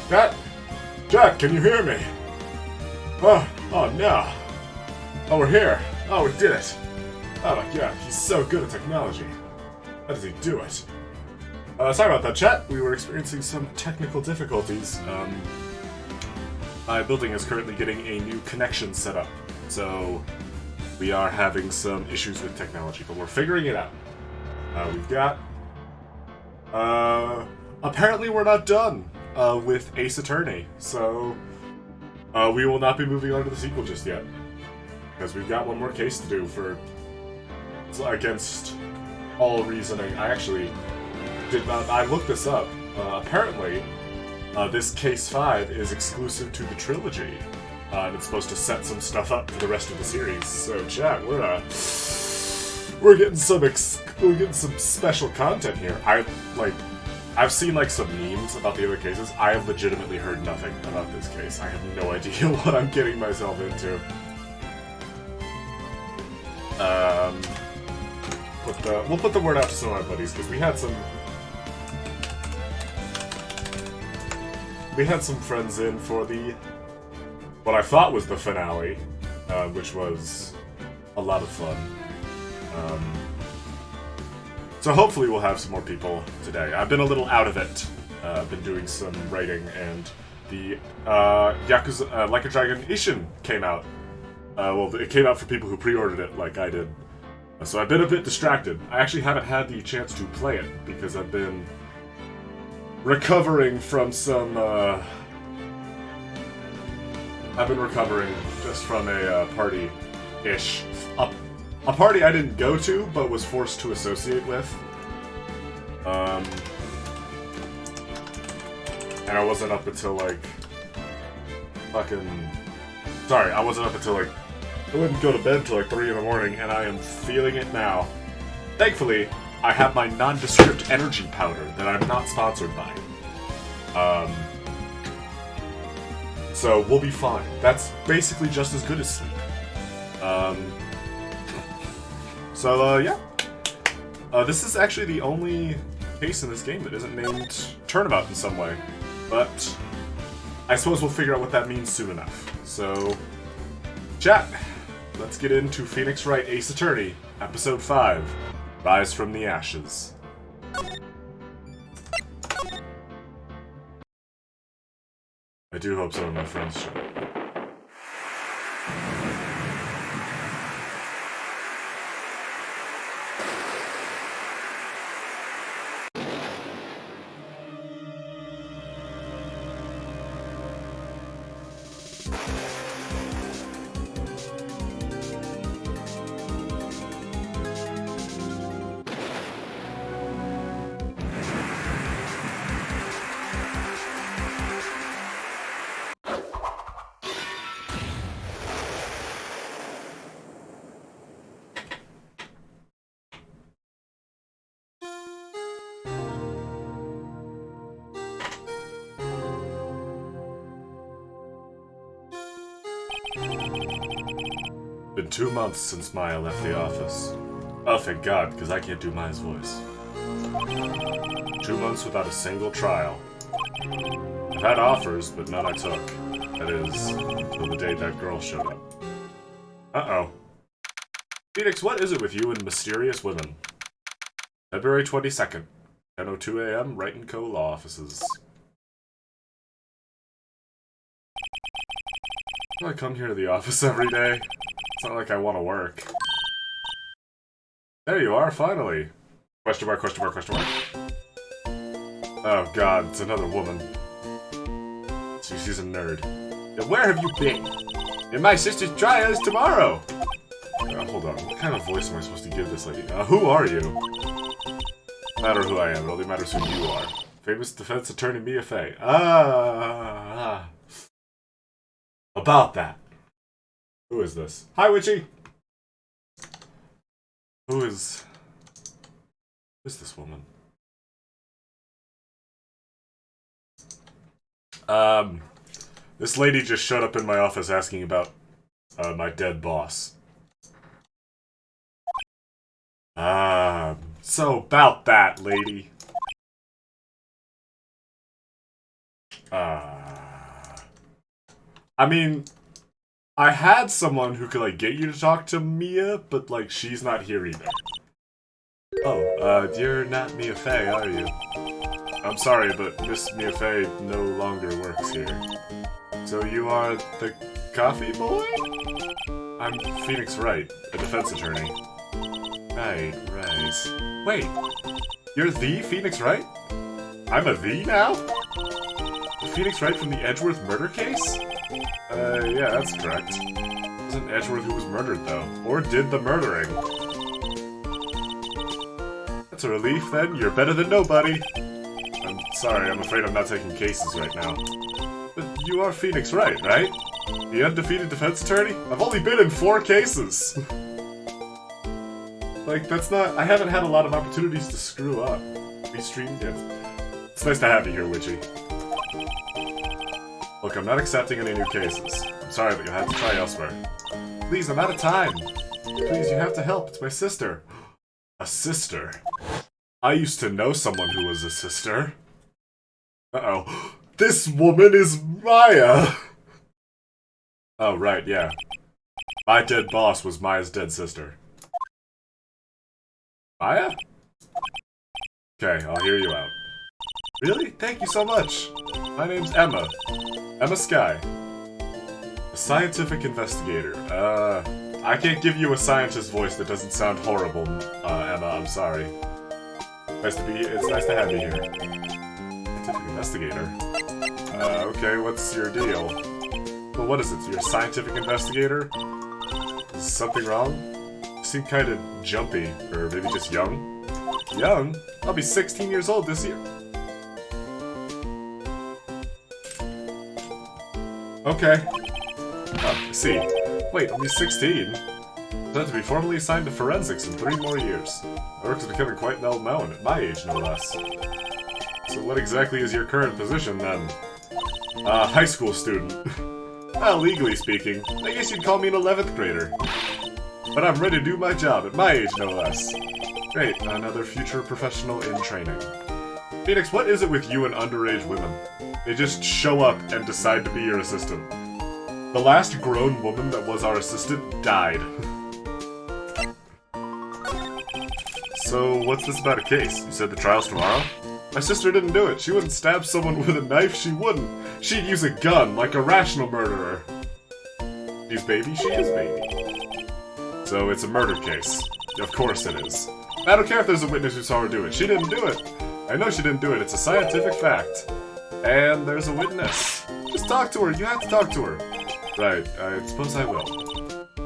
Jack? Jack, can you hear me? Oh no. Oh, we're here. Oh, we did it. Oh my god, he's so good at technology. How does he do it? Sorry about that, chat. We were experiencing some technical difficulties. My building is currently getting a new connection set up, so we are having some issues with technology, but we're figuring it out. We've got... apparently we're not done with Ace Attorney, so we will not be moving on to the sequel just yet. Because we've got one more case to do for... against all reasoning. I actually did not... I looked this up. Apparently, this Case 5 is exclusive to the trilogy. And it's supposed to set some stuff up for the rest of the series. So, chat, we're getting some special content here. I've seen like some memes about the other cases. I have legitimately heard nothing about this case. I have no idea what I'm getting myself into. We'll put the word out to some of my buddies because we had some friends in for what I thought was the finale, which was a lot of fun. So hopefully we'll have some more people today. I've been a little out of it. I've been doing some writing, and the Yakuza Like a Dragon Ishin came out. Well, it came out for people who pre-ordered it like I did. So I've been a bit distracted. I actually haven't had the chance to play it because I've been recovering from some... I've been recovering just from a party-ish. A party I didn't go to, but was forced to associate with. And I wasn't up until like... Sorry, I wasn't up until like... I wouldn't go to bed till like 3 in the morning, and I am feeling it now. Thankfully, I have my nondescript energy powder that I'm not sponsored by. So we'll be fine. That's basically just as good as sleep. Yeah. This is actually the only case in this game that isn't named Turnabout in some way. But I suppose we'll figure out what that means soon enough. So, chat, let's get into Phoenix Wright Ace Attorney, Episode 5, Rise from the Ashes. I do hope some of my friends show up. Been 2 months since Maya left the office. Oh, thank God, because I can't do Maya's voice. 2 months without a single trial. I've had offers, but none I took. That is, until the day that girl showed up. Uh-oh. Phoenix, what is it with you and mysterious women? February 22nd, 10:02 a.m., Wright & Co. Law Offices. I come here to the office every day. It's not like I want to work. There you are, finally. Question mark, question mark, question mark. Oh god, it's another woman. She's a nerd. Now, where have you been? And my sister's trial is tomorrow! Hold on, what kind of voice am I supposed to give this lady? Who are you? No matter who I am, it only matters who you are. Famous defense attorney Mia Fey. About that. Who is this? Hi, Witchy! Who is this woman? This lady just showed up in my office asking about my dead boss. So about that, lady. I mean, I had someone who could, like, get you to talk to Mia, but, like, she's not here either. Oh, you're not Mia Fey, are you? I'm sorry, but Miss Mia Fey no longer works here. So you are the coffee boy? I'm Phoenix Wright, a defense attorney. Right. Wait, you're the Phoenix Wright? I'm a the now? The Phoenix Wright from the Edgeworth murder case? Yeah, that's correct. It wasn't Edgeworth who was murdered, though. Or did the murdering. That's a relief, then. You're better than nobody. I'm sorry, I'm afraid I'm not taking cases right now. But you are Phoenix Wright, right? The undefeated defense attorney? I've only been in 4 cases! Like, that's not... I haven't had a lot of opportunities to screw up. Restream? Yeah. It's nice to have you here, Witchy. Look, I'm not accepting any new cases. I'm sorry, but you'll have to try elsewhere. Please, I'm out of time. Please, you have to help. It's my sister. A sister? I used to know someone who was a sister. Uh-oh. This woman is Maya! Oh, right, yeah. My dead boss was Maya's dead sister. Maya? Okay, I'll hear you out. Really? Thank you so much. My name's Emma. Emma Sky. A scientific investigator. I can't give you a scientist voice that doesn't sound horrible, Emma, I'm sorry. It's nice to have you here. Scientific investigator? Okay, what's your deal? Well, what is it? You're a scientific investigator? Is something wrong? You seem kind of jumpy, or maybe just young? Young? I'll be 16 years old this year. Okay. Oh, I see. Wait, only 16? I have to be formally assigned to forensics in 3 more years. My work is becoming quite well known, at my age no less. So what exactly is your current position, then? High school student. Well, legally speaking, I guess you'd call me an 11th grader. But I'm ready to do my job, at my age no less. Great, another future professional in training. Phoenix, what is it with you and underage women? They just show up and decide to be your assistant. The last grown woman that was our assistant died. So, what's this about a case? You said the trial's tomorrow? My sister didn't do it. She wouldn't stab someone with a knife, she wouldn't. She'd use a gun, like a rational murderer. She's baby? She is baby. So, it's a murder case. Of course it is. I don't care if there's a witness who saw her do it. She didn't do it. I know she didn't do it. It's a scientific fact. And there's a witness. Just talk to her. You have to talk to her. Right. I suppose I will.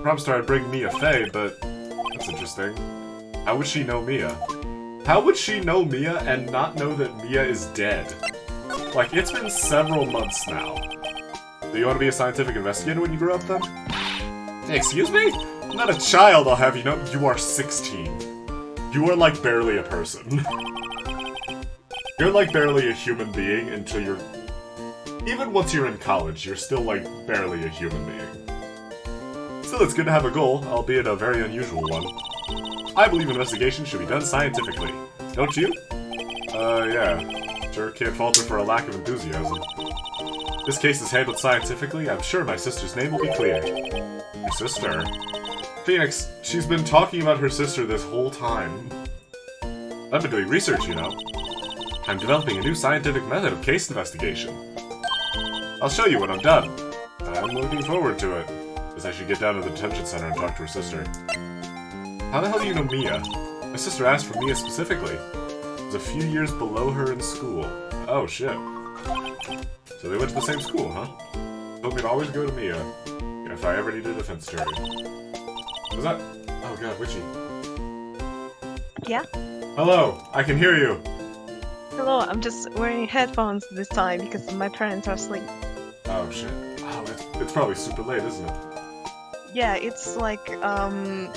Promised her I'd bring Mia Fey, but that's interesting. How would she know Mia? How would she know Mia and not know that Mia is dead? Like, it's been several months now. Do you want to be a scientific investigator when you grow up, then? Excuse me? I'm not a child, I'll have you know. You are 16. You are, like, barely a person. You're, like, barely a human being until you're... Even once you're in college, you're still, like, barely a human being. Still, it's good to have a goal, albeit a very unusual one. I believe investigation should be done scientifically. Don't you? Yeah. Sure can't falter for a lack of enthusiasm. This case is handled scientifically. I'm sure my sister's name will be clear. Your sister? Phoenix, she's been talking about her sister this whole time. I've been doing research, you know. I'm developing a new scientific method of case investigation. I'll show you when I'm done. I'm looking forward to it. Guess I should get down to the detention center and talk to her sister. How the hell do you know Mia? My sister asked for Mia specifically. It was a few years below her in school. Oh, shit. So they went to the same school, huh? Told me to always go to Mia if I ever needed a defense attorney. Was that... Oh god, Witchy. Yeah? Hello, I can hear you. Hello, I'm just wearing headphones this time because my parents are asleep. Oh shit. Oh, it's probably super late, isn't it? Yeah, it's like, yeah,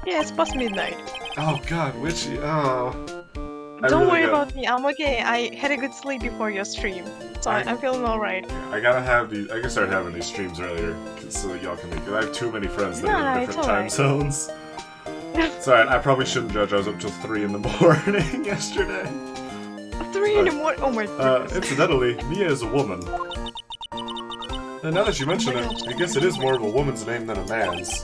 it's past midnight. Oh god, Witchy, oh. Don't worry about me, I'm okay. I had a good sleep before your stream, so I'm feeling alright. Yeah, I gotta have these, I can start having these streams earlier, so that y'all can make it. I have too many friends that are in different time zones. It's alright, I probably shouldn't judge. I was up till 3 in the morning yesterday. 3 3 in the morning. Oh my goodness. Incidentally, Mia is a woman. And now that you mention it, I guess it is more of a woman's name than a man's.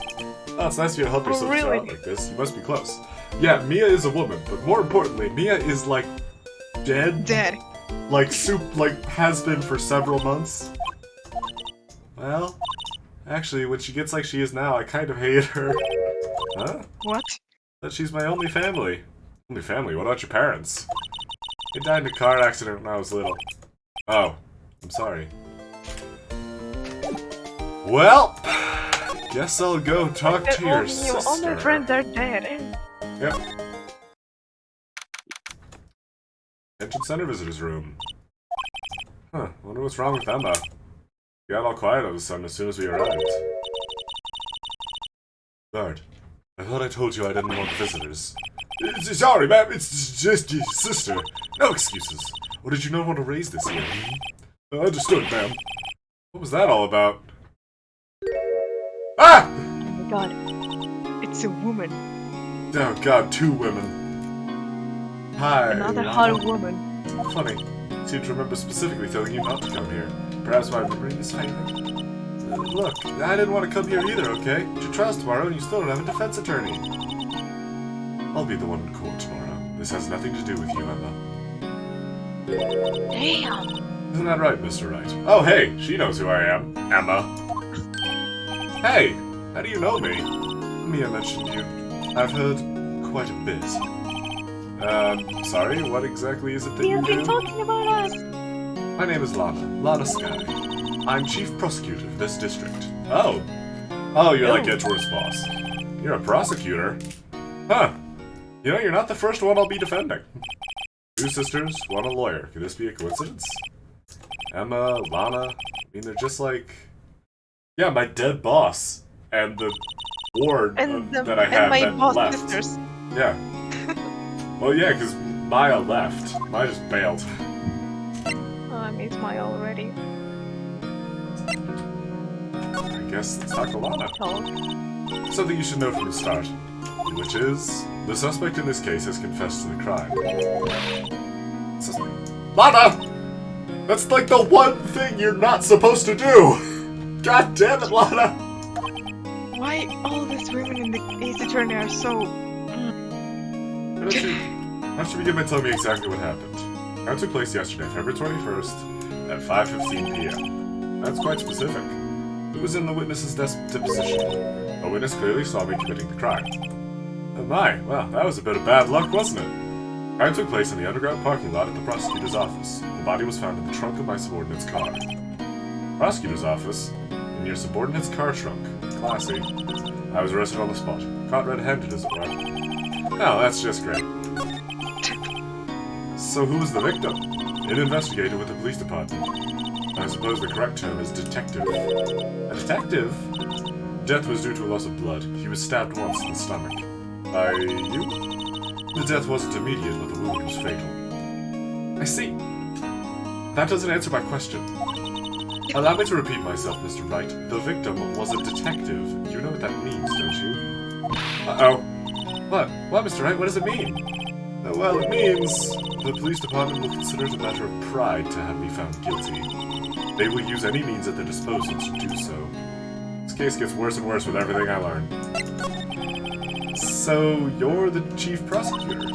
Oh, it's nice of you to help yourself really? out like this. You must be close. Yeah, Mia is a woman, but more importantly, Mia is, like, dead. Dead. Like, has been for several months. Well, actually, when she gets like she is now, I kind of hate her. Huh? What? But she's my only family. Only family? What about your parents? They died in a car accident when I was little. Oh, I'm sorry. Well, guess I'll go talk to your sister. All my friends are dead. Yep. Detention Center Visitor's Room. Huh, wonder what's wrong with Emma. She got all quiet all of a sudden as soon as we arrived. Guard, I thought I told you I didn't want visitors. Sorry, ma'am, it's just your sister. No excuses. Or did you not want to raise this here? Understood, ma'am. What was that all about? Ah! Oh my god. It's a woman. Oh god, 2 women. Hi. Another hot woman. Funny. I seem to remember specifically telling you not to come here. Perhaps my memory is failing. Look, I didn't want to come here either, okay? It's your trial's tomorrow and you still don't have a defense attorney. I'll be the one in court tomorrow. This has nothing to do with you, Emma. Damn. Isn't that right, Mr. Wright? Oh, hey, she knows who I am. Emma. Hey, how do you know me? Mia mentioned you. I've heard quite a bit. Sorry, what exactly is it that you do? You've been talking about us! My name is Lana Sky. I'm chief prosecutor of this district. Oh. Oh, you're like Edgeworth's boss. You're a prosecutor? Huh. You know, you're not the first one I'll be defending. 2 sisters, 1 a lawyer. Could this be a coincidence? Emma, Lana, I mean, they're just like... Yeah, my dead boss. And the ward that I had my that boss left. sisters. Yeah. Well, yeah, because Maya left. Maya just bailed. Oh, I miss Maya already. I guess let's talk to Lana. Oh. Something you should know from the start. Which is, the suspect in this case has confessed to the crime. Lana! That's like the one thing you're not supposed to do! God damn it, Lana! Why all these women in the Ace Attorney are so... Why don't you begin by telling me exactly what happened? That took place yesterday, February 21st, at 5:15 p.m. That's quite specific. It was in the witness's deposition. A witness clearly saw me committing the crime. Oh my, well, that was a bit of bad luck, wasn't it? Crime took place in the underground parking lot at the prosecutor's office. The body was found in the trunk of my subordinate's car. Prosecutor's office? In your subordinate's car trunk. Classy. I was arrested on the spot. Caught red-handed, as it were. Oh, that's just great. So who was the victim? An investigator with the police department. I suppose the correct term is detective. A detective? Death was due to a loss of blood. He was stabbed once in the stomach. By you? The death wasn't immediate, but the wound was fatal. I see. That doesn't answer my question. Allow me to repeat myself, Mr. Wright. The victim was a detective. You know what that means, don't you? Uh-oh. What? What, Mr. Wright? What does it mean? Well, it means the police department will consider it a matter of pride to have me found guilty. They will use any means at their disposal to do so. This case gets worse and worse with everything I learn. So, you're the chief prosecutor?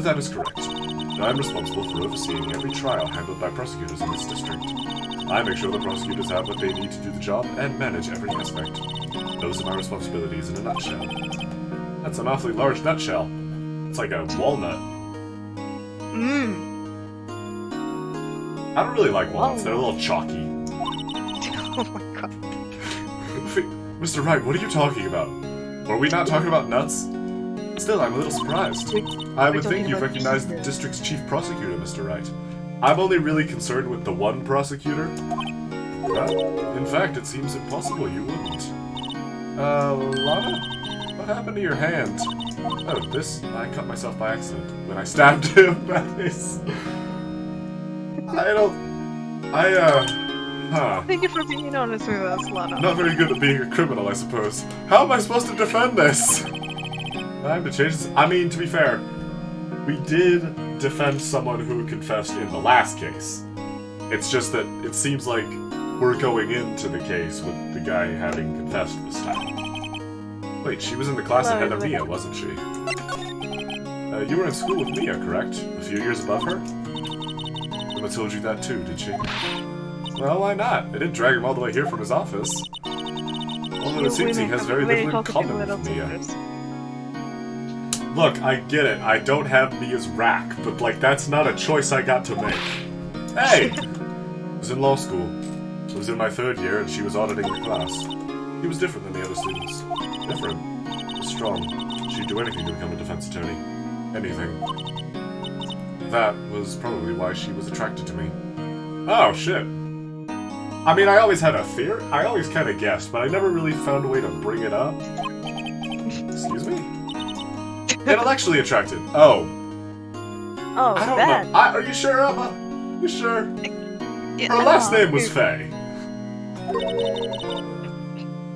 That is correct. I'm responsible for overseeing every trial handled by prosecutors in this district. I make sure the prosecutors have what they need to do the job and manage every aspect. Those are my responsibilities in a nutshell. That's an awfully large nutshell. It's like a walnut. I don't really like walnuts. They're a little chalky. Oh my god. Mr. Wright, what are you talking about? Were we not talking about nuts? Still, I'm a little surprised. I would think you'd recognize the district's chief prosecutor, Mr. Wright. I'm only really concerned with the one prosecutor. Well, in fact, it seems impossible you wouldn't. Lana? What happened to your hand? Oh, this? I cut myself by accident when I stabbed him. Thank you for being honest with us, Lana. Not very good at being a criminal, I suppose. How am I supposed to defend this? Time to change this. I mean, to be fair, we did defend someone who confessed in the last case. It's just that it seems like we're going into the case with the guy having confessed this time. Wait, she was in the class ahead of Mia, wasn't she? You were in school with Mia, correct? A few years above her? Emma told you that too, did she? Well, why not? I didn't drag him all the way here from his office. Although it seems he has very little in common with Mia. Look, I get it. I don't have Mia's rack, but, like, that's not a choice I got to make. Hey! I was in law school. I was in my 3rd year, and she was auditing the class. He was different than the other students. Different. But strong. She'd do anything to become a defense attorney. Anything. That was probably why she was attracted to me. Oh, shit. I mean, I always had a theory. I always kind of guessed, but I never really found a way to bring it up. Excuse me? Intellectually attracted. Oh. Oh, I don't that. know. Are you sure, Emma? You sure? Yeah, Her last name was Faye.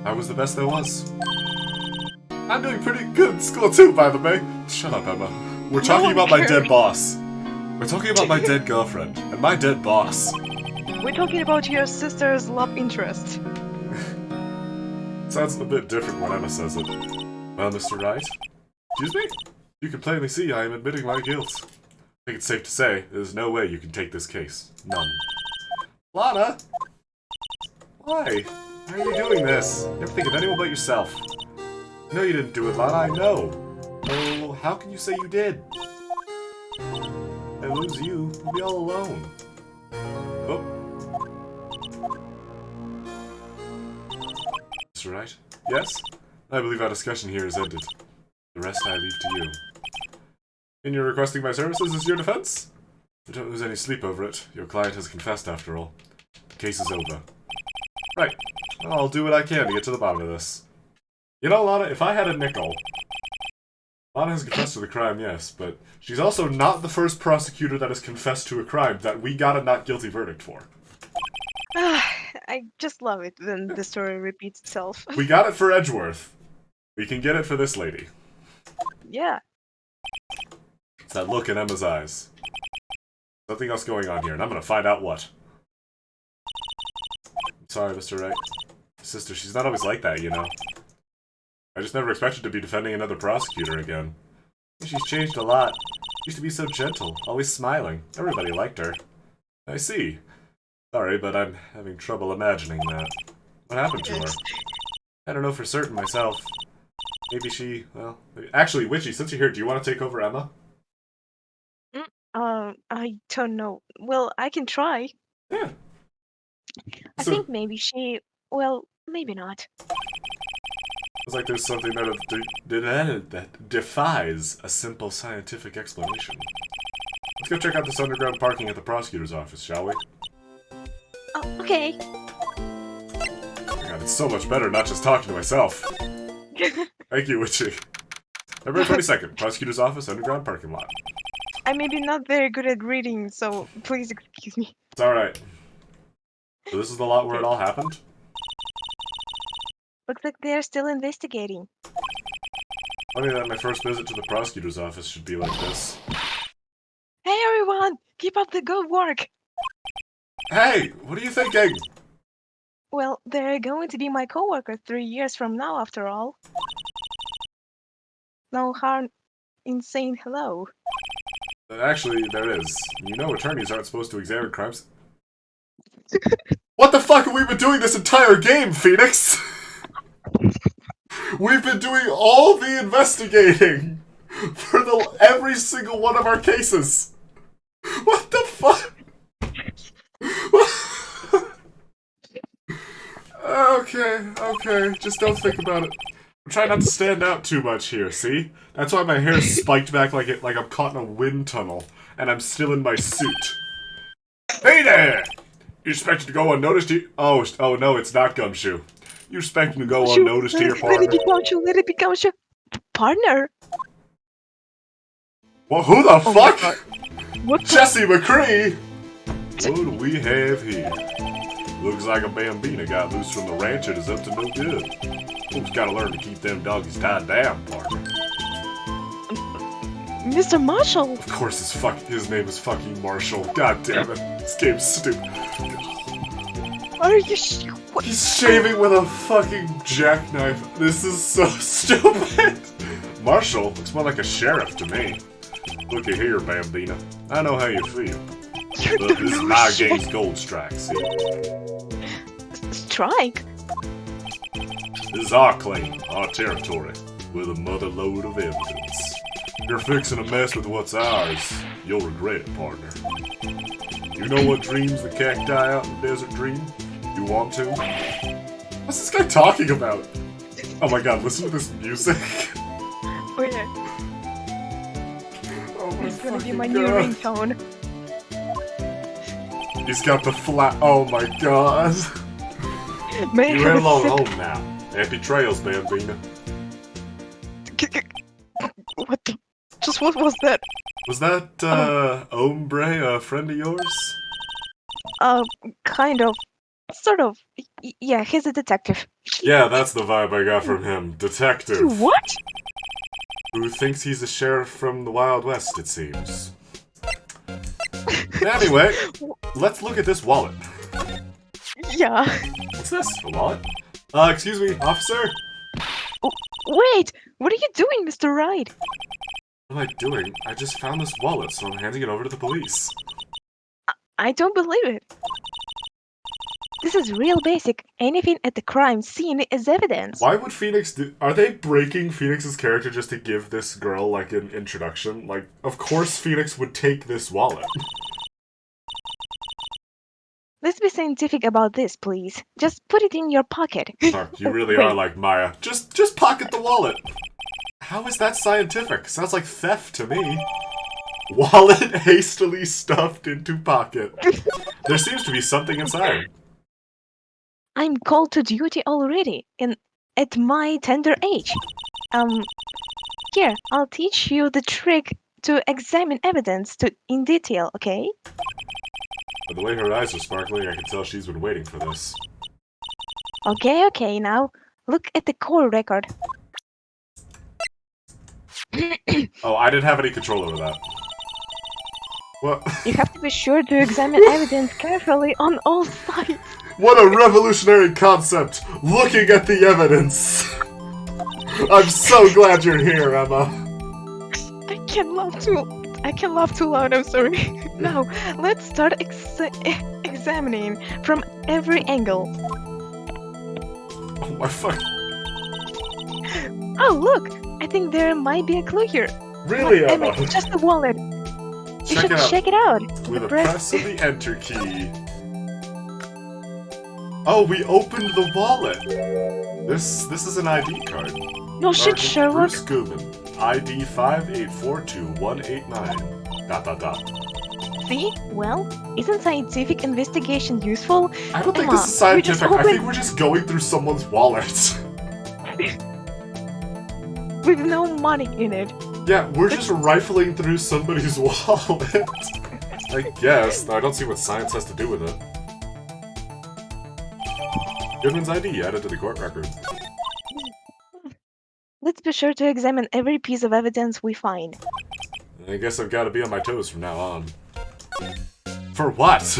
I was the best there was. I'm doing pretty good in school too, by the way. Shut up, Emma. We're talking about my dead boss. We're talking about my dead girlfriend and my dead boss. We're talking about your sister's love interest. Sounds a bit different when Emma says it. Well, Mr. Wright? Excuse me? You can plainly see I am admitting my guilt. I think it's safe to say there's no way you can take this case. None. Lana? Why? Why are you doing this? You ever think of anyone but yourself? No, you didn't do it, Lana, I know. Oh, how can you say you did? If I lose you, we'll be all alone. Oh. Mr. Wright? Yes? I believe our discussion here is ended. The rest I leave to you. And you're requesting my services as your defense? But don't lose any sleep over it. Your client has confessed after all. The case is over. Right. I'll do what I can to get to the bottom of this. You know, Lana, if I had a nickel... Lana has confessed to the crime, yes, but she's also not the first prosecutor that has confessed to a crime that we got a not guilty verdict for. I just love it when the story repeats itself. We got it for Edgeworth. We can get it for this lady. Yeah. It's that look in Emma's eyes. Something else going on here, and I'm gonna find out what. I'm sorry, Mr. Wright. Sister, she's not always like that, you know. I just never expected to be defending another prosecutor again. She's changed a lot. She used to be so gentle, always smiling. Everybody liked her. I see. Sorry, but I'm having trouble imagining that. What happened to her? I don't know for certain myself. Maybe she, well... Actually, Witchy, since you're here, do you want to take over Emma? I don't know. Well, I can try. Yeah. I think maybe she... Well, maybe not. It's like there's something that defies a simple scientific explanation. Let's go check out this underground parking at the prosecutor's office, shall we? Oh, okay. Oh my god, it's so much better not just talking to myself. Thank you, Witchy. February 22nd, prosecutor's office, underground parking lot. I'm maybe not very good at reading, so please excuse me. It's alright. So this is the lot where it all happened? Looks like they're still investigating. Funny that my first visit to the prosecutor's office should be like this. Hey everyone! Keep up the good work! Hey! What are you thinking? Well, they're going to be my coworker 3 years from now, after all. No harm in saying hello. Actually, there is. You know attorneys aren't supposed to examine crimes. What the fuck have we been doing this entire game, Phoenix? We've been doing all the investigating for every single one of our cases. What the fuck? Okay, just don't think about it. I'm trying not to stand out too much here, see? That's why my hair's spiked back like I'm caught in a wind tunnel, and I'm still in my suit. Hey there! You expected to go unnoticed here? Oh no, it's not Gumshoe. You expecting to go unnoticed here, partner? Let it be Gumshoe. Partner? Well, who the fuck? What Jesse McCree! What do we have here? Looks like a bambina got loose from the ranch and is up to no good. Folks gotta learn to keep them doggies tied down, partner. Mr. Marshall! Of course his name is fucking Marshall. God damn it. This game's stupid. Are you what? He's shaving with a fucking jackknife. This is so stupid. Marshall looks more like a sheriff to me. Looky here, Bambina. I know how you feel. But this is my game's gold strike, see? Strike? This is our claim, our territory, with a mother load of evidence. You're fixing to mess with what's ours, you'll regret it, partner. You know what dreams the cacti out in the desert dream? You want to? What's this guy talking about? Oh my god, listen to this music. Oh yeah. Oh my It's gonna be fucking my new god. ringtone. He's got the flat. Oh my god. May I You're have a alone sip? home now. Happy trails, Bambina. What the? Just what was that? Was that, Ombre a friend of yours? Kind of. Sort of. Yeah, he's a detective. Yeah, that's the vibe I got from him. Detective. What? Who thinks he's a sheriff from the Wild West, it seems. Anyway, let's look at this wallet. Yeah. What's this? A wallet? Excuse me, officer? Wait! What are you doing, Mr. Wright? What am I doing? I just found this wallet, so I'm handing it over to the police. I don't believe it. This is real basic. Anything at the crime scene is evidence. Why would Phoenix do— Are they breaking Phoenix's character just to give this girl, like, an introduction? Like, of course Phoenix would take this wallet. Let's be scientific about this, please. Just put it in your pocket. Fuck, you really are like Maya. Just pocket the wallet. How is that scientific? Sounds like theft to me. Wallet hastily stuffed into pocket. There seems to be something inside. I'm called to duty already, at my tender age. Here, I'll teach you the trick to examine evidence in detail, okay? By the way her eyes are sparkling, I can tell she's been waiting for this. Okay, now, look at the core record. Oh, I didn't have any control over that. What? You have to be sure to examine evidence carefully on all sides. What a revolutionary concept! Looking at the evidence! I'm so glad you're here, Emma. I can't laugh too loud, I'm sorry. Now, let's start examining from every angle. Oh my fuck. Oh, look! I think there might be a clue here. Really, What, Emma? It's just a wallet. You should check it out. With a press of the enter key. Oh, we opened the wallet! This is an ID card. No shit, Sherlock. Bruce Goodman. ID 5842189. ... See? Well, isn't scientific investigation useful? I don't think Emma, this is scientific. we I think we're just going through someone's wallet. With no money in it. Yeah, we're just rifling through somebody's wallet. I guess. I don't see what science has to do with it. Goodman's ID added to the court record. Let's be sure to examine every piece of evidence we find. I guess I've got to be on my toes from now on. For what?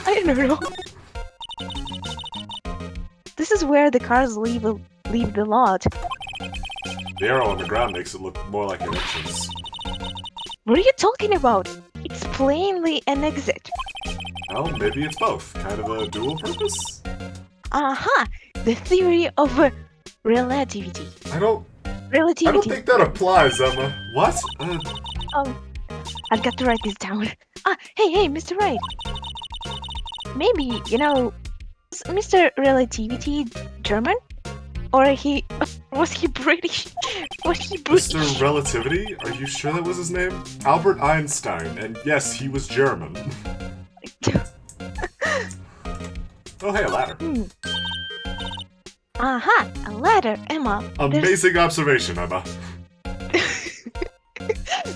I don't know. This is where the cars leave the lot. The arrow on the ground makes it look more like an entrance. What are you talking about? It's plainly an exit. Well, maybe it's both. Kind of a dual purpose? Aha! The theory of relativity. I don't Relativity. think that applies, Emma. What? Oh, I've got to write this down. Hey, Mr. Wright. Maybe, you know, was Mr. Relativity German? Or was he British? Was he British? Mr. Relativity? Are you sure that was his name? Albert Einstein, and yes, he was German. Oh, hey, a ladder. Aha! A ladder, Emma. Amazing observation, Emma.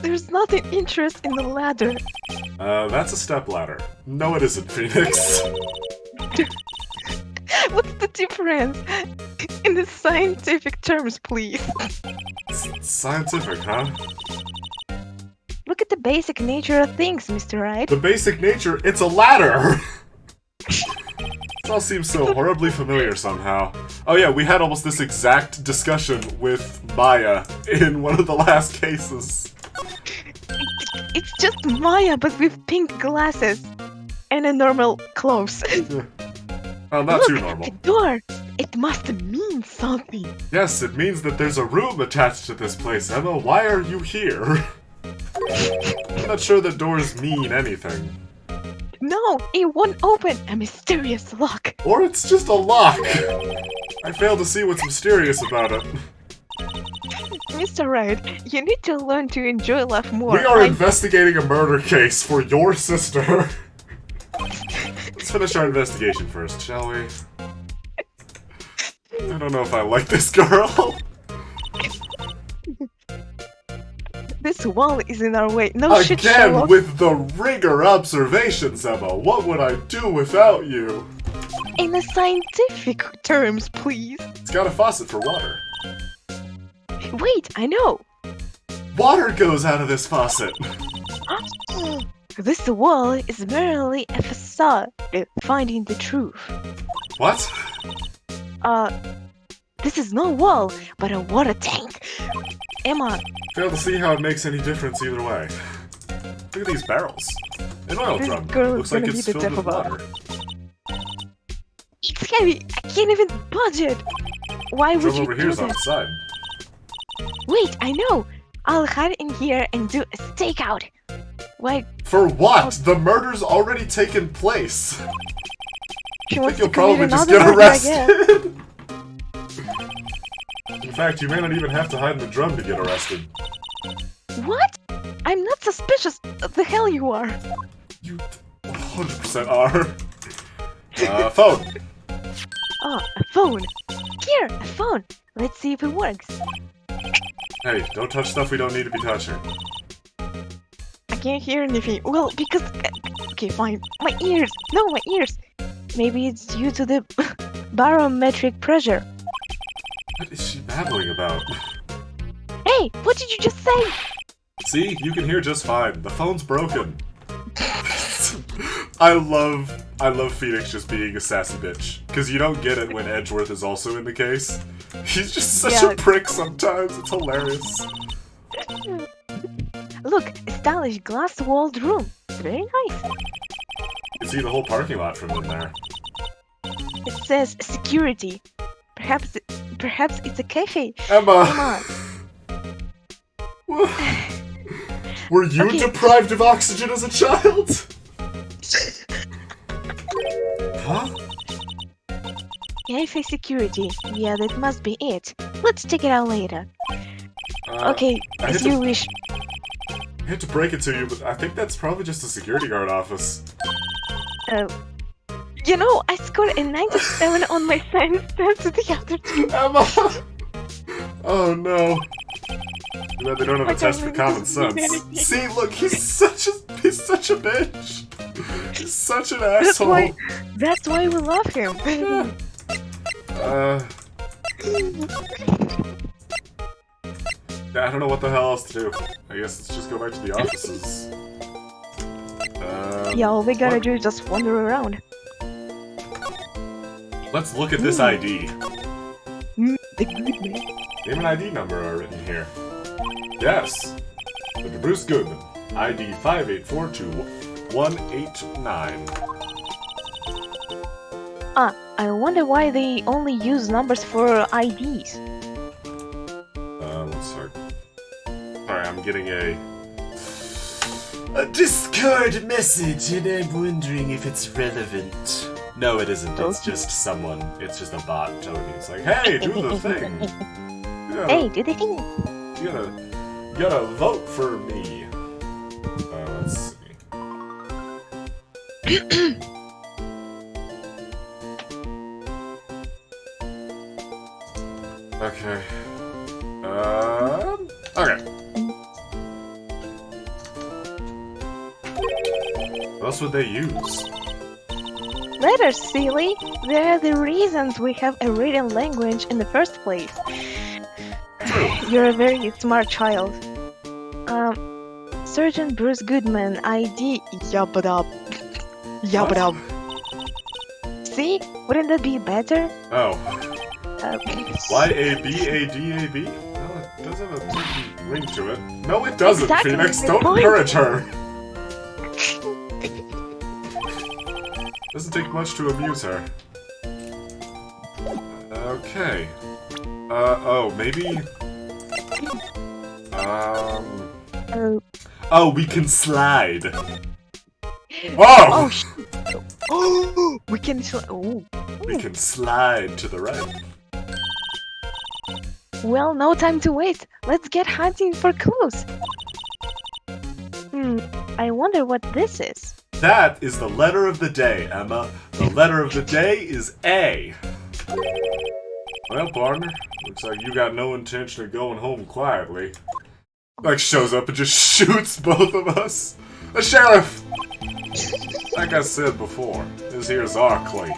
There's nothing interesting in the ladder. That's a step ladder. No, it isn't, Phoenix. What's the difference? In the scientific terms, please. Scientific, huh? Look at the basic nature of things, Mr. Wright. The basic nature, it's a ladder! This all seems so horribly familiar somehow. Oh yeah, we had almost this exact discussion with Maya in one of the last cases. It's just Maya, but with pink glasses. And a normal clothes. Well, not Look, too normal. the door! It must mean something. Yes, it means that there's a room attached to this place, Emma. Why are you here? I'm not sure that doors mean anything. No, it won't open. A mysterious lock. Or it's just a lock. I fail to see what's mysterious about it. Mr. Wright, you need to learn to enjoy life more. We are investigating a murder case for your sister. Let's finish our investigation first, shall we? I don't know if I like this girl. This wall is in our way. No shit, Again, Sherlock. with the rigor observations, Emma. What would I do without you? In the scientific terms, please. It's got a faucet for water. Wait, I know. Water goes out of this faucet. This wall is merely a facade finding the truth. What? This is no wall, but a water tank. Emma, Fail to see how it makes any difference either way. Look at these barrels. An oil This drum. girl Looks is like gonna it's be the filled with death of water. it's heavy. I can't even budge it. Why would Drum you over do here's on the that? side. Wait, I know. I'll hide in here and do a stakeout. Why? For what? The murder's already taken place. She I wants think to you'll commit probably just another get murder, I guess. arrested. In fact, you may not even have to hide in the drum to get arrested. What? I'm not suspicious. The hell you are. You 100% are. Phone. Oh, a phone. Here, a phone. Let's see if it works. Hey, don't touch stuff we don't need to be touching. I can't hear anything. Well, because... okay, fine. My ears. No, my ears. Maybe it's due to the barometric pressure. What is she babbling about? Hey, what did you just say? See, you can hear just fine. The phone's broken. I love Phoenix just being a sassy bitch. Because you don't get it when Edgeworth is also in the case. He's just such a prick sometimes. It's hilarious. Look, a stylish glass-walled room. Very nice. You can see the whole parking lot from in there. It says security. Perhaps it's a cafe. Emma! Were you Okay. deprived of oxygen as a child? Huh? Cafe security. Yeah, that must be it. Let's check it out later. Okay, I as hate you to- wish. I hate to break it to you, but I think that's probably just a security guard office. You know, I scored a 97 on my science test to the other two. Emma! Oh no. Too bad they don't have a Like I test for really common don't mean sense. anything. See, look, he's such a bitch. He's such an That's asshole. why we love him. I don't know what the hell else to do. I guess let's just go back to the offices. Yeah, all we gotta what? do is just wander around. Let's look at this ID. The good man. Name and ID number are written here. Yes. Mr. Bruce Goodman. ID 5842189. I wonder why they only use numbers for IDs. Let's start. Sorry, I'm getting a Discord message, and I'm wondering if it's relevant. No, it isn't. It's just someone. It's just a bot telling me. It's like, hey, do the thing. Hey, do the thing. You gotta vote for me. Let's see. Okay. Okay. What else would they use? Letters, silly. They're the reasons we have a written language in the first place. True. You're a very smart child. Sergeant Bruce Goodman, ID Yabadab. Yabadab. See? Wouldn't that be better? Oh. Uh, Y-A-B-A-D-A-B? No, it does have a certain ring to it. No, it doesn't, Exactly Phoenix. the Don't point. encourage her. Doesn't take much to amuse her. Okay. Oh, maybe... Oh, we can slide. Oh, Oh! oh, we can. Oh. We can slide to the right. Well, no time to wait. Let's get hunting for clues. I wonder what this is. That is the letter of the day, Emma. The letter of the day is A. Well, partner, looks like you got no intention of going home quietly. Like, shows up and just shoots both of us. The sheriff! Like I said before, this here's our claim.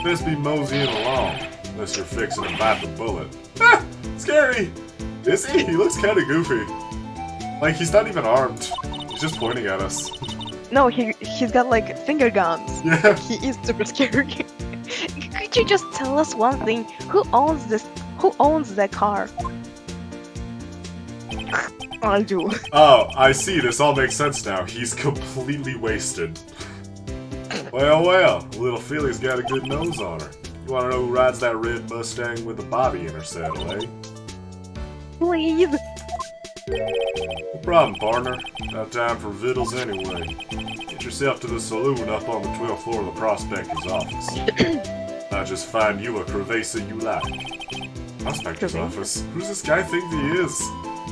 Best be moseying along, unless you're fixing to bite the bullet. Ah! Scary! Is he? He looks kinda goofy. Like, he's not even armed. He's just pointing at us. No, he's got like finger guns. Yeah. He is super scary. Could you just tell us one thing? Who owns this? Who owns that car? I do. Oh, I see. This all makes sense now. He's completely wasted. Well, little Philly's got a good nose on her. You wanna know who rides that red Mustang with a bobby in her saddle, eh? Please. No problem, partner. Got time for vittles anyway. Get yourself to the saloon up on the 12th floor of the prospector's office. I'll just find you a crevasa you like. Prospector's office? Who does this guy think he is?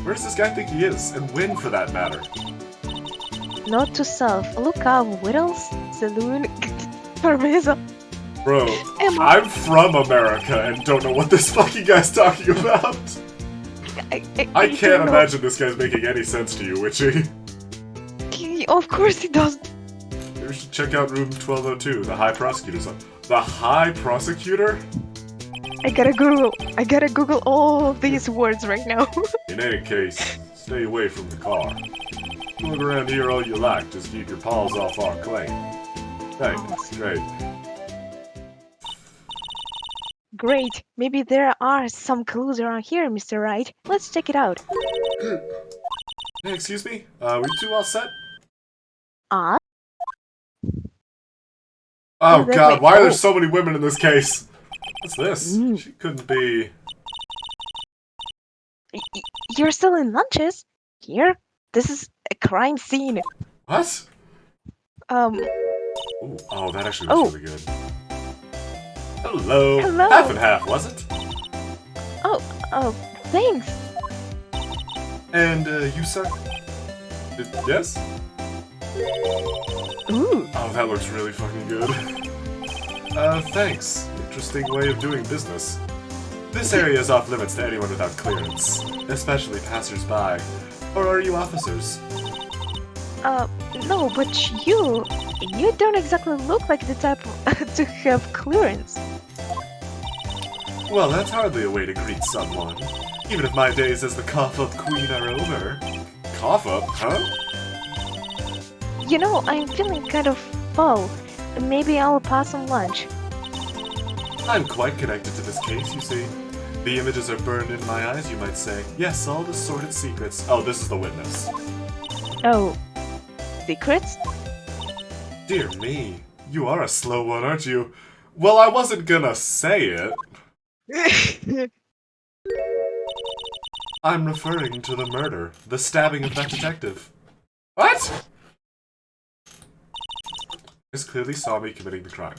Where does this guy think he is? And when, for that matter? Note to self: look up Whittles Saloon Parmesan. Bro, Emma. I'm from America and don't know what this fucking guy's talking about. I can't don't know. imagine this guy's making any sense to you, Witchy. Of course he does. Maybe we should check out room 1202, the High Prosecutor's office. The High Prosecutor? I gotta Google all of these words right now. In any case, stay away from the car. Look around here all you like, just keep your paws off our claim. Thanks, great. Great. Maybe there are some clues around here, Mr. Wright. Let's check it out. Hey, excuse me? We two all set? Ah? Oh that god, way- why are there oh. so many women in this case? What's this? Mm. She couldn't be... You're still in lunches? Here? This is a crime scene. What? Ooh, oh, that actually Oh. looks really good. Hello. Hello. Half and half, was it? Oh, thanks. And, you, sir? Yes? Ooh. Oh, that looks really fucking good. Thanks. Interesting way of doing business. This area is off limits to anyone without clearance, especially passers-by. Or are you officers? No, but you don't exactly look like the type to have clearance. Well, that's hardly a way to greet someone. Even if my days as the cough-up queen are over. Cough-up, huh? You know, I'm feeling kind of full. Maybe I'll pass some lunch. I'm quite connected to this case, you see. The images are burned in my eyes, you might say. Yes, all the sordid secrets. Oh, this is the witness. Oh, secrets? Dear me, you are a slow one, aren't you? Well, I wasn't gonna say it. I'm referring to the murder, the stabbing of that detective. What? This clearly saw me committing the crime.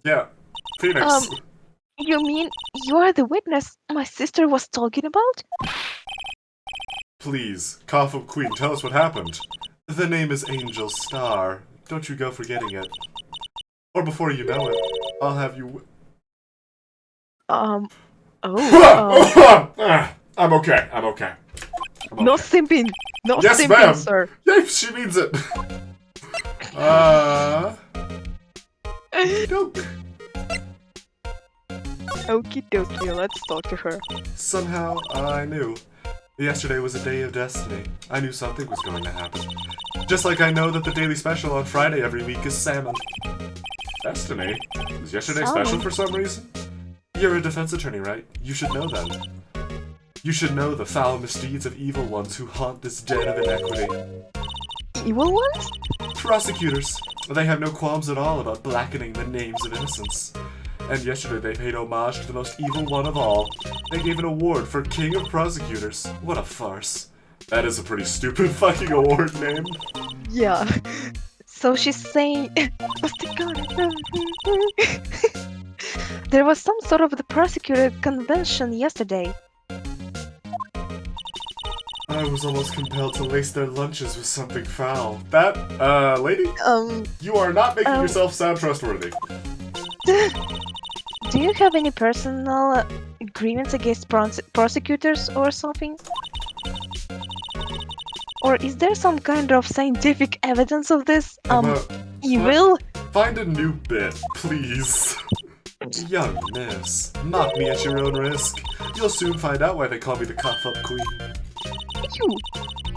Yeah, Phoenix. You mean you are the witness my sister was talking about? Please, Cough-Up Queen, tell us what happened. The name is Angel Star. Don't you go forgetting it. Or before you know it, I'll have you... I'm okay, I'm okay. no simping! No Yes, simping, ma'am. sir! Yep, she means it. Doke. Okie dokie, let's talk to her. Somehow, I knew. Yesterday was a day of destiny. I knew something was going to happen. Just like I know that the daily special on Friday every week is salmon. Destiny? Was yesterday special for some reason? You're a defense attorney, right? You should know then. You should know the foul misdeeds of evil ones who haunt this den of inequity. Evil ones? Prosecutors. They have no qualms at all about blackening the names of innocents. And yesterday they paid homage to the most evil one of all. They gave an award for King of Prosecutors. What a farce. That is a pretty stupid fucking award name. Yeah. So she's saying... There was some sort of the prosecutor convention yesterday. I was almost compelled to lace their lunches with something foul. That, lady? You are not making yourself sound trustworthy. Do you have any personal grievance against prosecutors or something? Or is there some kind of scientific evidence of this, evil? Find a new bit, please. Young miss, mock me at your own risk. You'll soon find out why they call me the cough-up queen. You.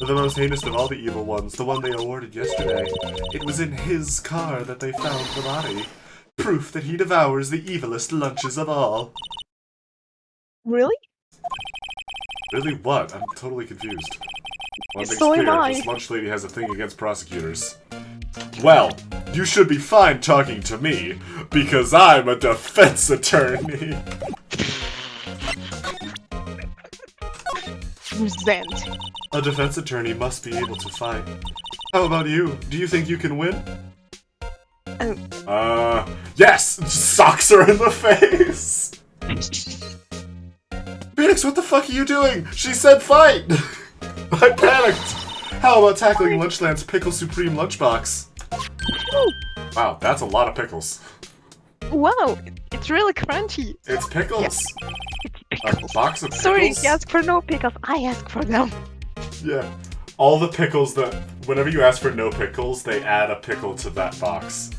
The most heinous of all the evil ones, the one they awarded yesterday. It was in his car that they found the body. Proof that he devours the evilest lunches of all. Really? Really what? I'm totally confused. One thing's So am clear, I. this lunch lady has a thing against prosecutors. Well, you should be fine talking to me, because I'm a defense attorney. Resent. A defense attorney must be able to fight. How about you? Do you think you can win? Yes! Socks her in the face! Phoenix, what the fuck are you doing? She said fight! I panicked! How about tackling Lunchland's Pickle Supreme lunchbox? Wow, that's a lot of pickles. Wow, it's really crunchy. It's pickles! It's A pickles. box of pickles? Sorry, you asked for no pickles. I asked for them. Yeah. All the pickles that... Whenever you ask for no pickles, they add a pickle to that box.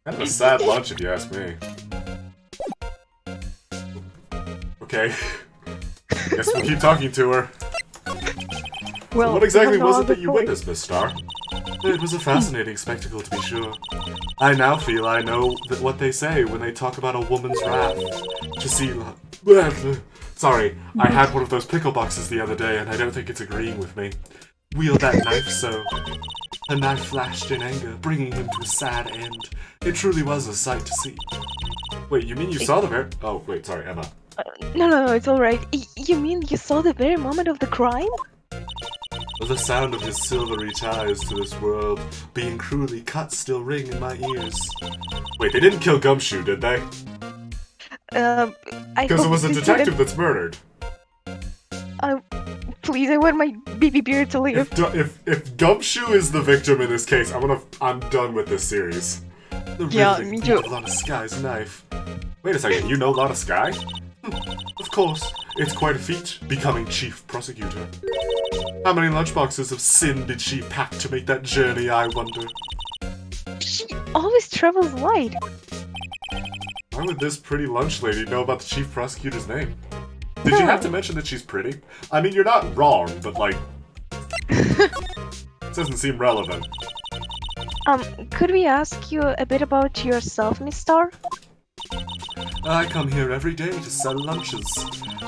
Kind of a sad lunch if you ask me. Okay. Guess we'll keep talking to her. Well, So what exactly no was it other that you choice. witnessed, Miss Star? It was a fascinating spectacle, to be sure. I now feel I know that what they say when they talk about a woman's wrath. To see... Sorry, I had one of those pickle boxes the other day, and I don't think it's agreeing with me. Wield that knife so... The knife flashed in anger, bringing him to a sad end. It truly was a sight to see. Wait, you mean you saw the very... Oh, wait, sorry, Emma. No, it's alright. You mean you saw the very moment of the crime? The sound of his silvery ties to this world being cruelly cut still ring in my ears. Wait, they didn't kill Gumshoe, did they? Because it was a detective that's murdered. Please, I want my baby bear to live. If Gumshoe is the victim in this case, I'm done with this series. The Yeah, riveting me beat too. of Lana Sky's knife. Wait a second, you know Lana Sky? Of course, it's quite a feat becoming chief prosecutor. How many lunchboxes of sin did she pack to make that journey, I wonder? She always travels light. Why would this pretty lunch lady know about the chief prosecutor's name? Did you have to mention that she's pretty? I mean, you're not wrong, but like... it doesn't seem relevant. Could we ask you a bit about yourself, Miss Star? I come here every day to sell lunches.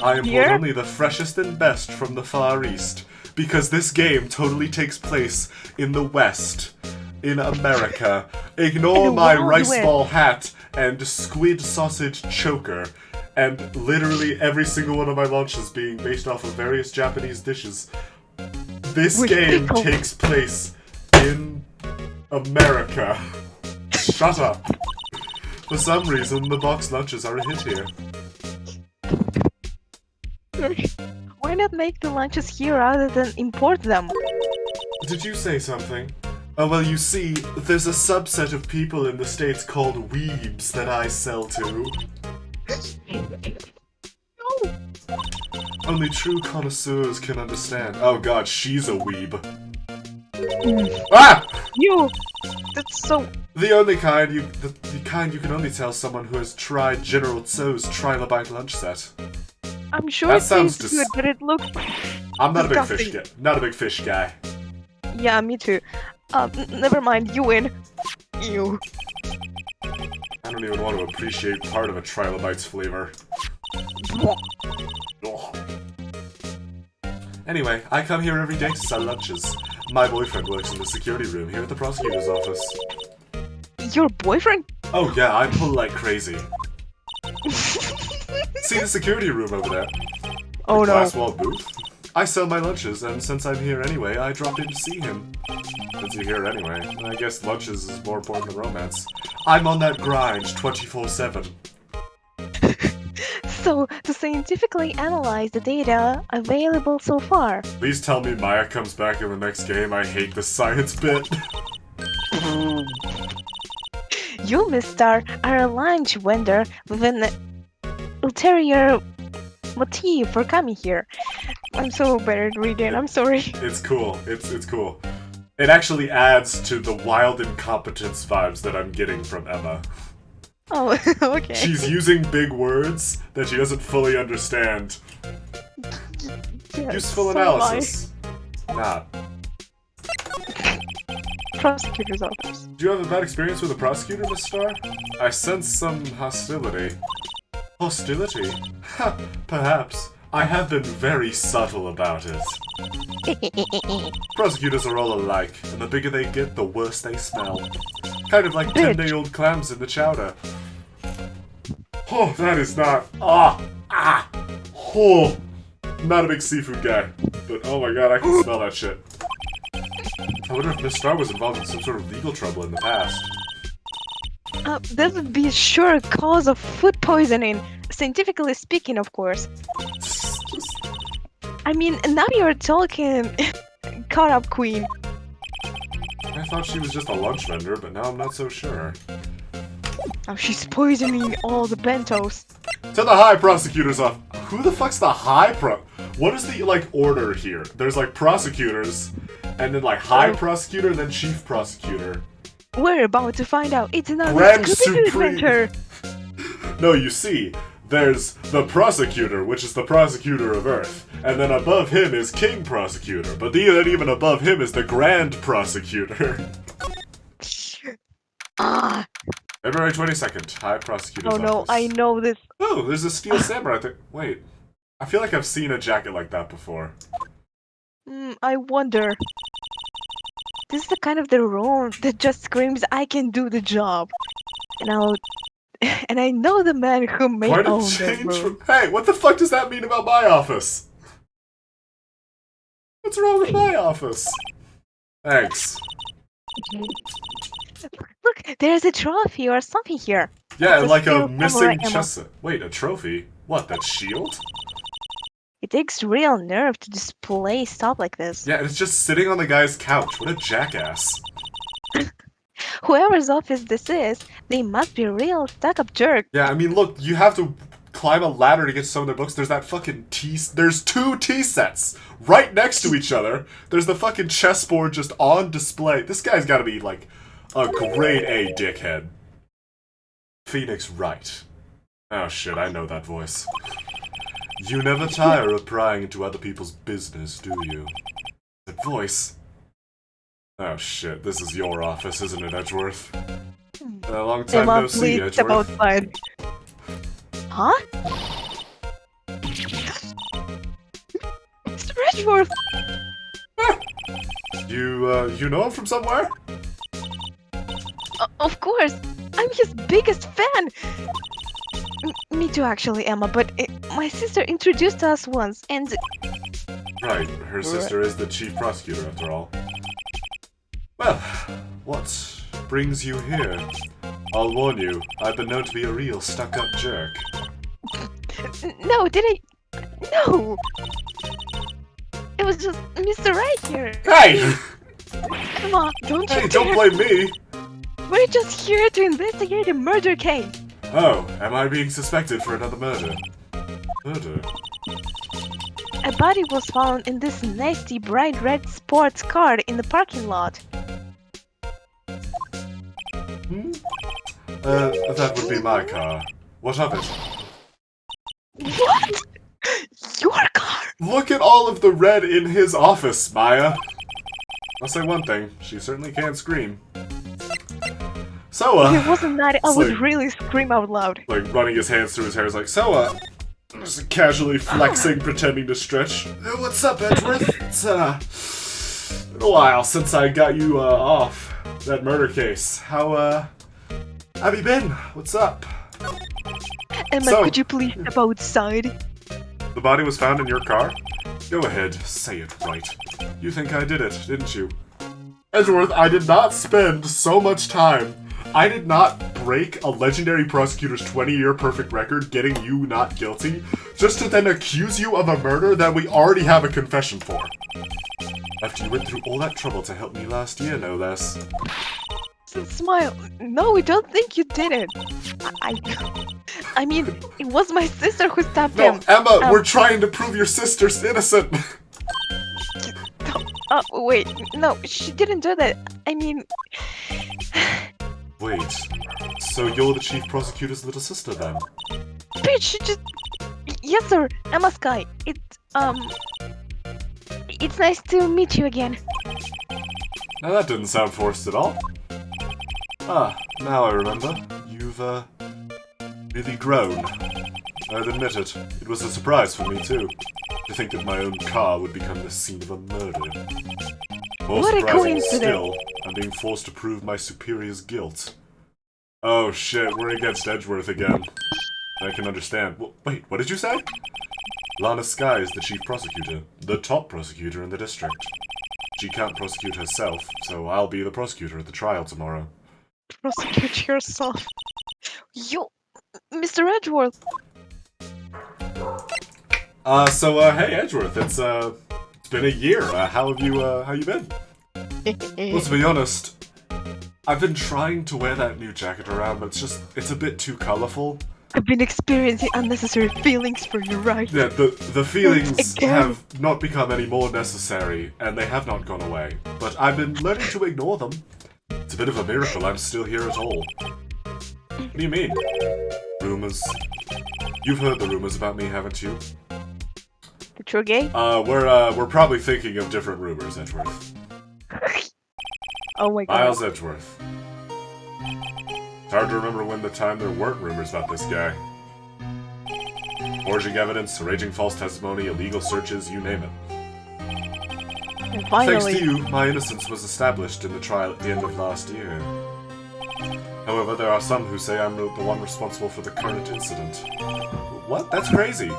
I import Here? only the freshest and best from the Far East, because this game totally takes place in the West, in America. Ignore In the my Wild rice West. ball hat and squid sausage choker, and literally every single one of my lunches being based off of various Japanese dishes. This With game pickle. takes place in America. Shut up. For some reason, the box lunches are a hit here. Why not make the lunches here rather than import them? Did you say something? Oh, well, you see, there's a subset of people in the States called weebs that I sell to. No. Only true connoisseurs can understand. Oh god, she's a weeb. Ah! You! That's so... The only kind kind you can only tell someone who has tried General Tso's Trilobite lunch set. I'm sure That it sounds tastes good, but it looks I'm not disgusting. a big fish guy. Not a big fish guy. Yeah, me too. Never mind, you win. Ew. I don't even want to appreciate part of a Trilobite's flavor. Ugh. Anyway, I come here every day to sell lunches. My boyfriend works in the security room here at the prosecutor's office. Your boyfriend? Oh yeah, I pull like crazy. See the security room over there? Oh The no. glass wall booth? I sell my lunches, and since I'm here anyway, I dropped in to see him. Since you're here anyway, I guess lunches is more important than romance. I'm on that grind 24/7. So, to scientifically analyze the data available so far. Please tell me Maya comes back in the next game. I hate the science bit. You, Miss Star, are a lunch vendor with an ulterior motive for coming here. I'm so bad at reading, I'm sorry. It's cool. It's cool. It actually adds to the wild incompetence vibes that I'm getting from Emma. Oh, okay. She's using big words that she doesn't fully understand. Yes, Useful so analysis. Not. Prosecutor's office. Do you have a bad experience with a prosecutor, Miss Star? I sense some hostility. Hostility? Ha, perhaps. I have been very subtle about it. Prosecutors are all alike, and the bigger they get, the worse they smell. Kind of like 10-day-old clams in the chowder. Oh, that is not... Oh! Not a big seafood guy. But oh my god, I can smell that shit. I wonder if Miss Star was involved in some sort of legal trouble in the past. That would be a sure cause of food poisoning. Scientifically speaking, of course. I mean, now you're talking... Caught up, queen. I thought she was just a lunch vendor, but now I'm not so sure. Now she's poisoning all the bentos. To the high prosecutor's office. Who the fuck's the high What is the, like, order here? There's, like, prosecutors, and then, like, high prosecutor, and then chief prosecutor. We're about to find out. It's another Grand Scooby-Doo Supreme. adventure. No, you see, there's the prosecutor, which is the prosecutor of Earth, and then above him is King Prosecutor, but then even above him is the Grand Prosecutor. Ah. February 22nd, High Prosecutor's Oh no, Office. I know this. Oh, there's a steel samurai thing. Wait, I feel like I've seen a jacket like that before. I wonder. This is the kind of the role that just screams, I can do the job. And I know the man who may Quite a own that change room. from... Hey, what the fuck does that mean about my office? What's wrong with my office? Thanks. Look, there's a trophy or something here. Yeah, It's a like a steel missing samurai ammo. chest set. Wait, a trophy? What, that shield? It takes real nerve to display stuff like this. Yeah, it's just sitting on the guy's couch. What a jackass. Whoever's office this is, they must be a real stuck-up jerk. Yeah, I mean, look, you have to climb a ladder to get some of their books. There's that fucking There's 2 tea sets right next to each other. There's the fucking chessboard just on display. This guy's gotta be, like, a grade A dickhead. Phoenix Wright. Oh shit, I know that voice. You never tire of prying into other people's business, do you? That voice. Oh shit, this is your office, isn't it, Edgeworth? A long time Emma, no see, please step Edgeworth. outside. Huh? Mr. Edgeworth! You know him from somewhere? Of course! I'm his biggest fan! Me too, actually, Emma, but my sister introduced us once, and... Right, her sister is the chief prosecutor, after all. Well, what brings you here? I'll warn you, I've been known to be a real stuck-up jerk. No, did I... No! It was just Mr. Right here! Hey! Emma, don't you Hey, don't dare. blame me! We're just here to investigate a murder case! Oh, am I being suspected for another murder? Murder? A body was found in this nasty bright red sports car in the parking lot. That would be my car. What of it? What? Your car? Look at all of the red in his office, Maya. I'll say one thing, she certainly can scream. So, If it wasn't that, I would like, really scream out loud. like, running his hands through his hair is like, so, just casually flexing, pretending to stretch. What's up, Edgeworth? It's, been a while since I got you, off that murder case. How have you been? What's up? Emma, So- could you please step outside? The body was found in your car? Go ahead, say it right. You think I did it, didn't you? Edgeworth, I did not spend so much time. I did not break a legendary prosecutor's 20-year perfect record getting you not guilty, just to then accuse you of a murder that we already have a confession for. After you went through all that trouble to help me last year, no less. Smile. No, we don't think you did it. I mean, it was my sister who stabbed No, him. Emma, we're trying to prove your sister's innocent. Wait, no, she didn't do that. I mean, Wait, so you're the chief prosecutor's little sister then? bitch, she just. Yes, sir. Emma Sky. It's nice to meet you again. Now that didn't sound forced at all. Ah, now I remember. You've, really grown. I'll admit it. It was a surprise for me, too. To think that my own car would become the scene of a murder. More What a surprising coincidence. still, I'm being forced to prove my superior's guilt. Oh shit, we're against Edgeworth again. I can understand. Wait, what did you say? Lana Sky is the chief prosecutor. The top prosecutor in the district. She can't prosecute herself, so I'll be the prosecutor at the trial tomorrow. Prosecute yourself. You, Mr. Edgeworth. Hey Edgeworth, it's been a year. How you been? Well, to be honest, I've been trying to wear that new jacket around, but it's a bit too colorful. I've been experiencing unnecessary feelings for you, right? Yeah, the feelings Again. have not become any more necessary, and they have not gone away. But I've been learning to ignore them. It's a bit of a miracle I'm still here at all. What do you mean? Rumors? You've heard the rumors about me, haven't you? That you're gay? We're probably thinking of different rumors, Edgeworth. Oh my god. Miles Edgeworth. It's hard to remember when the time there weren't rumors about this guy. Forging evidence, arranging false testimony, illegal searches, you name it. And finally. Thanks to you, my innocence was established in the trial at the end of last year. However, there are some who say I'm the one responsible for the current incident. What? That's crazy.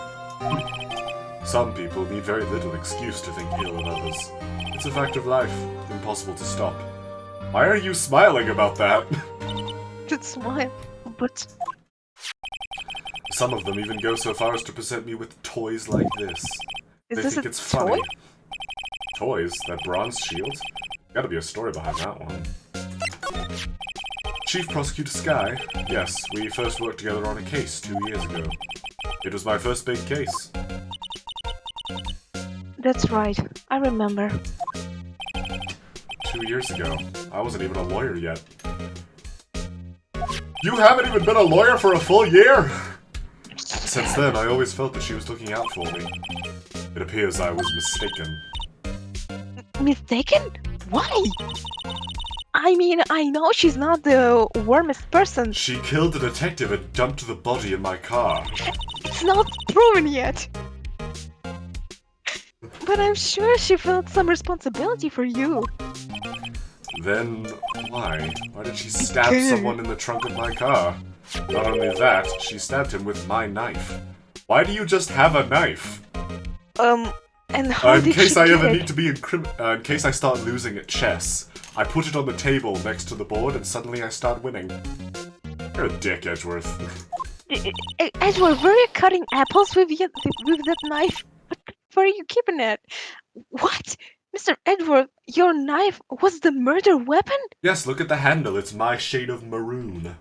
Some people need very little excuse to think ill of others. It's a fact of life, impossible to stop. Why are you smiling about that? Just smile. But Some of them even go so far as to present me with toys like this. is They this think a it's funny. toy? Toys? That bronze shield? Gotta be a story behind that one. Chief Prosecutor Sky? Yes, we first worked together on a case 2 years ago. It was my first big case. That's right. I remember. 2 years ago. I wasn't even a lawyer yet. You haven't even been a lawyer for a full year? Since then, I always felt that she was looking out for me. It appears I was mistaken. Mistaken? Why? I mean, I know she's not the warmest person. She killed the detective and dumped the body in my car. It's not proven yet. But I'm sure she felt some responsibility for you. Then, why? Why did she stab Okay. someone in the trunk of my car? Not only that, she stabbed him with my knife. Why do you just have a knife? And how In did case she I get ever it? need to be in case I start losing at chess, I put it on the table next to the board and suddenly I start winning. You're a dick, Edgeworth. Edward, were you cutting apples with that knife? Where are you keeping it? What? Mr. Edward, your knife was the murder weapon? Yes, look at the handle, it's my shade of maroon.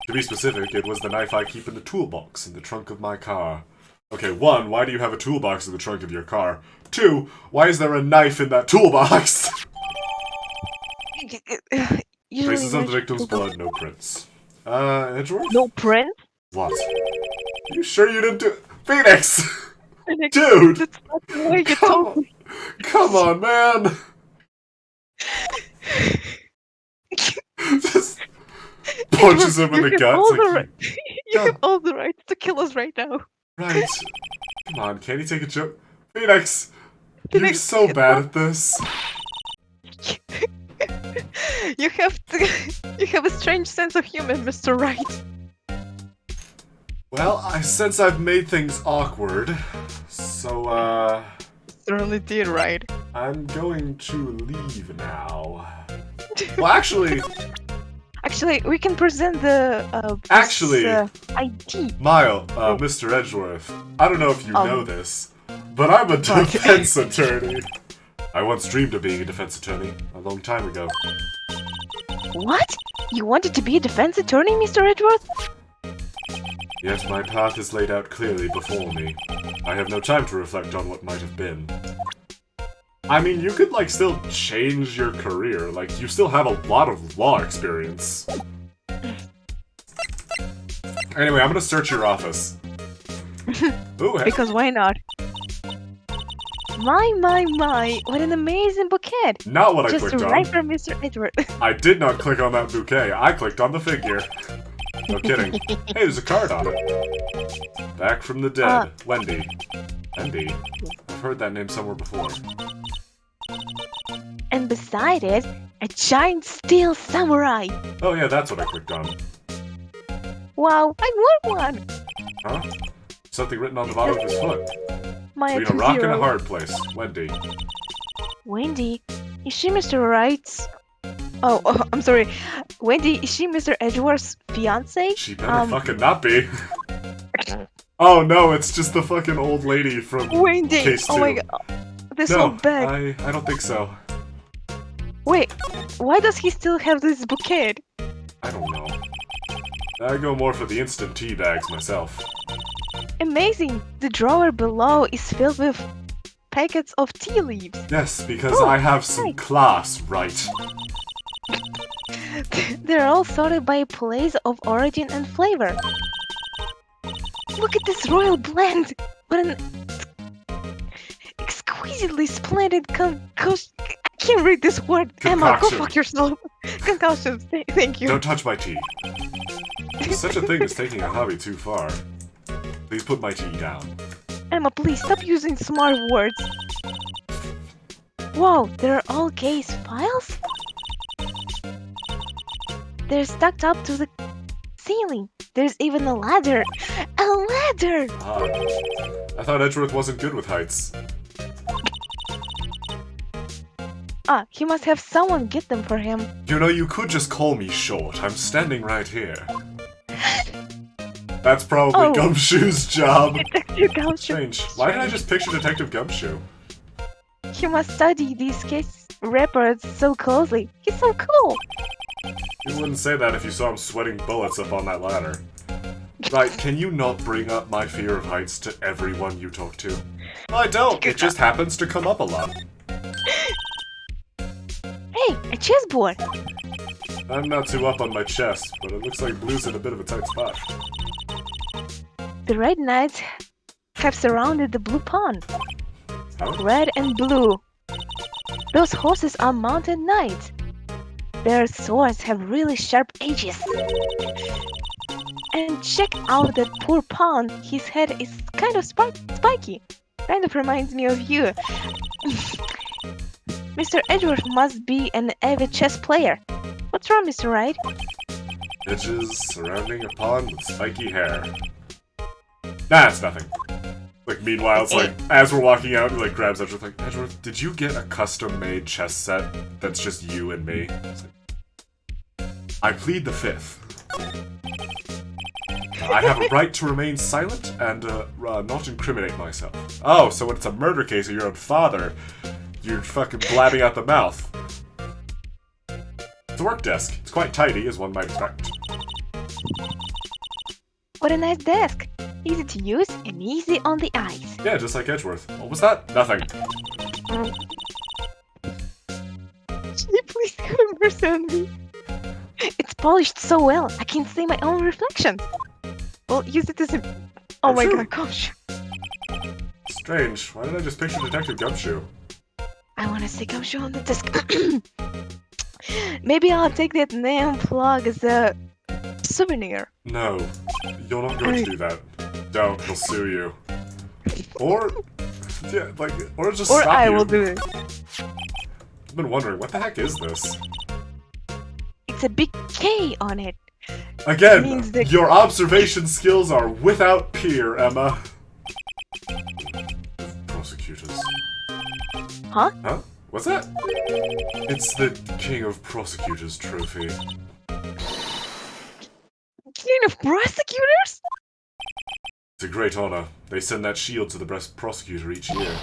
To be specific, it was the knife I keep in the toolbox in the trunk of my car. Okay, 1, why do you have a toolbox in the trunk of your car? 2, why is there a knife in that toolbox? You Traces of the victim's magical. blood, no prints. Edgeworth? No print? What? You sure you didn't do Phoenix? Phoenix, Dude! that's not the way you Come told on. me. Come on, man! Just punches him in the have guts all the like, you God. have all the rights to kill us right now. right. Come on, can you take a joke? Phoenix! You're Phoenix, so it's bad not- at this. You have a strange sense of humor, Mr. Wright. Well, I sense I've made things awkward. So, Certainly did, right? I'm going to leave now. Well, actually, Actually, we can present the Actually- ID. Mr. Edgeworth, I don't know if you know Um, this, but I'm a what? defense attorney. I once dreamed of being a defense attorney a long time ago. What? You wanted to be a defense attorney, Mr. Edgeworth? Yet my path is laid out clearly before me. I have no time to reflect on what might have been. I mean, you could, like, still change your career. Like, you still have a lot of law experience. Anyway, I'm gonna search your office. Ooh, hey. Because why not? My, what an amazing bouquet! Not what I Just clicked right on. from Mr. Edward. I did not click on that bouquet. I clicked on the figure. No kidding. Hey, there's a card on it. Back from the dead. Wendy. Wendy? I've heard that name somewhere before. And beside it, a giant steel samurai! Oh yeah, that's what I clicked on. Wow, I want one! Huh? Something written on the bottom of his foot. My Between a rock and a 2-0. hard place. Wendy. Wendy, is she Mr. Wright's? Oh, I'm sorry. Wendy, is she Mr. Edgeworth's fiance? She better fucking not be. Oh no, it's just the fucking old lady from Wendy! Case Oh my 2. god. This No, old bag. I don't think so. Wait, why does he still have this bouquet? I don't know. I go more for the instant tea bags myself. Amazing! The drawer below is filled with packets of tea leaves. Yes, because Oh, I have some right. class, right? They're all sorted by place of origin and flavor. Look at this royal blend! What an exquisitely splendid I can't read this word. Emma, go Concoction. fuck yourself. Concussions. Thank you. Don't touch my tea. There's such a thing as taking a hobby too far. Please put my tea down. Emma, please stop using smart words. Whoa, they're all case files? They're stuck up to the ceiling. There's even a ladder. A ladder! Ah. I thought Edgeworth wasn't good with heights. Ah, he must have someone get them for him. You know, you could just call me short. I'm standing right here. That's probably Oh. Gumshoe's job. Detective Gumshoe. Strange. Why did I just picture Detective Gumshoe? He must study these case records so closely. He's so cool. You wouldn't say that if you saw him sweating bullets up on that ladder. Right, can you not bring up my fear of heights to everyone you talk to? I don't. It just happens to come up a lot. Hey, a chessboard. I'm not too up on my chest, but it looks like Blue's in a bit of a tight spot. The red knights have surrounded the blue pawn. Huh? Red and blue. Those horses are mounted knights. Their swords have really sharp edges. And check out that poor pawn. His head is kind of spiky. Kind of reminds me of you. Mr. Edgeworth must be an avid chess player. What's wrong, Mr. Wright? Edges surrounding a pawn with spiky hair. Nah, it's nothing. Like, meanwhile, it's like, as we're walking out, he like grabs Edgeworth, like, Edgeworth, did you get a custom-made chess set that's just you and me? It's like, I plead the fifth. I have a right to remain silent and not incriminate myself. Oh, so when it's a murder case of your own father, you're fucking blabbing out the mouth. It's a work desk. It's quite tidy, as one might expect. What a nice desk. Easy to use and easy on the eyes. Yeah, just like Edgeworth. What was that? Nothing. Please have mercy on me. polished so well, I can see my own reflection. Well, use it as a... Oh my god, gosh. Strange. Why did I just picture Detective Gumshoe? I wanna see Gumshoe on the disc. Maybe I'll take that name plug as a souvenir. No. You're not going to do that. Don't. He'll sue you. Or... Yeah, like... Or just Or stop I you. will do it. I've been wondering, what the heck is this? It's a big K on it. Again, Means that- your observation skills are without peer, Emma. Prosecutors. Huh? Huh? What's that? It's the King of Prosecutors trophy. King of prosecutors? It's a great honor. They send that shield to the best prosecutor each year.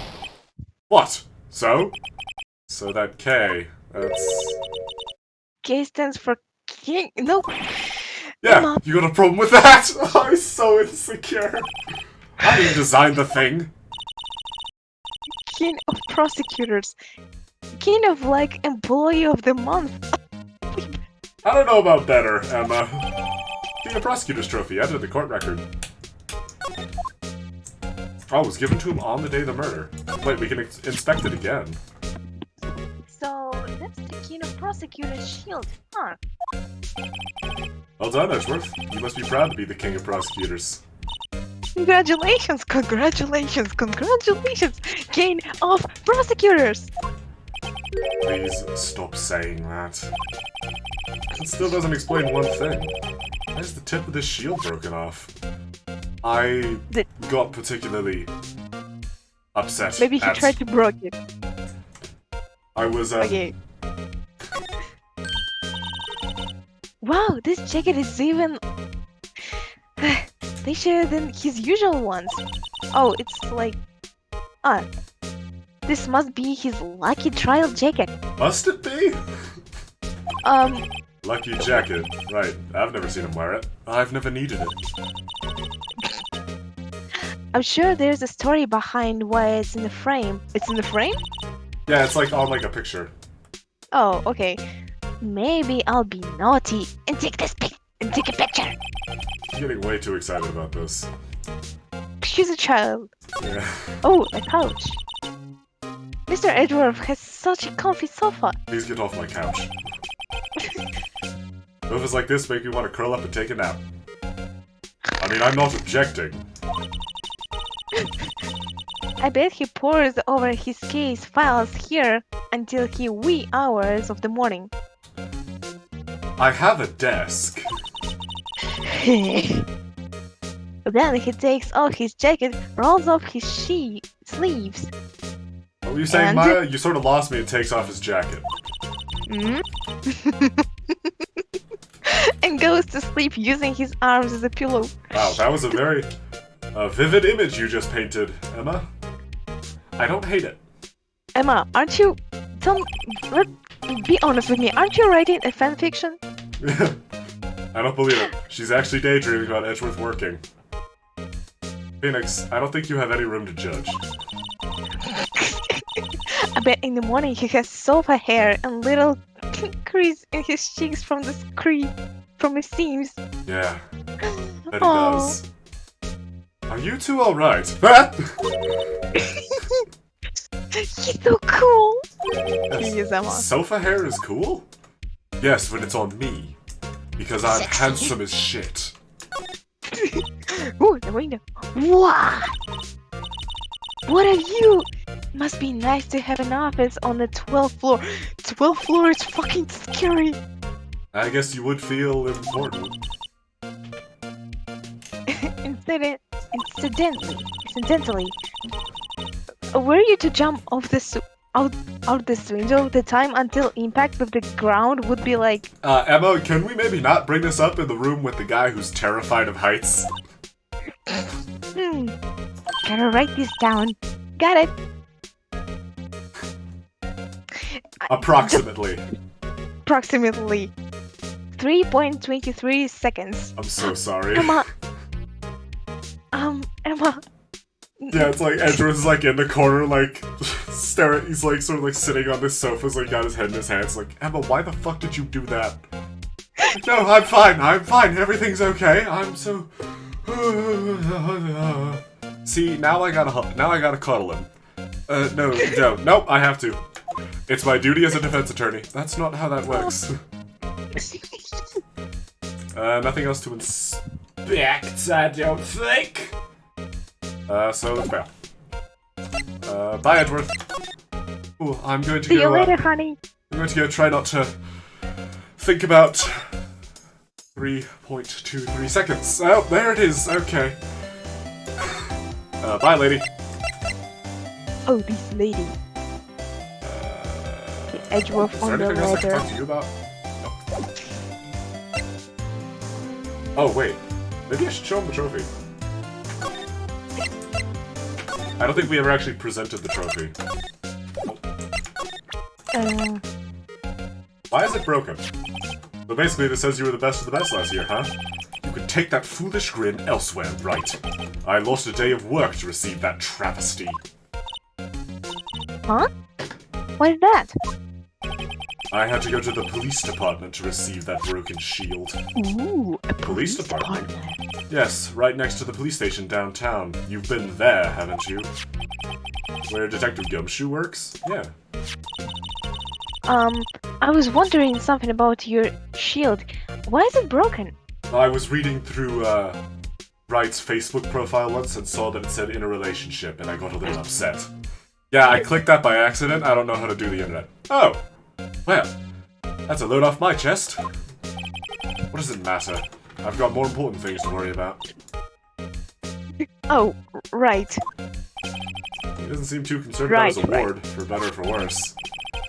What? So? So that K, that's... K stands for king. No. Yeah, Emma. you got a problem with that? I'm so insecure. I didn't design the thing. King of prosecutors. King of like employee of the month. I don't know about better, Emma. King of Prosecutors trophy, added to the court record. Oh, it was given to him on the day of the murder. Wait, we can inspect it again. So that's the King of prosecutors shield, huh? Well done, Edgeworth. You must be proud to be the King of Prosecutors. Congratulations, congratulations, congratulations, King of prosecutors. Please stop saying that. It still doesn't explain one thing. Why is the tip of this shield broken off? I got particularly upset. Maybe he tried to break it. I was Okay. Wow, this jacket is even stashier than his usual ones. Oh, it's like... Ah. This must be his lucky trial jacket. Must it be? Lucky jacket. Right. I've never seen him wear it. I've never needed it. I'm sure there's a story behind why it's in the frame. It's in the frame? Yeah, it's like on like a picture. Oh, okay. Maybe I'll be naughty and take a picture. I'm getting way too excited about this. She's a child. Yeah. Oh, a couch. Mr. Edgeworth has such a comfy sofa. Please get off my couch. Sofas like this make me want to curl up and take a nap. I mean, I'm not objecting. I bet he pores over his case files here until the wee hours of the morning. I have a desk. Then he takes off his jacket, rolls up his sleeves. What were you saying, And- Maya? You sort of lost me and takes off his jacket. And goes to sleep using his arms as a pillow. Wow, that was a very vivid image you just painted, Emma. I don't hate it. Emma, aren't you... Be honest with me, aren't you writing a fanfiction? I don't believe it. She's actually daydreaming about Edgeworth working. Phoenix, I don't think you have any room to judge. I bet in the morning he has sofa hair and little crease in his cheeks from the from his seams. Yeah, that he Aw. does. Are you two alright? He's so cool! He is, Emma. Sofa hair is cool? Yes, when it's on me. Because I'm handsome as shit. Ooh, the window. Wow! What are you? Must be nice to have an office on the 12th floor. 12th floor is fucking scary. I guess you would feel important. Incidentally, were you to jump off this out this window, the time until impact with the ground would be like... Emma, can we maybe not bring this up in the room with the guy who's terrified of heights? Gotta write this down. Got it. Approximately. Approximately 3.23 seconds. I'm so sorry. Emma. Emma. Yeah, it's like Edgeworth is like in the corner, like staring. He's like sort of like sitting on this sofa, like got his head in his hands. Like, Emma, why the fuck did you do that? No, I'm fine. I'm fine. Everything's okay. I'm so. See, now I gotta cuddle him. Nope. I have to. It's my duty as a defense attorney. That's not how that works. Nothing else to inspect, I don't think. So let's bail. Bye, Edgeworth. Ooh, I'm going to go. See you later, honey. I'm going to go try not to think about 3.23 seconds. Oh, there it is. Okay. Bye, lady. Oh, this lady. Edgeworth on the ladder. Is there anything else I can talk to you about? No. Oh, wait. Maybe I should show him the trophy. I don't think we ever actually presented the trophy. Why is it broken? So basically this says you were the best of the best last year, huh? You could take that foolish grin elsewhere, right? I lost a day of work to receive that travesty. Huh? What is that? I had to go to the police department to receive that broken shield. Ooh, a Police department? Yes, right next to the police station downtown. You've been there, haven't you? Where Detective Gumshoe works? Yeah. I was wondering something about your shield. Why is it broken? I was reading through, Wright's Facebook profile once and saw that it said in a relationship, and I got a little upset. Yeah, I clicked that by accident. I don't know how to do the internet. Oh! Well, that's a load off my chest. What does it matter? I've got more important things to worry about. Oh, right. He doesn't seem too concerned about his award, for better or for worse.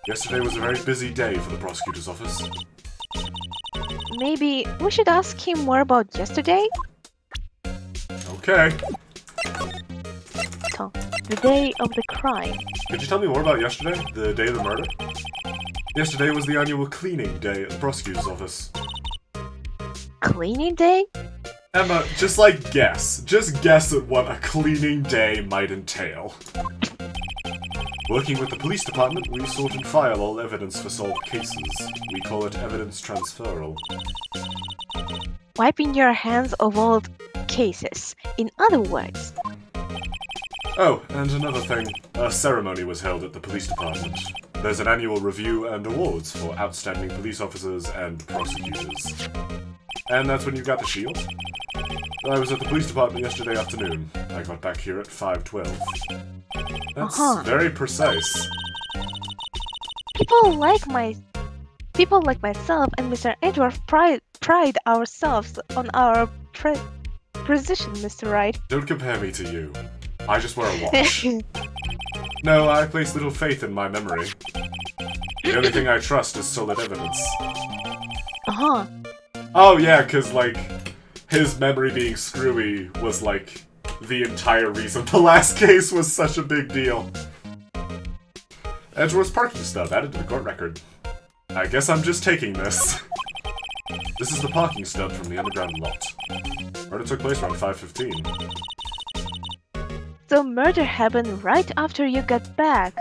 Yesterday was a very busy day for the prosecutor's office. Maybe we should ask him more about yesterday? Okay. So, the day of the crime. Could you tell me more about yesterday? The day of the murder? Yesterday was the annual cleaning day at the prosecutor's office. Cleaning day? Emma, just like guess. Just guess at what a cleaning day might entail. Working with the police department, we sort and file all evidence for solved cases. We call it evidence transferal. Wiping your hands of old cases. In other words. Oh, and another thing. A ceremony was held at the police department. There's an annual review and awards for outstanding police officers and prosecutors. And that's when you got the shield? I was at the police department yesterday afternoon. I got back here at 5:12. That's very precise. People like myself and Mr. Edgeworth pride ourselves on our precision, Mr. Wright. Don't compare me to you. I just wear a watch. No, I place little faith in my memory. The only thing I trust is solid evidence. Oh yeah, cause like, his memory being screwy was like, the entire reason the last case was such a big deal. Edgeworth's parking stub added to the court record. I guess I'm just taking this. This is the parking stub from the underground lot. Murder took place around 5:15. So murder happened right after you got back.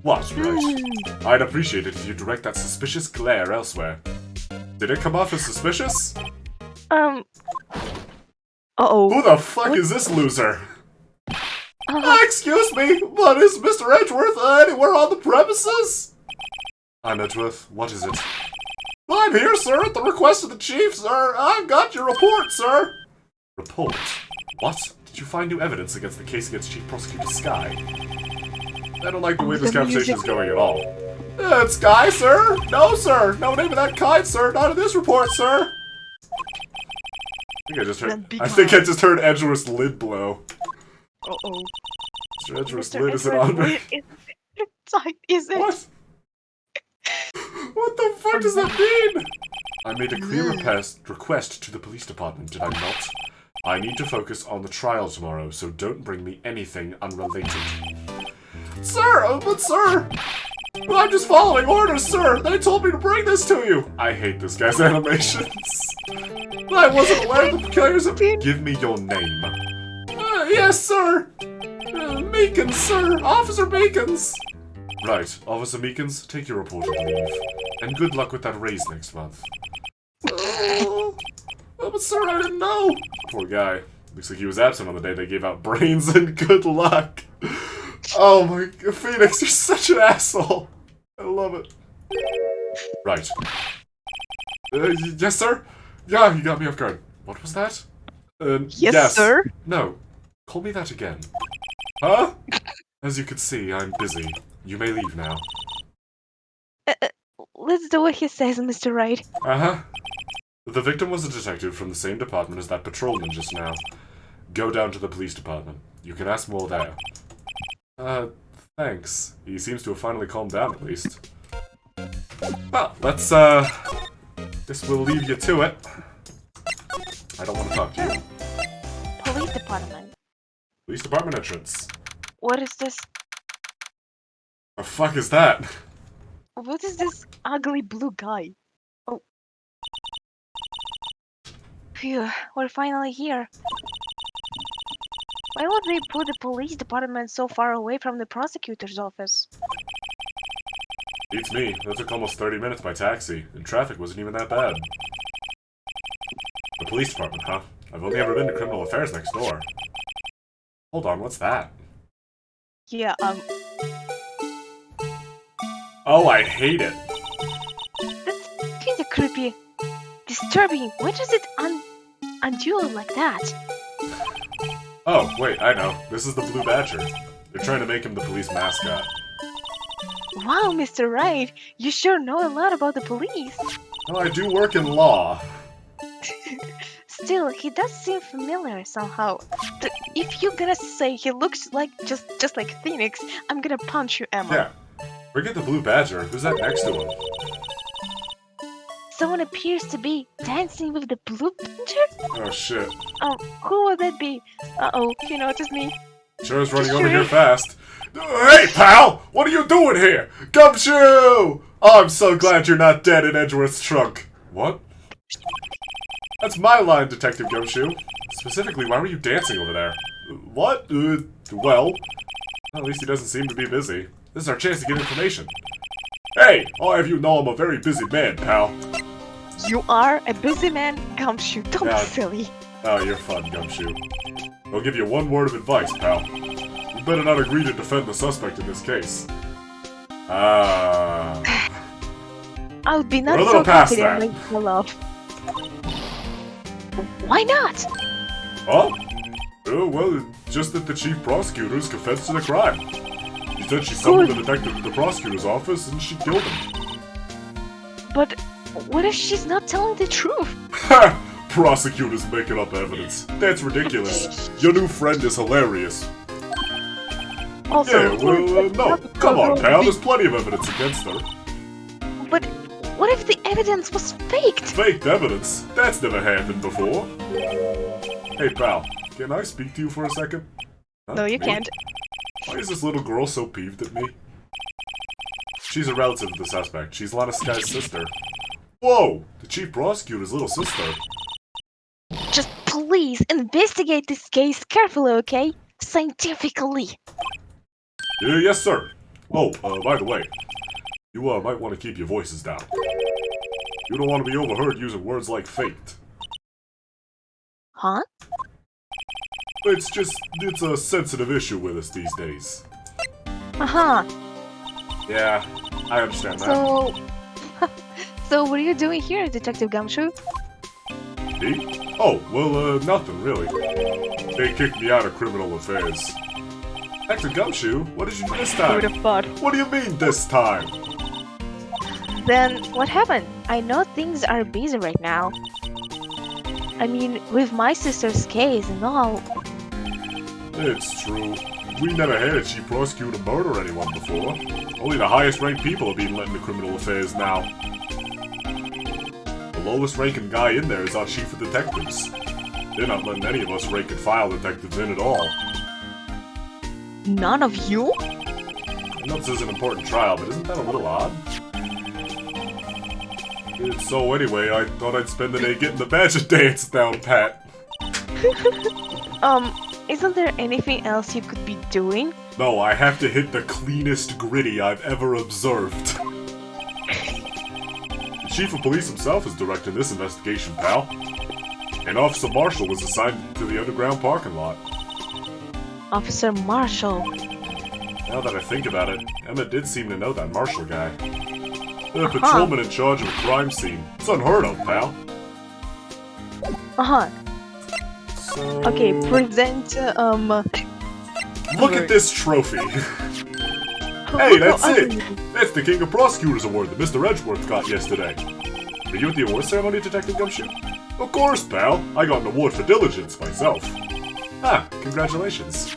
What, right? I'd appreciate it if you direct that suspicious glare elsewhere. Did it come off as suspicious? Uh-oh. Who the fuck is this loser? Excuse me, but is Mr. Edgeworth anywhere on the premises? I'm Edgeworth. What is it? I'm here, sir, at the request of the chief, sir. I've got your report, sir. Report? What? Did you find new evidence against the case against Chief Prosecutor Skye? I don't like the way this conversation is going at all. It's Skye, sir. No, sir. No name of that kind, sir. Not in this report, sir. I think I just heard Edgeworth's lid blow. Uh-oh. Mr. Edgeworth's lid isn't on me. Is it? What? What the fuck does that mean? I made a clear request to the police department, did I not? I need to focus on the trial tomorrow, so don't bring me anything unrelated. Sir, but sir! I'm just following orders, sir! They told me to bring this to you! I hate this guy's animations. I wasn't aware of the peculiars of... Give me your name. Yes, sir! Meekins, sir! Officer Meekins! Right, Officer Meekins, take your report and leave. And good luck with that raise next month. Oh, but sir, I didn't know. Poor guy. Looks like he was absent on the day they gave out brains, and good luck. Oh my god, Phoenix, you're such an asshole. I love it. Right. Yes, sir? Yeah, you got me off guard. What was that? Yes, sir? No. Call me that again. Huh? As you can see, I'm busy. You may leave now. Let's do what he says, Mr. Wright. Uh-huh. The victim was a detective from the same department as that patrolman just now. Go down to the police department. You can ask more there. Thanks. He seems to have finally calmed down, at least. Well, let's, guess we'll leave you to it. I don't want to talk to you. Police department. Police department entrance. What is this? The fuck is that? What is this ugly blue guy? Oh. Phew, we're finally here. Why would they put the police department so far away from the prosecutor's office? Beats me. That took almost 30 minutes by taxi, and traffic wasn't even that bad. The police department, huh? I've only ever been to criminal affairs next door. Hold on, what's that? Yeah, Oh, I hate it. That's kinda creepy. Disturbing. Why does it undo like that? Oh, wait, I know. This is the Blue Badger. They're trying to make him the police mascot. Wow, Mr. Wright, you sure know a lot about the police. Well, I do work in law. Still, he does seem familiar somehow. If you're gonna say he looks like just like Phoenix, I'm gonna punch you, Emma. Yeah. Forget the Blue Badger. Who's that next to him? Someone appears to be dancing with the blue badger? Oh, shit. Oh, who would that be? Uh-oh, he noticed me. Sure is running over here fast. Hey, pal! What are you doing here? Gumshoe! Oh, I'm so glad you're not dead in Edgeworth's trunk. What? That's my line, Detective Gumshoe. Specifically, why were you dancing over there? What? Well, at least he doesn't seem to be busy. This is our chance to get information. Hey, I'll have you know I'm a very busy man, pal. You are a busy man, Gumshoe. Don't be silly. Oh, you're fun, Gumshoe. I'll give you one word of advice, pal. You better not agree to defend the suspect in this case. I'll be not We're a so little past confident that. with my love. Why not? Oh? Oh, well, it's just that the chief prosecutor's confessed to the crime. He said she summoned the detective to the prosecutor's office and she killed him. But what if she's not telling the truth? Ha! Prosecutors making up evidence. That's ridiculous. Your new friend is hilarious. Also, Yeah, well, no. Come on, pal. There's plenty of evidence against her. But what if the evidence was faked? Faked evidence? That's never happened before. Hey, pal. Can I speak to you for a second? Huh? No, you Me? can't. Why is this little girl so peeved at me? She's a relative of the suspect. She's Lana Sky's sister. Whoa! The chief prosecutor's little sister. Just please investigate this case carefully, okay? Scientifically. Yes, sir. Oh, by the way, you might want to keep your voices down. You don't want to be overheard using words like faked. Huh? It's a sensitive issue with us these days. Uh-huh. Yeah, I understand that. So... So what are you doing here, Detective Gumshoe? Me? Oh, well, nothing really. They kicked me out of criminal affairs. Detective Gumshoe, what did you do this time? Who would have thought? What do you mean, this time? Then, what happened? I know things are busy right now. I mean, with my sister's case and all... It's true. We never had a chief prosecutor murder anyone before. Only the highest-ranked people are being let into criminal affairs now. The lowest-ranking guy in there is our chief of detectives. They're not letting any of us rank-and-file detectives in at all. None of you? I know this is an important trial, but isn't that a little odd? So anyway, I thought I'd spend the day getting the badger dance down pat. Isn't there anything else you could be doing? No, I have to hit the cleanest gritty I've ever observed. chief of police himself is directing this investigation, pal. And Officer Marshall was assigned to the underground parking lot. Officer Marshall. Now that I think about it, Emma did seem to know that Marshall guy. The patrolman in charge of a crime scene. It's unheard of, pal. So... Okay, present, Look at this trophy! Hey, that's it! That's the King of Prosecutors Award that Mr. Edgeworth got yesterday. Were you at the award ceremony, Detective Gumshoe? Of course, pal. I got an award for diligence myself. Ah, congratulations.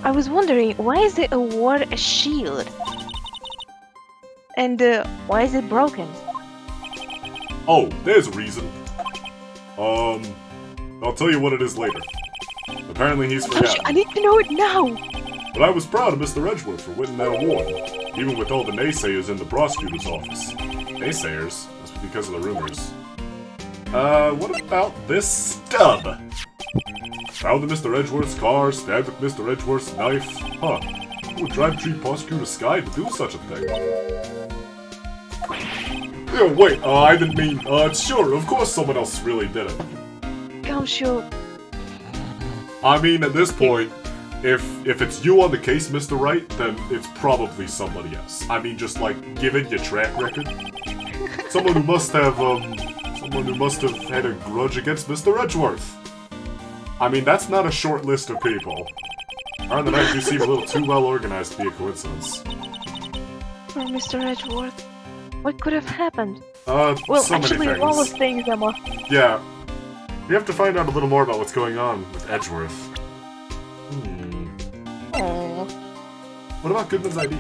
I was wondering, why is the award a shield? And, why is it broken? Oh, there's a reason. I'll tell you what it is later. Apparently he's forgotten. I need to know it now! But I was proud of Mr. Edgeworth for winning that award, even with all the naysayers in the prosecutor's office. Naysayers? Must be because of the rumors. What about this stub? Found in Mr. Edgeworth's car, stabbed with Mr. Edgeworth's knife. Huh. Who would drive Chief Prosecutor Sky to do such a thing? Oh, wait, I didn't mean, sure, of course someone else really did it. Gumshoe. I mean, at this point, if it's you on the case, Mr. Wright, then it's probably somebody else. I mean, just like, given your track record. Someone who must have had a grudge against Mr. Edgeworth. I mean, that's not a short list of people. On the night, you seem a little too well organized to be a coincidence. Poor Mr. Edgeworth. What could have happened? Well, so actually, many things. All those things, Emma. Yeah. We have to find out a little more about what's going on with Edgeworth. Oh. What about Goodman's ID?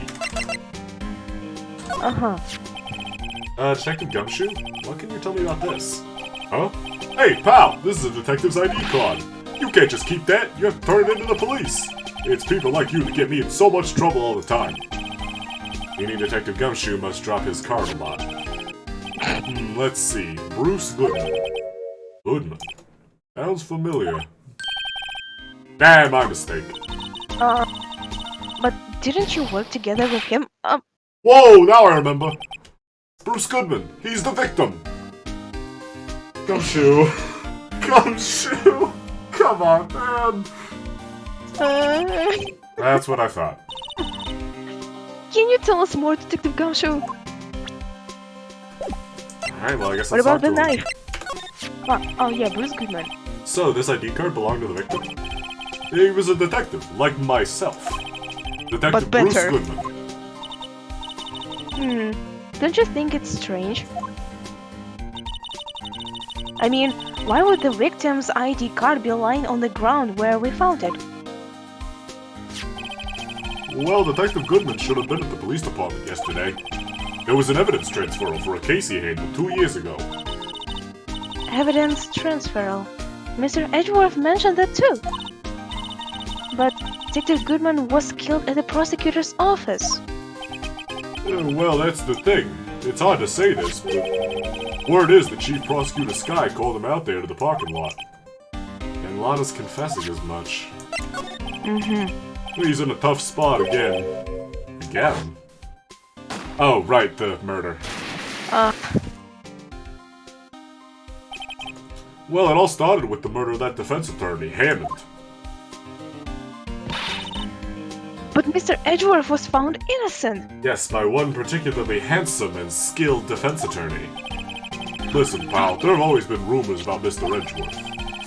Detective Gumshoe? What can you tell me about this? Huh? Hey, pal! This is a detective's ID card! You can't just keep that! You have to turn it into the police! It's people like you that get me in so much trouble all the time. Meaning Detective Gumshoe must drop his card a lot. Let's see. Bruce Goodman. Goodman? Sounds familiar. Nah, my mistake. But didn't you work together with him? Whoa, now I remember! Bruce Goodman, he's the victim! Gumshoe. Gumshoe! Come on, man! That's what I thought. Can you tell us more, Detective Gumshoe? Alright, well, I guess What let's about talk the to him. knife? Oh yeah, Bruce Goodman. So, this ID card belonged to the victim? He was a detective, like myself. Detective But Bruce better. Goodman. Don't you think it's strange? I mean, why would the victim's ID card be lying on the ground where we found it? Well, Detective Goodman should have been at the police department yesterday. There was an evidence transferal for a case he handled 2 years ago. Evidence transferal. Mr. Edgeworth mentioned that too. But Detective Goodman was killed at the prosecutor's office. Well, that's the thing. It's hard to say this, but word is that Chief Prosecutor Sky called him out there to the parking lot. And Lana's confessing as much. He's in a tough spot again. Again? Oh, right, the murder. Well, it all started with the murder of that defense attorney, Hammond. But Mr. Edgeworth was found innocent. Yes, by one particularly handsome and skilled defense attorney. Listen, pal, there have always been rumors about Mr. Edgeworth.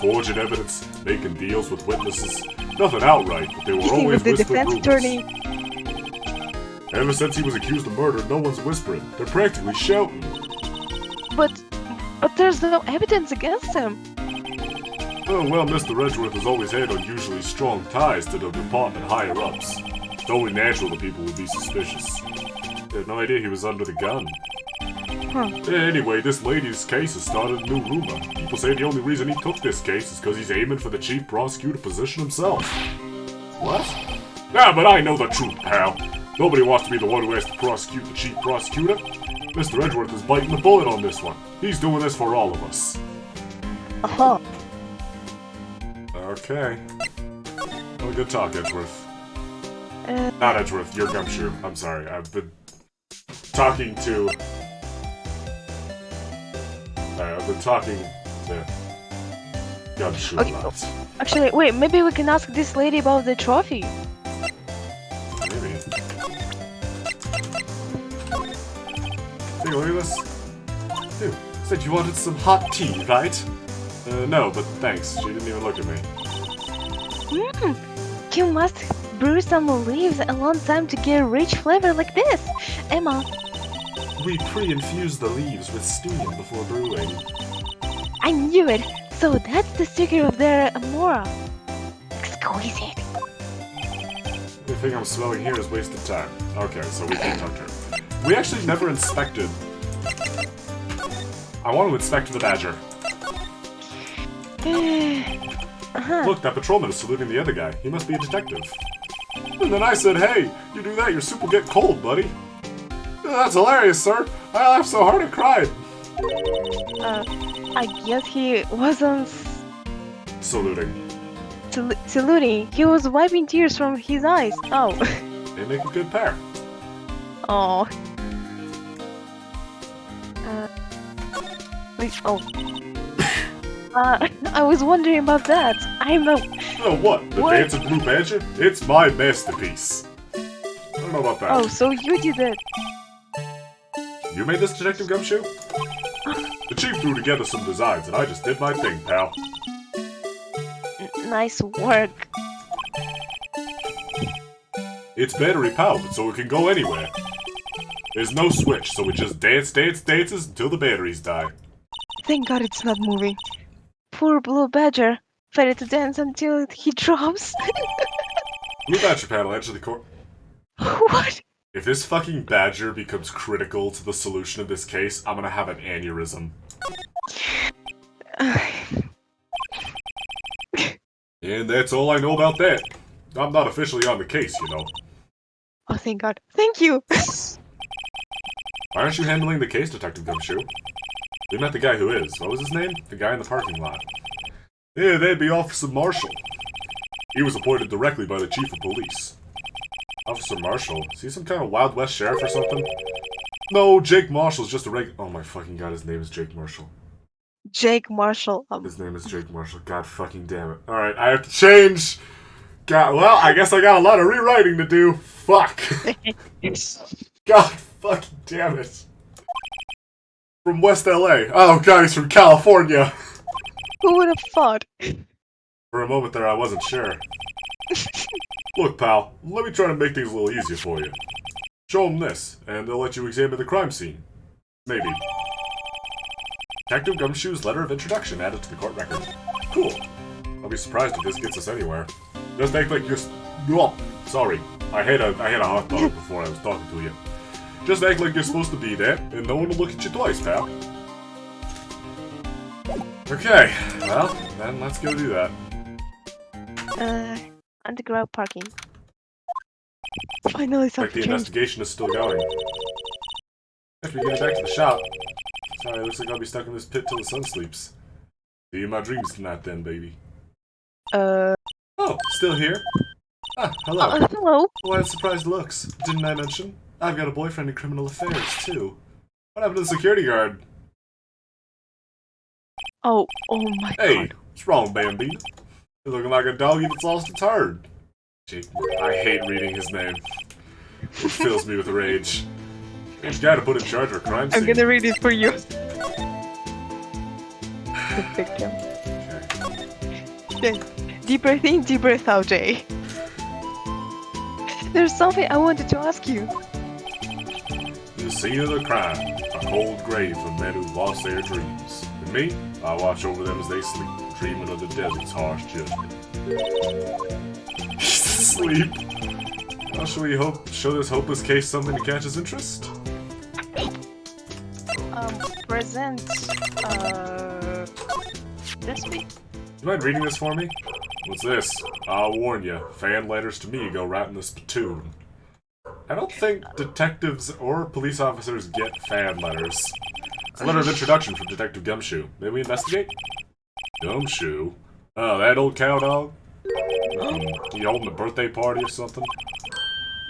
Forging evidence, making deals with witnesses. Nothing outright, but they were always the whispered defense rumors. attorney. Ever since he was accused of murder, no one's whispering. They're practically shouting. But there's no evidence against him. Oh, well, Mr. Edgeworth has always had unusually strong ties to the department higher-ups. It's only natural that people would be suspicious. They had no idea he was under the gun. Anyway, this lady's case has started a new rumor. People say the only reason he took this case is because he's aiming for the chief prosecutor position himself. What? Ah, but I know the truth, pal. Nobody wants to be the one who has to prosecute the chief prosecutor. Mr. Edgeworth is biting the bullet on this one. He's doing this for all of us. Okay. Well, good talk, Edgeworth. Not Edgeworth, you're Gumshoe. I'm sorry, I've been talking to I've been talking to Gumshoe a lot. Actually, wait, maybe we can ask this lady about the trophy. Maybe. Take a look at this. Dude, said you wanted some hot tea, right? No, but thanks. She didn't even look at me. You must brew some leaves a long time to get a rich flavor like this. Emma, We pre-infuse the leaves with steam before brewing. I knew it. So that's the secret of their amora. Exquisite. Everything I'm smelling here is wasted time. Okay, so we can talk to her. We actually never inspected. I want to inspect the badger. Look, that patrolman is saluting the other guy. He must be a detective. And then I said, hey, you do that, your soup will get cold, buddy. That's hilarious, sir. I laughed so hard I cried. I guess he wasn't Saluting. saluting. He was wiping tears from his eyes. Oh. They make a good pair. Oh. Oh. I was wondering about that. I'm a... Oh, what? The Dancing Blue Badger? It's my masterpiece. I don't know about that. Oh, so you did it. You made this, Detective Gumshoe? The chief threw together some designs, and I just did my thing, pal. Nice work. It's battery powered, so it can go anywhere. There's no switch, so it just dances until the batteries die. Thank God it's not moving. Poor Blue Badger. Ready to dance until he drops. Blue Badger panel, enter the court. What? If this fucking badger becomes critical to the solution of this case, I'm gonna have an aneurysm. And that's all I know about that. I'm not officially on the case, you know. Oh, thank God. Thank you. Why aren't you handling the case, Detective Gumshoe? We met the guy who is. What was his name? The guy in the parking lot. Yeah, that'd be Officer Marshall. He was appointed directly by the Chief of Police. Officer Marshall? Is he some kind of Wild West sheriff or something? No, Jake Marshall's just a oh my fucking god, his name is Jake Marshall. Jake Marshall. His name is Jake Marshall. God fucking damn it. Alright, I have to change. God, well, I guess I got a lot of rewriting to do. Fuck. God fucking damn it. From West LA. Oh god, he's from California. Who would have thought? For a moment there, I wasn't sure. Look, pal, let me try to make things a little easier for you. Show them this, and they'll let you examine the crime scene. Maybe. Detective Gumshoe's letter of introduction added to the court record. Cool. I'll be surprised if this gets us anywhere. Just act like you're... Oh, sorry. I had a hot dog before I was talking to you. Just act like you're supposed to be there, and no one will look at you twice, pal. Okay, well, then let's go do that. Underground parking. Finally, Like something the changed. investigation is still going. After we get back to the shop. Sorry, looks like I'll be stuck in this pit till the sun sleeps. See you in my dreams tonight then, baby. Oh, still here? Ah, hello. Hello. Why the surprised looks? Didn't I mention? I've got a boyfriend in criminal affairs, too. What happened to the security guard? Oh my Hey, God. what's wrong, Bambi? You're looking like a doggy that's lost its herd. Jake, I hate reading his name. It fills me with rage. Strange guy to put in charge of a crime scene. I'm gonna read it for you. The victim. Okay. Deep breath in, deep breath out, Jay. There's something I wanted to ask you. The scene of the crime, a cold grave for men who lost their dreams. And me, I watch over them as they sleep, dreaming of the desert's harsh judgment. He's asleep. How shall we show this hopeless case something to catch his interest? Present, this week? You mind reading this for me? What's this? I'll warn you, fan letters to me go right in the spittoon. I don't think detectives or police officers get fan letters. It's a letter of introduction from Detective Gumshoe. May we investigate? Gumshoe? Oh, that old cow dog? You holding a birthday party or something?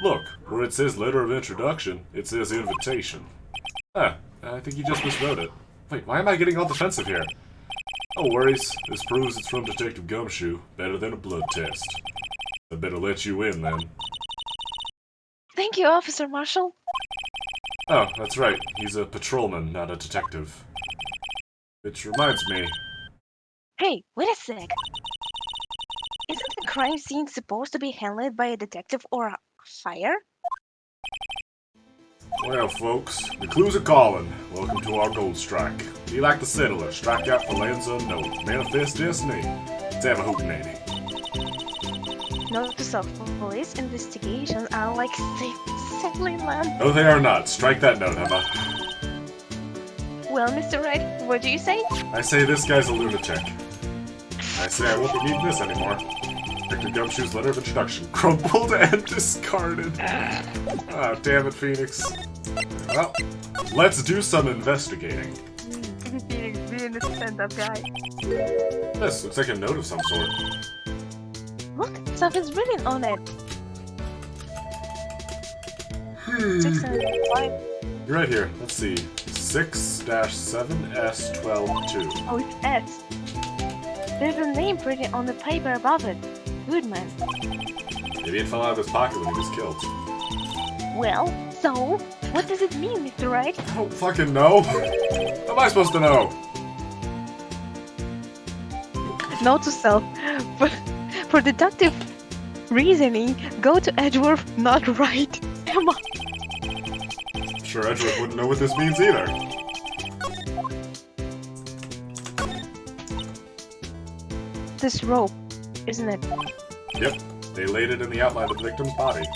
Look, where it says letter of introduction, it says invitation. Huh, I think you just miswrote it. Wait, why am I getting all defensive here? No worries. This proves it's from Detective Gumshoe. Better than a blood test. I better let you in, then. Thank you, Officer Marshall. Oh, that's right. He's a patrolman, not a detective. Which reminds me... Hey, wait a sec. Isn't the crime scene supposed to be handled by a detective or a fire? Well, folks, the clues are calling. Welcome to our gold strike. Be like the settler, strike out for lands unknown. Manifest destiny. Let's have a hootenanny. Note to self, police investigations are like settling land. No, they are not. Strike that note, Emma. Well, Mr. Wright, what do you say? I say this guy's a lunatic. I say I won't be needing this anymore. Detective Gumshoe's letter of introduction. Crumpled and discarded. Ah, damn it, Phoenix. Well, let's do some investigating. Phoenix being a stand-up guy. This looks like a note of some sort. Look, stuff is written on it. 605. You're right here. Let's see. 6-7S12-2. Oh, it's S. There's a name printed on the paper above it. Goodman. Idiot fell out of his pocket when he was killed. Well, so, what does it mean, Mr. Wright? I don't fucking know. How am I supposed to know? Note to self. For deductive reasoning, go to Edgeworth, not Wright. Come on. I'm sure Edgeworth wouldn't know what this means either. This rope, isn't it? Yep, they laid it in the outline of the victim's body.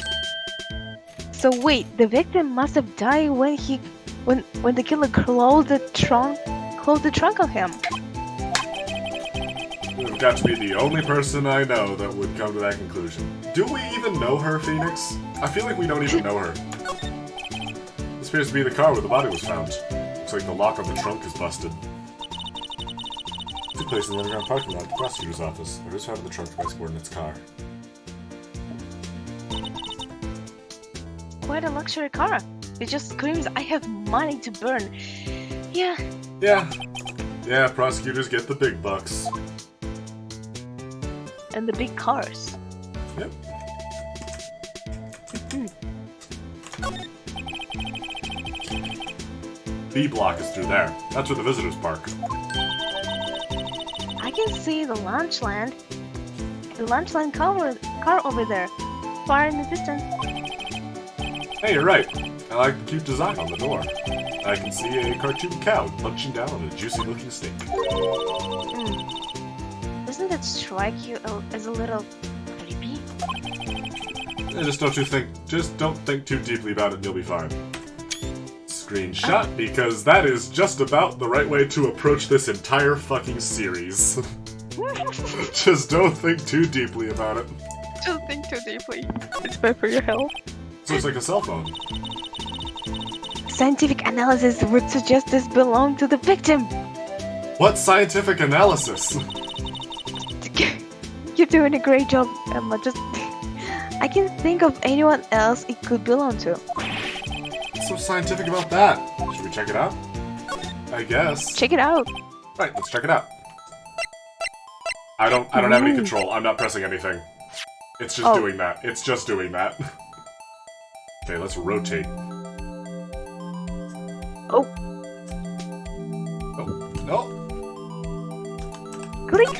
So wait, the victim must have died when the killer closed the trunk on him. You've got to be the only person I know that would come to that conclusion. Do we even know her, Phoenix? I feel like we don't even know her. This appears to be the car where the body was found. Looks like the lock on the trunk is busted. Took place in the underground parking lot at the prosecutor's office. There is found in the trunk by subordinate's car. Quite a luxury car. It just screams, I have money to burn. Yeah. Yeah, prosecutors get the big bucks. And the big cars. Yep. B block is through there. That's where the visitors park. I can see the Lunchland. The Lunchland car over there. Far in the distance. Hey, you're right. I like the cute design on the door. I can see a cartoon cow munching down on a juicy-looking steak. Doesn't that strike you as a little creepy? Just don't think too deeply about it and you'll be fine. Screenshot, because that is just about the right way to approach this entire fucking series. Just don't think too deeply about it. Don't think too deeply. It's bad for your health. This looks like a cell phone. Scientific analysis would suggest this belonged to the victim. What scientific analysis? You're doing a great job, Emma. Just I can't think of anyone else it could belong to. What's so scientific about that? Should we check it out? I guess. Check it out. Right, let's check it out. I don't have any control. I'm not pressing anything. It's just doing that. It's just doing that. Okay, let's rotate. Oh. Oh, no. Click.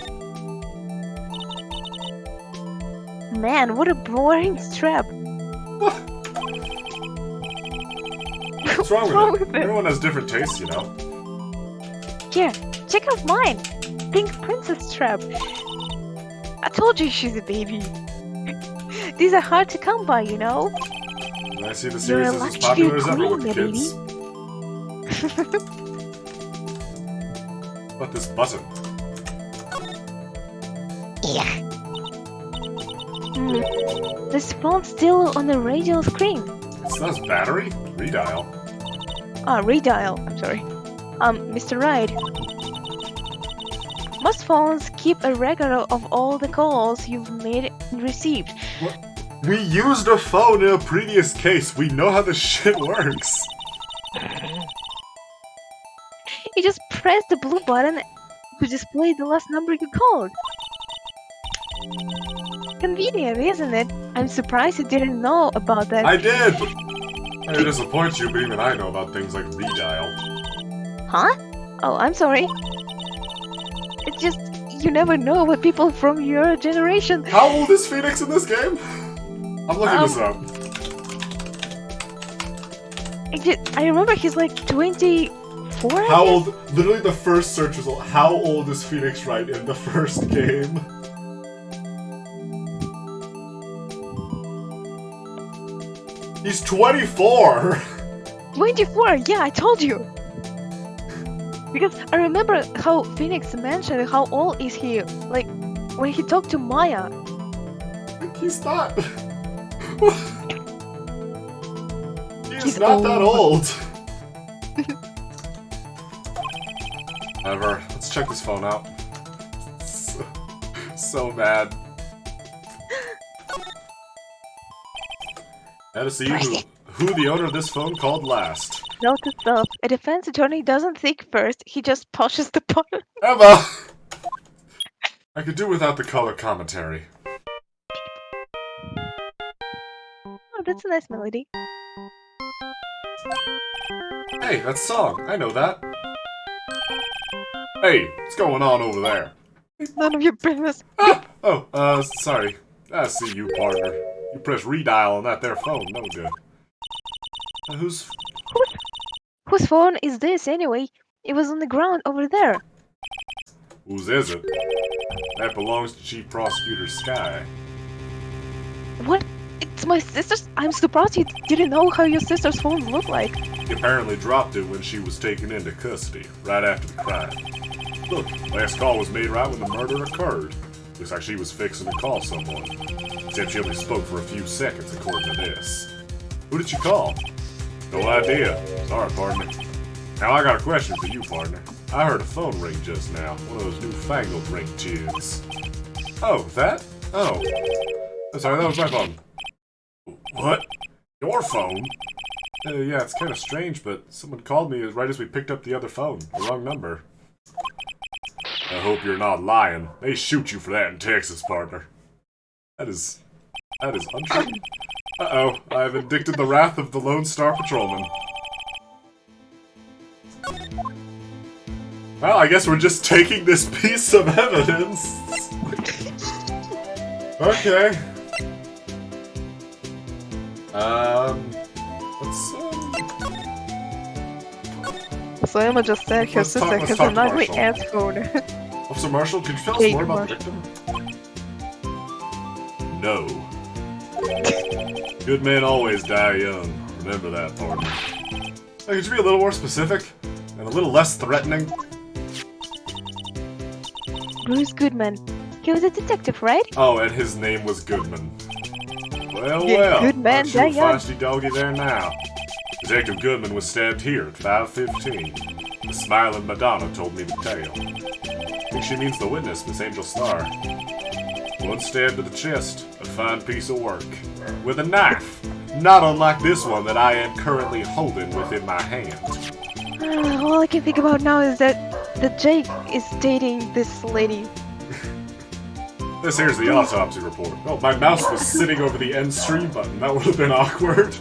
Man, what a boring strap. What's wrong with it? Everyone has different tastes, you know. Here, check out mine. Pink princess strap. I told you she's a baby. These are hard to come by, you know. I see the series is as popular as ever with the kids. What this button? Yeah. This phone's still on the radio screen. It says battery? Redial. Ah, redial. I'm sorry. Mr. Wright. Most phones keep a record of all the calls you've made and received. What? We used a phone in a previous case. We know how this shit works. You just press the blue button to display the last number you called. Convenient, isn't it? I'm surprised you didn't know about that. I did! It disappoints you, but even I know about things like redial. Huh? Oh, I'm sorry. It's just, you never know what people from your generation... How old is Phoenix in this game? I'm looking this up. I remember he's like 24. How old? Literally, the first search result. How old is Phoenix Wright in the first game? He's 24. 24. Yeah, I told you. Because I remember how Phoenix mentioned how old is he, like when he talked to Maya. He's not. He's not that old. Whatever. Let's check this phone out. So bad. Now to see who the owner of this phone called last. Note to self: a defense attorney doesn't think first; he just pushes the button. Emma. I could do without the color commentary. Oh, that's a nice melody. Hey, that song. I know that. Hey, what's going on over there? None of your business. Ah! Oh, sorry. I see you, partner. You press redial on that there phone, don't you? Whose phone is this anyway? It was on the ground over there. Whose is it? That belongs to Chief Prosecutor Sky. What? It's my sister's? I'm surprised you didn't know how your sister's phone looked like. He apparently dropped it when she was taken into custody, right after the crime. Look, last call was made right when the murder occurred. Looks like she was fixing to call someone. Except she only spoke for a few seconds, according to this. Who did she call? No idea. Sorry, partner. Now I got a question for you, partner. I heard a phone ring just now. One of those newfangled ring tunes. Oh, that? Oh. I'm sorry, that was my phone. What? Your phone? Yeah, it's kind of strange, but someone called me right as we picked up the other phone. The wrong number. I hope you're not lying. They shoot you for that in Texas, partner. That is untrue. Uh-oh, I've indicted the wrath of the Lone Star Patrolman. Well, I guess we're just taking this piece of evidence. Okay. So Emma just said her sister has an ugly ass phone. Officer Marshall, could you tell us more about the victim? No. Good men always die young. Remember that, partner. Could you be a little more specific? And a little less threatening? Bruce Goodman. He was a detective, right? Oh, and his name was Goodman. Well, Goodman, aren't you a feisty doggy there now? Detective Goodman was stabbed here at 5:15. The smiling Madonna told me the tale. I think she means the witness, Miss Angel Star. One stab to the chest, a fine piece of work. With a knife, not unlike this one that I am currently holding within my hand. All I can think about now is that Jake is dating this lady. This here's the autopsy report. Oh, my mouse was sitting over the end stream button. That would have been awkward.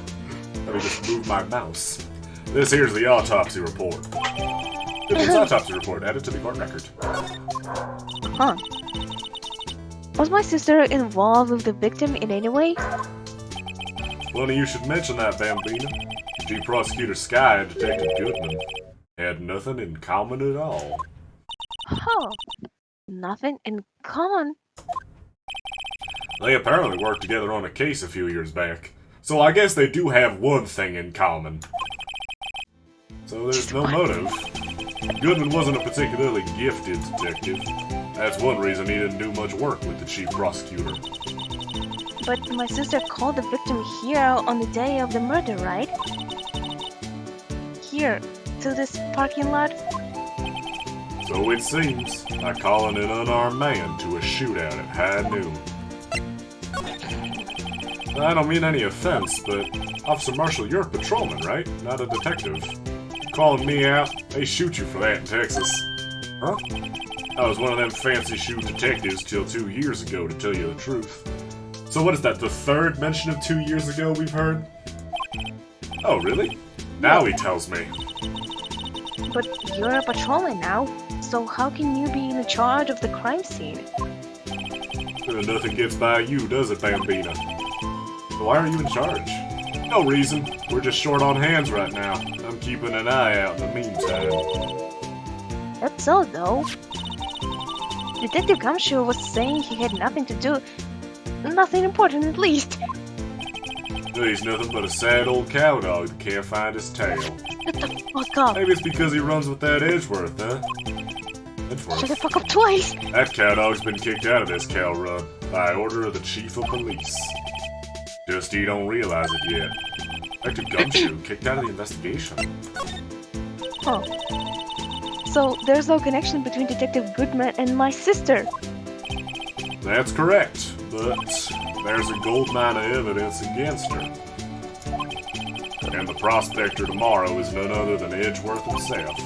Let me just move my mouse. This here's the autopsy report. Goodman's autopsy report added to the court record. Huh. Was my sister involved with the victim in any way? Funny you should mention that, Bambina. Chief Prosecutor Sky and Detective Goodman had nothing in common at all. Huh. Nothing in common? They apparently worked together on a case a few years back, so I guess they do have one thing in common. So there's no motive. Goodman wasn't a particularly gifted detective. That's one reason he didn't do much work with the chief prosecutor. But my sister called the victim here on the day of the murder, right? Here, to this parking lot? So it seems, by calling an unarmed man to a shootout at high noon. I don't mean any offense, but Officer Marshall, you're a patrolman, right? Not a detective. You Calling me out? They shoot you for that in Texas. Huh? I was one of them fancy shoe detectives till 2 years ago, to tell you the truth. So what is that, the third mention of 2 years ago we've heard? Oh, really? Now he tells me. But you're a patrolman now, so how can you be in charge of the crime scene? Nothing gets by you, does it, Bambina? Why are you in charge? No reason. We're just short on hands right now. I'm keeping an eye out in the meantime. That's so, though. Detective Gumshoe was saying he had nothing to do. Nothing important, at least. He's nothing but a sad old cowdog that can't find his tail. Shut the fuck up. Maybe it's because he runs with that Edgeworth, huh? Edgeworth? Shut the fuck up twice. That cowdog's been kicked out of this cow run by order of the chief of police. Just he don't realize it yet. Detective Gumshoe kicked out of the investigation. Huh. So there's no connection between Detective Goodman and my sister. That's correct, but there's a gold mine of evidence against her. And the prospector tomorrow is none other than Edgeworth himself.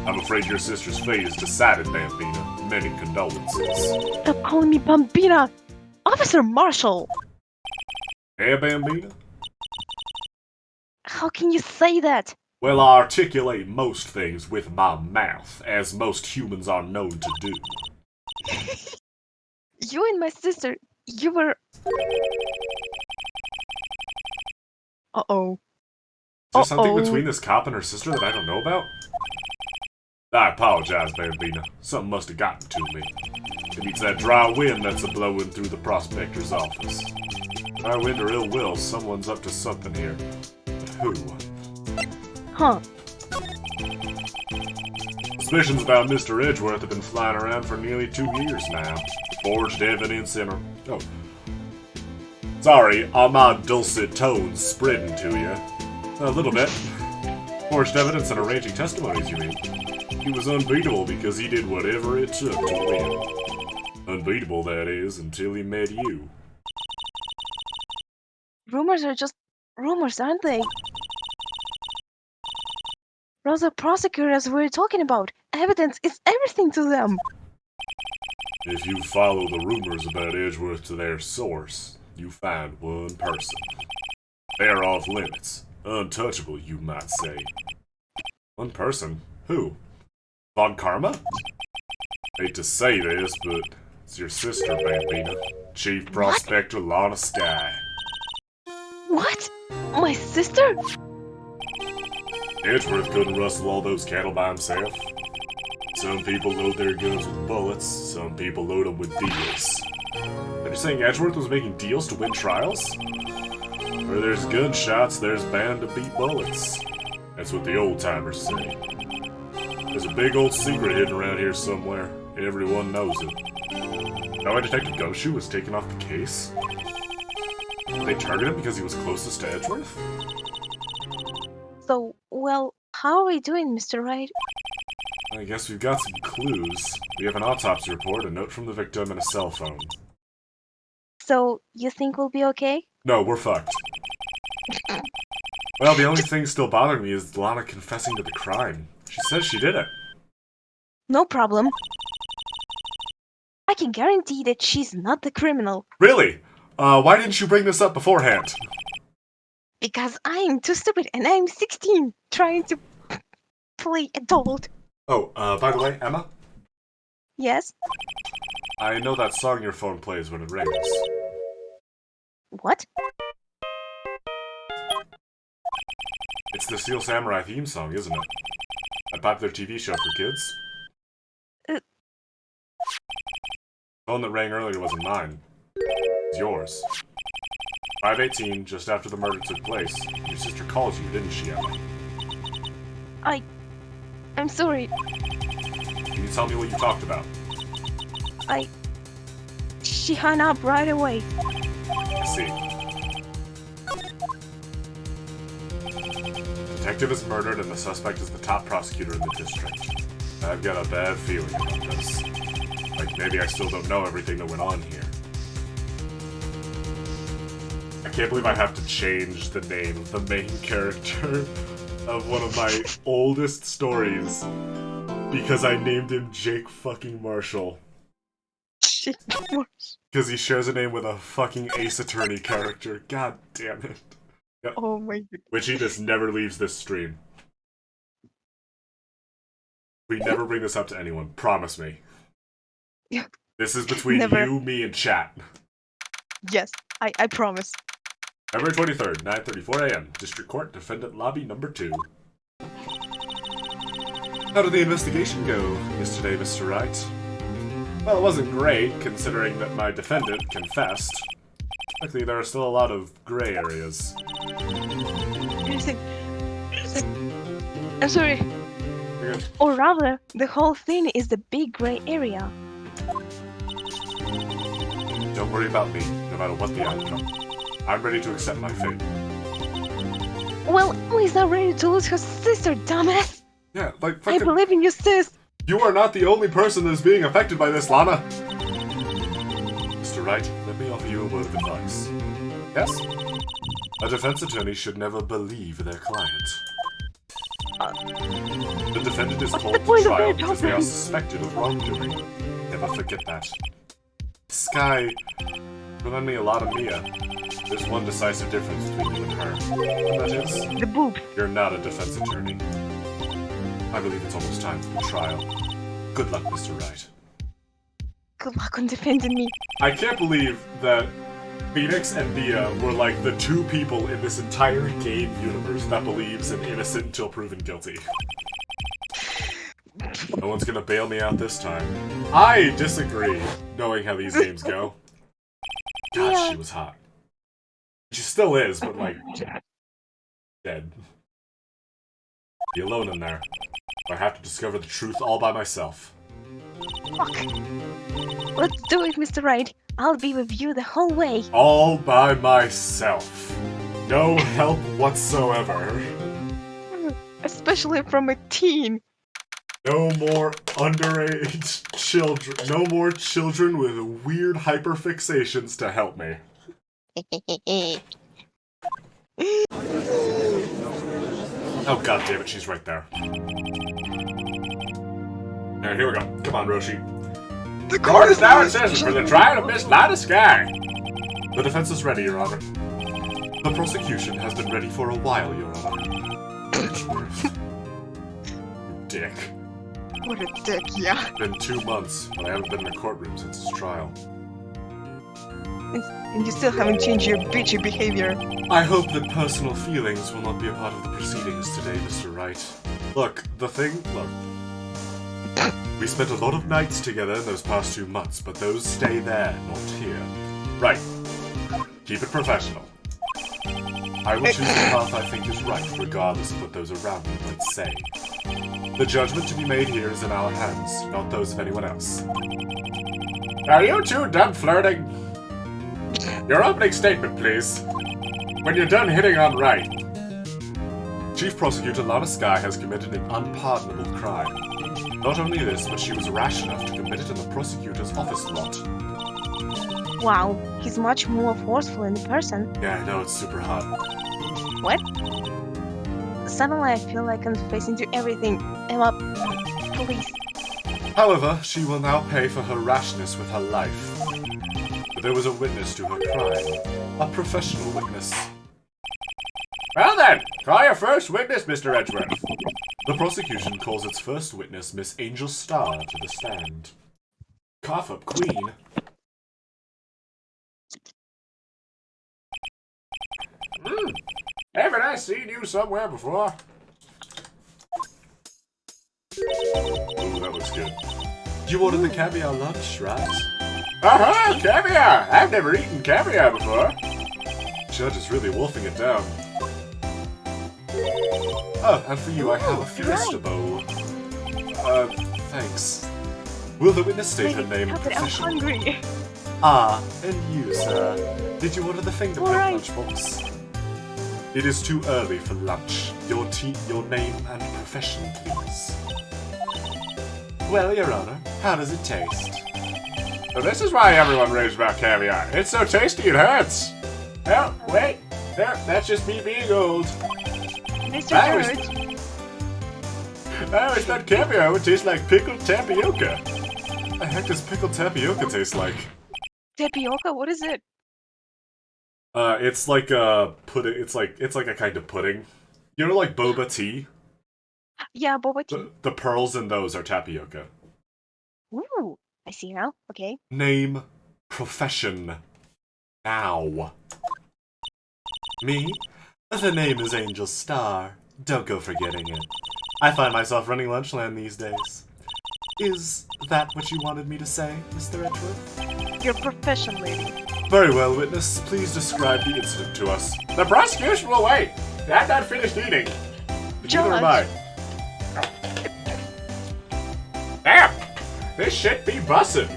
I'm afraid your sister's fate is decided, Bambina. Many condolences. Stop calling me Bambina! Officer Marshall! Hey, Bambina? How can you say that? Well, I articulate most things with my mouth, as most humans are known to do. You and my sister, you were... Uh-oh. Is there something between this cop and her sister that I don't know about? I apologize, Bambina. Something must have gotten to me. Maybe it's that dry wind that's a-blowing through the prospector's office. Dry wind or ill will, someone's up to something here. But who? Huh. Suspicions about Mr. Edgeworth have been flying around for nearly 2 years now. Forged evidence in her... Oh. Sorry, are my dulcet tones spreading to you? A little bit. Forged evidence and arranging testimonies, you mean? He was unbeatable because he did whatever it took to win. Unbeatable, that is, until he met you. Rumors are just rumors, aren't they? Those are prosecutors we're talking about. Evidence is everything to them. If you follow the rumors about Edgeworth to their source, you find one person. They're off limits. Untouchable, you might say. One person? Who? Von Karma? Hate to say this, but it's your sister, Bambina. Chief Prospector Lana Sky. What? My sister? Edgeworth couldn't rustle all those cattle by himself. Some people load their guns with bullets, some people load them with deals. Are you saying Edgeworth was making deals to win trials? Where there's gunshots, there's bound to be bullets. That's what the old-timers say. There's a big old secret hidden around here somewhere. Everyone knows it. Now, Detective Gumshoe was taken off the case? Did they target him because he was closest to Edgeworth? So, well, how are we doing, Mr. Wright? I guess we've got some clues. We have an autopsy report, a note from the victim, and a cell phone. So, you think we'll be okay? No, we're fucked. Well, the only thing still bothering me is Lana confessing to the crime. She says she did it. No problem. I can guarantee that she's not the criminal. Really? Why didn't you bring this up beforehand? Because I'm too stupid and I'm 16, trying to play adult. Oh, by the way, Emma? Yes? I know that song your phone plays when it rings. What? It's the Steel Samurai theme song, isn't it? A popular TV show for kids. The phone that rang earlier wasn't mine. It's yours. 5:18, just after the murder took place. Your sister called you, didn't she, Emma? I'm sorry. Can you tell me what you talked about? She hung up right away. I see. Detective is murdered and the suspect is the top prosecutor in the district. I've got a bad feeling about this. Like, maybe I still don't know everything that went on here. I can't believe I have to change the name of the main character. of one of my oldest stories because I named him Jake fucking Marshall. Because he shares a name with a fucking Ace Attorney character. God damn it. Yep. Oh my god. Which he just never leaves this stream. We never bring this up to anyone. Promise me. Yeah. This is between Never. you, me, and chat. Yes, I promise. February 23rd, 9:34 a.m. District Court, Defendant Lobby Number 2. How did the investigation go yesterday, Mr. Wright? Well, it wasn't great, considering that my defendant confessed. Luckily, there are still a lot of gray areas. I'm sorry. You're good. Or rather, the whole thing is the big gray area. Don't worry about me, no matter what the outcome. I'm ready to accept my fate. Well, Emily's not ready to lose her sister, dumbass! Yeah, like, I fucking... believe in you, sis! You are not the only person that is being affected by this, Llama! Mr. Wright, let me offer you a word of advice. Yes? A defense attorney should never believe their client. The defendant is called to trial because they are suspected of wrongdoing. Never forget that. Sky reminded me a lot of Mia. There's one decisive difference between you and her. And that is, The boob. you're not a defense attorney. I believe it's almost time for the trial. Good luck, Mr. Wright. Good luck on defending me. I can't believe that Phoenix and Mia were like the two people in this entire game universe that believes in innocent until proven guilty. No one's gonna bail me out this time. I disagree, knowing how these games go. God, Yeah. she was hot. She still is, but like, dead. Be alone in there. I have to discover the truth all by myself. Fuck. Let's do it, Mr. Wright. I'll be with you the whole way. All by myself. No help whatsoever. Especially from a teen. No more underage children. No more children with weird hyperfixations to help me. Oh god damn it, she's right there. Alright, here we go. Come on, Roshi. The court is now in session for the trial of Miss Lana Sky. The defense is ready, Your Honor. The prosecution has been ready for a while, Your Honor. You dick. What a dick, yeah. It's been 2 months, but I haven't been in a courtroom since his trial. And you still haven't changed your bitchy behavior. I hope that personal feelings will not be a part of the proceedings today, Mr. Wright. Look, we spent a lot of nights together in those past 2 months, but those stay there, not here. Right. Keep it professional. I will choose the path I think is right, regardless of what those around me might say. The judgment to be made here is in our hands, not those of anyone else. Are you two done flirting? Your opening statement, please. When you're done hitting on Wright. Chief Prosecutor Lana Sky has committed an unpardonable crime. Not only this, but she was rash enough to commit it in the prosecutor's office lot. Wow, he's much more forceful in person. Yeah, I know, it's super hot. What? Suddenly I feel like I'm facing to everything. Emma, please. However, she will now pay for her rashness with her life. But there was a witness to her crime. A professional witness. Well then, call your first witness, Mr. Edgeworth. The prosecution calls its first witness, Miss Angel Star, to the stand. Cough up, Queen. Haven't I seen you somewhere before? Ooh, that looks good. You ordered the caviar lunch, right? Uh-huh, caviar! I've never eaten caviar before. Judge is really wolfing it down. Oh, and for you, I have a fiesta bowl. Thanks. Will the witness state her name and Stop it, I'm profession? hungry. Ah, and you, sir. Did you order the fingerprint Alright. lunchbox? It is too early for lunch. Your name and profession, please. Well, Your Honor, how does it taste? So this is why everyone raves about caviar. It's so tasty it hurts. Oh, wait. There, that's just me being old. Mr. I was- George. I always thought caviar would taste like pickled tapioca. What the heck does pickled tapioca taste like? Tapioca, what is it? It's like a pudding. It's like a kind of pudding. You know, like boba tea. Yeah, boba tea. The pearls in those are tapioca. Ooh, I see now. Okay. Name, profession, now. Me? The name is Angel Star. Don't go forgetting it. I find myself running Lunchland these days. Is that what you wanted me to say, Mr. Edgeworth? Your profession, lady. Very well, witness. Please describe the incident to us. The prosecution will wait. I'm not finished eating. Neither am I. Damn! This shit be bussin'.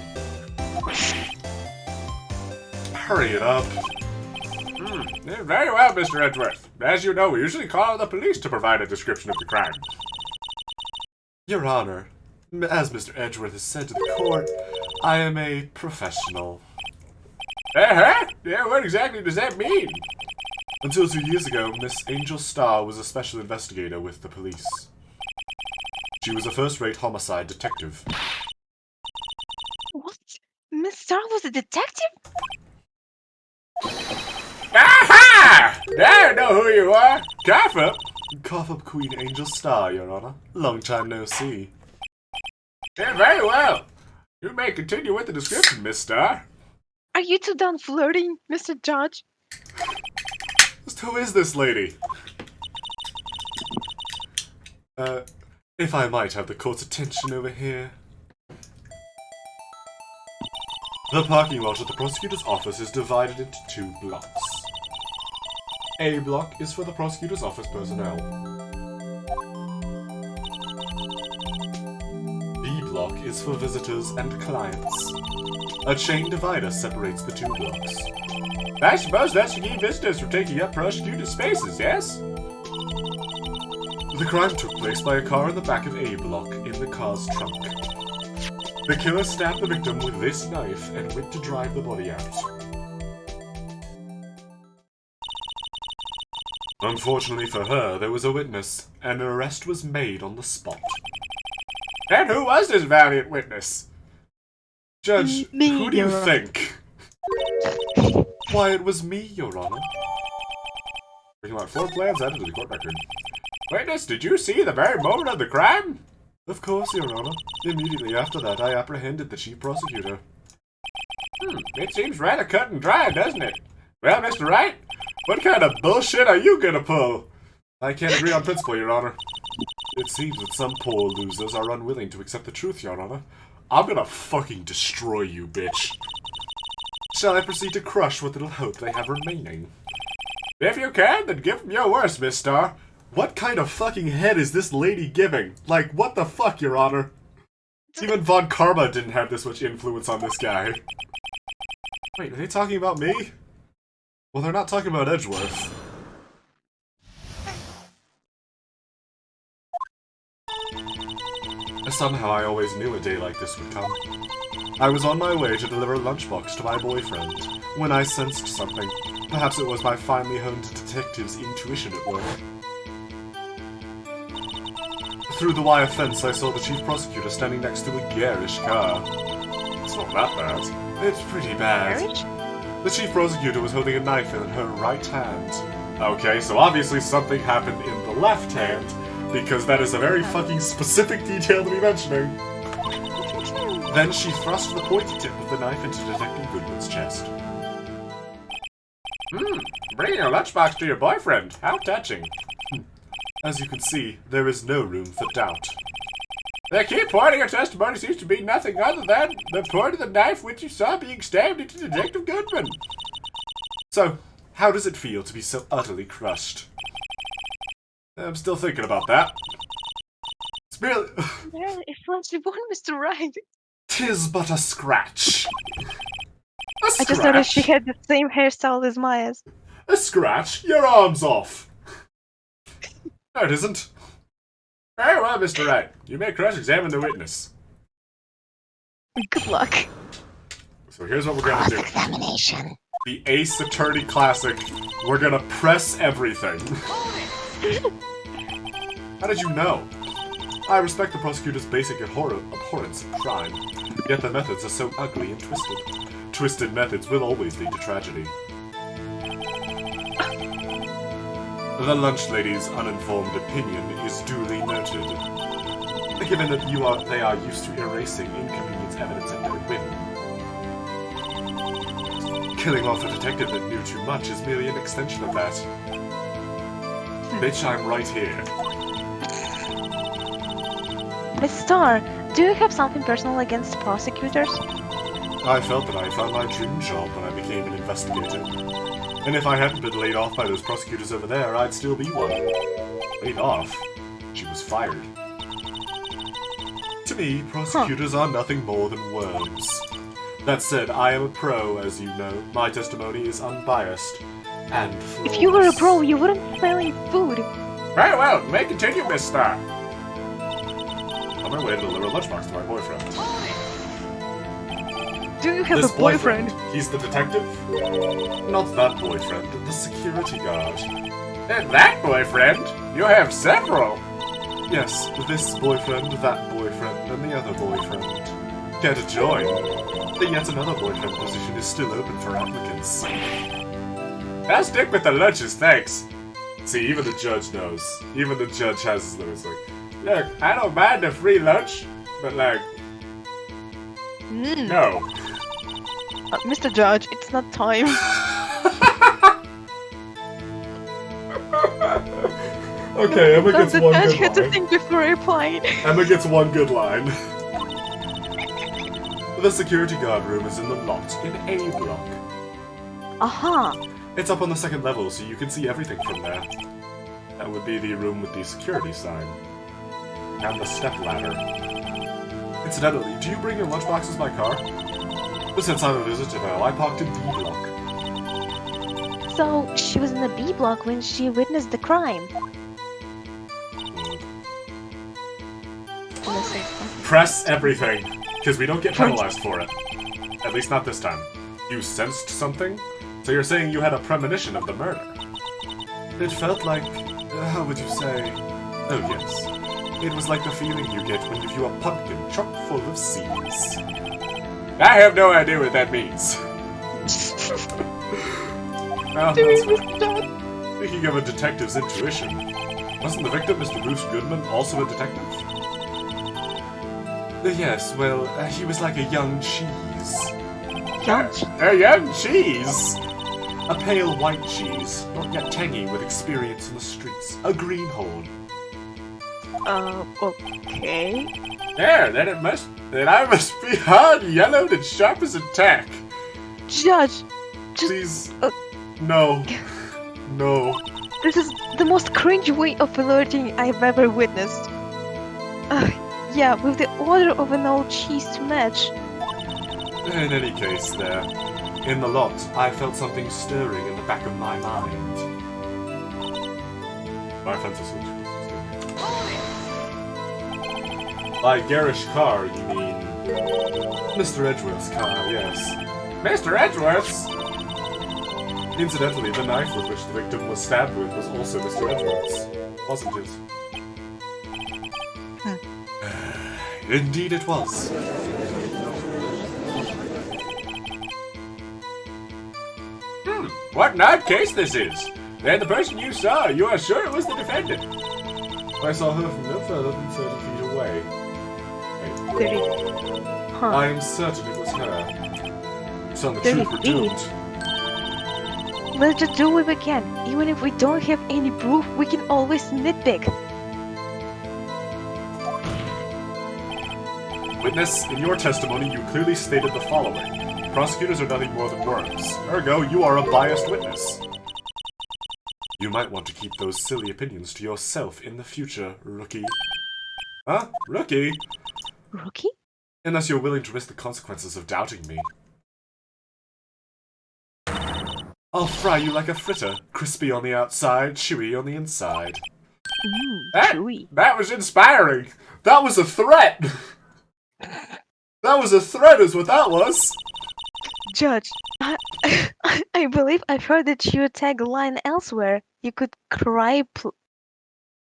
Hurry it up. Very well, Mr. Edgeworth. As you know, we usually call the police to provide a description of the crime. Your Honor, as Mr. Edgeworth has said to the court, I am a professional. Uh-huh? Yeah, what exactly does that mean? Until 2 years ago, Miss Angel Starr was a special investigator with the police. She was a first-rate homicide detective. What? Miss Star was a detective? Aha! Now I know who you are. Cough up. Cough up, Queen Angel Star, Your Honor. Long time no see. Yeah, very well. You may continue with the description, Miss Star. Are you two done flirting, Mr. Judge? Just who is this lady? If I might have the court's attention over here. The parking lot at the prosecutor's office is divided into 2 blocks. A block is for the prosecutor's office personnel. B block is for visitors and clients. A chain divider separates the 2 blocks. I suppose that's to keep visitors from taking up prosecutor's spaces, yes? The crime took place by a car in the back of A block in the car's trunk. The killer stabbed the victim with this knife and went to drive the body out. Unfortunately for her, there was a witness, and an arrest was made on the spot. And who was this valiant witness? Judge, Me, who do you Your Honor. think? Why, it was me, Your Honor. Bringing out 4 plans added to the court record. Witness, did you see the very moment of the crime? Of course, Your Honor. Immediately after that, I apprehended the chief prosecutor. It seems rather cut and dry, doesn't it? Well, Mr. Wright, what kind of bullshit are you gonna pull? I can't agree on principle, Your Honor. It seems that some poor losers are unwilling to accept the truth, Your Honor. I'm gonna fucking destroy you, bitch. Shall I proceed to crush what little hope they have remaining? If you can, then give them your worst, Miss Star. What kind of fucking head is this lady giving? Like, what the fuck, Your Honor? Even Von Karma didn't have this much influence on this guy. Wait, are they talking about me? Well, they're not talking about Edgeworth. Somehow I always knew a day like this would come. I was on my way to deliver a lunchbox to my boyfriend when I sensed something. Perhaps it was my finely honed detective's intuition at work. Through the wire fence, I saw the chief prosecutor standing next to a garish car. It's not that bad. It's pretty bad. Marriage? The chief prosecutor was holding a knife in her right hand. Okay, so obviously something happened in the left hand, because that is a very fucking specific detail to be mentioning. Then she thrust the pointy tip of the knife into Detective Goodman's chest. Bringing a lunchbox to your boyfriend. How touching. As you can see, there is no room for doubt. The key point of your testimony seems to be nothing other than the point of the knife which you saw being stabbed into Detective Goodman. So, how does it feel to be so utterly crushed? I'm still thinking about that. It's merely... Well, if once we won, Mr. Wright. 'Tis but a scratch. I just noticed she had the same hairstyle as Maya's. A scratch? Your arm's off. No, it isn't. Very well, Mr. Wright. You may cross-examine the witness. Good luck. So here's what we're gonna do. Examination. The Ace Attorney Classic. We're gonna press everything. How did you know? I respect the prosecutor's basic abhorrence of crime, yet their methods are so ugly and twisted. Twisted methods will always lead to tragedy. The lunch lady's uninformed opinion is duly noted. Given that they are used to erasing inconvenience evidence at their whim. Killing off a detective that knew too much is merely an extension of that. Bitch, I'm right here. Miss Star, do you have something personal against prosecutors? I felt that I found my dream job when I became an investigator. And if I hadn't been laid off by those prosecutors over there, I'd still be one. Laid off? She was fired. To me, prosecutors are nothing more than worms. That said, I am a pro, as you know. My testimony is unbiased and flawless. If you were a pro, you wouldn't smell any food. Very well, may continue, Miss Star. On my way to deliver a lunchbox to my boyfriend. Do you have This a boyfriend? He's the detective? Not that boyfriend, the security guard. And that boyfriend? You have several. Yes, this boyfriend, that boyfriend, and the other boyfriend. Care to join? The yet another boyfriend position is still open for applicants. I'll stick with the lunches, thanks. See, even the judge knows. Even the judge has his limits. Like, look, I don't mind a free lunch, but like, no. Mr. Judge, it's not time. Okay, Emma gets The one judge good had to line. think before replying. Emma gets one good line. The security guard room is in the lot, in A block. Aha! It's up on the second level, so you can see everything from there. That would be the room with the security sign. And the step ladder. Incidentally, do you bring your lunchboxes by car? Since I'm a visitor now, I parked in B block. So, she was in the B block when she witnessed the crime. Press everything, because we don't get penalized for it. At least not this time. You sensed something? So you're saying you had a premonition of the murder? It felt like... how would you say... oh yes. It was like the feeling you get when you view a pumpkin chock full of seeds. I have no idea what that means. Well, that's fine. Speaking of a detective's intuition, wasn't the victim, Mr. Bruce Goodman, also a detective? Yes, well, he was like a young cheese. A young cheese? A pale white cheese, not yet tangy with experience in the streets. A greenhorn. Okay. There, then I must be hard, yellowed, and sharp as a tack. Judge, Please, no. No. this is the most cringe way of alerting I've ever witnessed. Yeah, with the order of an old cheese to match. In any case, there, in the lot, I felt something stirring in the back of my mind. My offense is by garish car, you mean... Mr. Edgeworth's car, yes. Mr. Edgeworth's? Incidentally, the knife with which the victim was stabbed with was also Mr. Edgeworth's, wasn't it? Indeed it was. What an odd case this is. And the person you saw, you are sure it was the defendant? I saw her from no further than 30 feet away. Wait. 30. Huh. I am certain it was her. So the 30 truth we're doomed. Let's just do what we can. Even if we don't have any proof, we can always nitpick. Witness, in your testimony, you clearly stated the following. Prosecutors are nothing more than worms. Ergo, you are a biased witness. You might want to keep those silly opinions to yourself in the future, rookie. Huh? Rookie? Rookie? Unless you're willing to risk the consequences of doubting me. I'll fry you like a fritter, crispy on the outside, chewy on the inside. Chewy. That was inspiring! That was a threat! That was a threat is what that was! Judge, I believe I've heard that you tag a line elsewhere. You could cry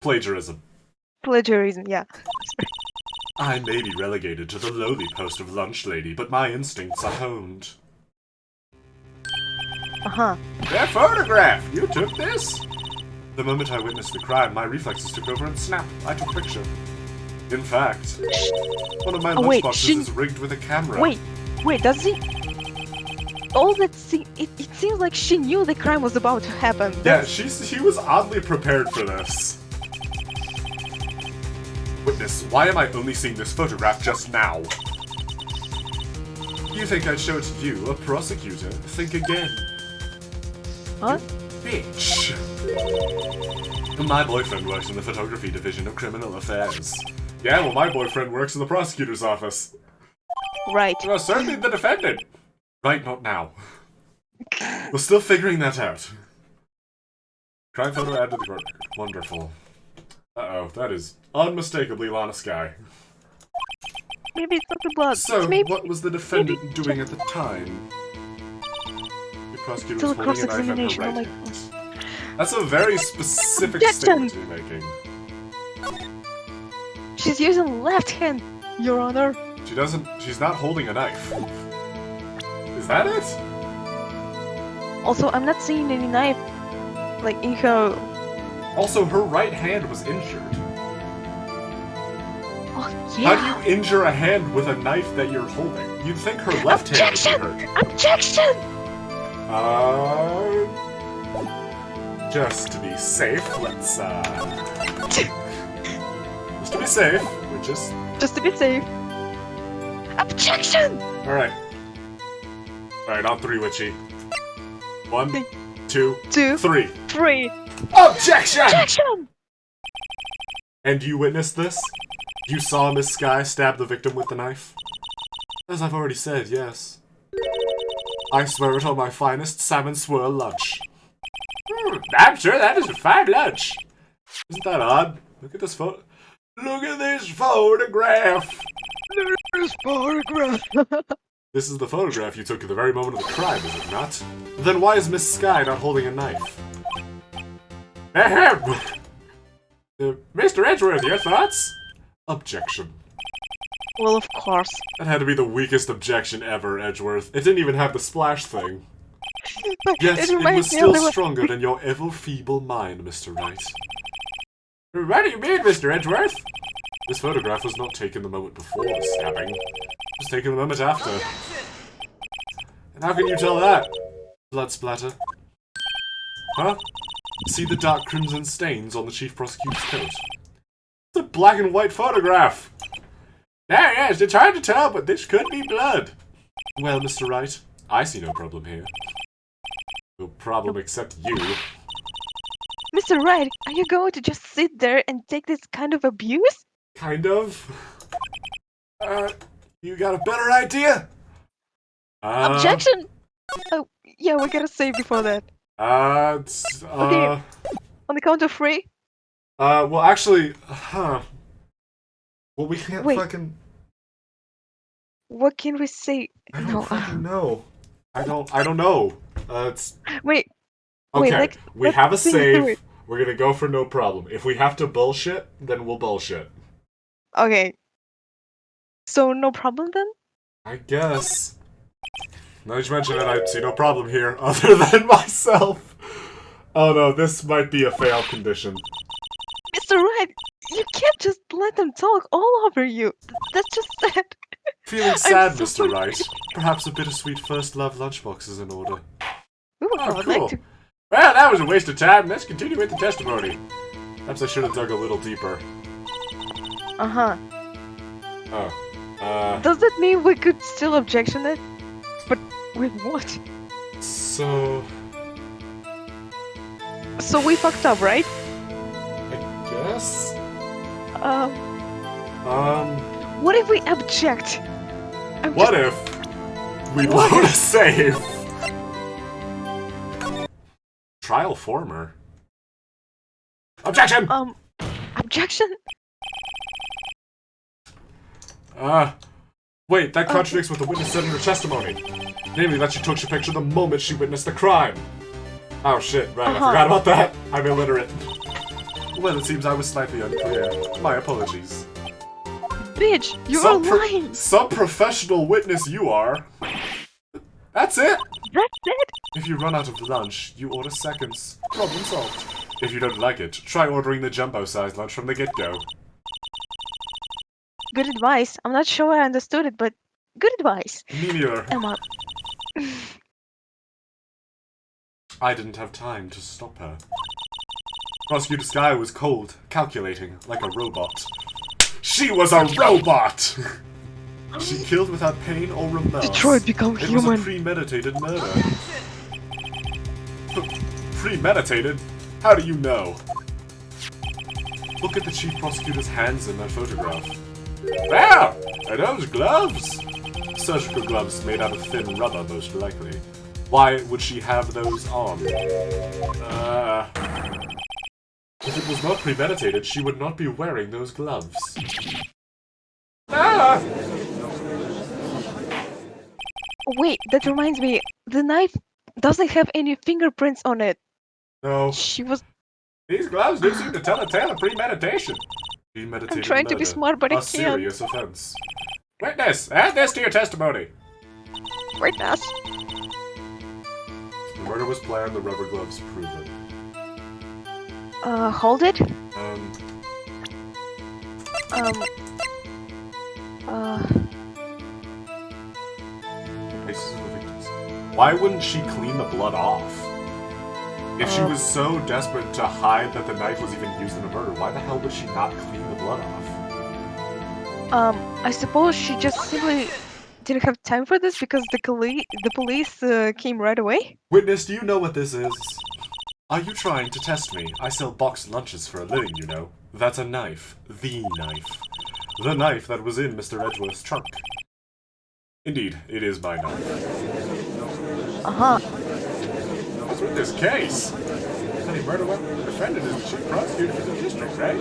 Plagiarism. Plagiarism, yeah. I may be relegated to the lowly post of lunch lady, but my instincts are honed. Uh-huh. Their photograph! You took this? The moment I witnessed the crime, my reflexes took over and snap. I took a picture. In fact, one of my lunchboxes is rigged with a camera. Wait, does he? All that it seems like she knew the crime was about to happen. Yeah, she was oddly prepared for this. Witness, why am I only seeing this photograph just now? You think I'd show it to you, a prosecutor? Think again. Huh? Bitch. My boyfriend works in the photography division of criminal affairs. Yeah, well, my boyfriend works in the prosecutor's office. Right. Well, certainly the defendant. Right, not now. We're still figuring that out. Crime photo added to the court. Wonderful. Uh-oh, that is unmistakably Lana Sky. Maybe it's not the blood. So, maybe, what was the defendant doing at the time? The prosecutor Still was holding a knife in her cross-examination, right oh my hand. That's a very specific Objection! statement to be making. She's using left hand, Your Honor. She's not holding a knife. Is that it? Also, I'm not seeing any knife, like, in her... Also, her right hand was injured. Oh, yeah. How do you injure a hand with a knife that you're holding? You'd think her left hand would be hurt. Objection! Just to be safe, let's, just to be safe, we're just... Just to be safe. Objection! Alright. Alright, on 3, Witchy. 1, 2, 3. 3. Objection! Objection! And you witnessed this? You saw Miss Sky stab the victim with the knife? As I've already said, yes. I swear it on my finest salmon swirl lunch. I'm sure that is a fine lunch. Isn't that odd? Look at this photo. Look at this photograph! This photograph! This is the photograph you took at the very moment of the crime, is it not? Then why is Miss Sky not holding a knife? Ahem! Mr. Edgeworth, your thoughts? Objection. Well, of course. That had to be the weakest objection ever, Edgeworth. It didn't even have the splash thing. Yes, it was still stronger than your ever-feeble mind, Mr. Wright. What do you mean, Mr. Edgeworth? This photograph was not taken the moment before the stabbing. It was taken the moment after. And how can you tell that? Blood splatter. Huh? See the dark crimson stains on the chief prosecutor's coat? It's a black and white photograph! Yes, it's hard to tell, but this could be blood. Well, Mr. Wright, I see no problem here. No problem except you. Mr. Wright, are you going to just sit there and take this kind of abuse? Kind of. You got a better idea? Objection! Oh, yeah, we gotta save before that. Okay. On the count of 3? Well, actually, well, we can't fucking... What can we say? I don't fucking know. I don't know. It's... Wait. Okay, Wait, we have a save. We're gonna go for no problem. If we have to bullshit, then we'll bullshit. Okay. So, no problem then? I guess. Now that you mention it, I see no problem here, other than myself. Oh no, this might be a fail condition. Mr. Wright, you can't just let them talk all over you. That's just sad. Feeling sad, Mr. Wright. Perhaps a bittersweet first love lunchbox is in order. Ooh, I would cool. like to... Well, that was a waste of time. Let's continue with the testimony. Perhaps I should have dug a little deeper. Uh-huh. Oh. Does that mean we could still objection it? But with what? So we fucked up, right? I guess? What if we object? What if we load a save? Trial former. Objection! Objection? Wait, that contradicts what the witness said in her testimony. Namely, that she took your picture the moment she witnessed the crime. Oh shit, right, I forgot about that. I'm illiterate. Well, it seems I was slightly unclear. My apologies. Bitch, you are lying. Some professional witness you are. That's it. That's it. If you run out of lunch, you order seconds. Problem solved. If you don't like it, try ordering the jumbo-sized lunch from the get-go. Good advice. I'm not sure I understood it, but good advice. Me neither. Emma. I didn't have time to stop her. Prosecutor Sky was cold, calculating, like a robot. She was a robot! She killed without pain or remorse. Detroit become It human. was a premeditated murder. Premeditated? How do you know? Look at the chief prosecutor's hands in that photograph. Wow! Are those gloves? Surgical gloves made out of thin rubber, most likely. Why would she have those on? If it was not premeditated, she would not be wearing those gloves. Wait, that reminds me. The knife doesn't have any fingerprints on it. No. She was... These gloves do seem to tell a tale of premeditation. Premeditated I'm trying to be murder. smart, but I A can't. serious offense. Witness, add this to your testimony. Witness. The murder was planned, the rubber gloves prove it. Hold it. Faces of the victims. Why wouldn't she clean the blood off? If she was so desperate to hide that the knife was even used in the murder, why the hell would she not clean the blood off? I suppose she just simply didn't have time for this because the police came right away. Witness, do you know what this is? Are you trying to test me? I sell boxed lunches for a living, you know. That's a knife. The knife. The knife that was in Mr. Edgeworth's trunk. Indeed, it is my knife. Uh-huh. What's with this case? Any murder weapon? The defendant is the chief prosecutor for the district, right?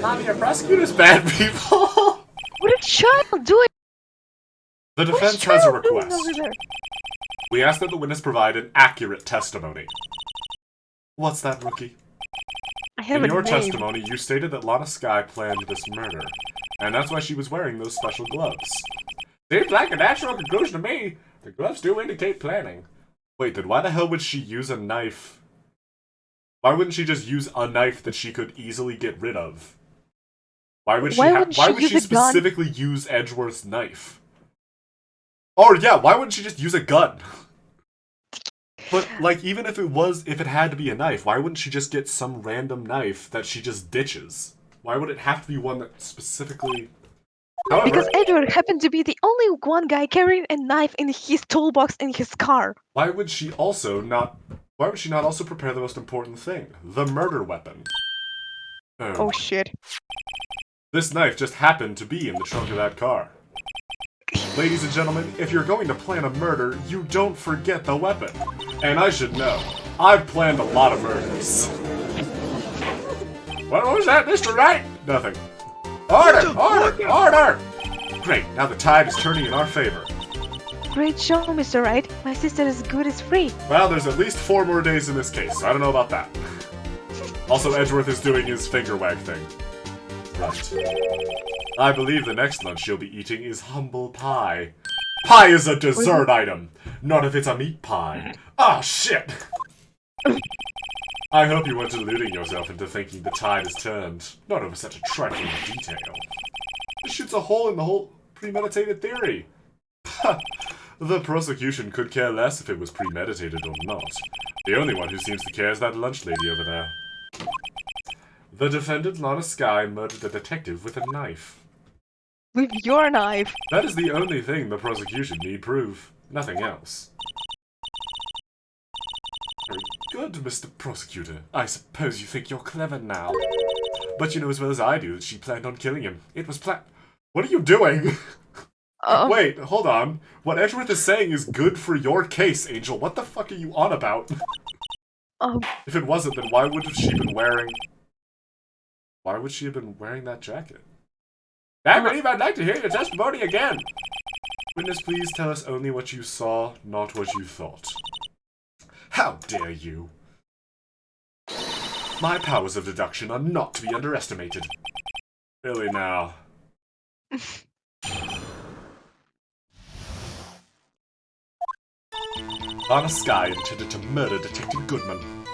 Not your prosecutors, bad people! What did child do it? The defense has a request. We ask that the witness provide an accurate testimony. What's that, rookie? I have In a your name. testimony, you stated that Lana Skye planned this murder, and that's why she was wearing those special gloves. Seems like a natural conclusion to me. The gloves do indicate planning. Wait, then why the hell would she use a knife? Why wouldn't she just use a knife that she could easily get rid of? Why would Why wouldn't why she would use she a gun? specifically use Edgeworth's knife? Oh yeah, why wouldn't she just use a gun? But like, even if it had to be a knife, why wouldn't she just get some random knife that she just ditches? Why would it have to be one that specifically? However, Because Edward happened to be the only one guy carrying a knife in his toolbox in his car. why would she not also prepare the most important thing, the murder weapon? Oh shit. This knife just happened to be in the trunk of that car. Ladies and gentlemen, if you're going to plan a murder, you don't forget the weapon. And I should know, I've planned a lot of murders. What was that, Mr. Wright? Nothing. Order! Order! Order! Great, now the tide is turning in our favor. Great show, Mr. Wright. My sister is good as free. Well, there's at least 4 more days in this case, so I don't know about that. Also, Edgeworth is doing his finger wag thing. Right. I believe the next lunch you'll be eating is humble pie. Pie is a dessert item, not if it's a meat pie. Ah, shit! I hope you weren't deluding yourself into thinking the tide has turned, not over such a trifling detail. This shoots a hole in the whole premeditated theory. The prosecution could care less if it was premeditated or not. The only one who seems to care is that lunch lady over there. The defendant, Lana Skye, murdered a detective with a knife. With your knife. That is the only thing the prosecution need prove. Nothing else. Very good, Mr. Prosecutor. I suppose you think you're clever now. But you know as well as I do that she planned on killing him. It was What are you doing? Wait, hold on. What Edgeworth is saying is good for your case, Angel. What the fuck are you on about? If it wasn't, then why would she have been wearing... Why would she have been wearing that jacket? I believe I'd like to hear your testimony again. Witness, please tell us only what you saw, not what you thought. How dare you? My powers of deduction are not to be underestimated. Really now. Lana Skye intended to murder Detective Goodman.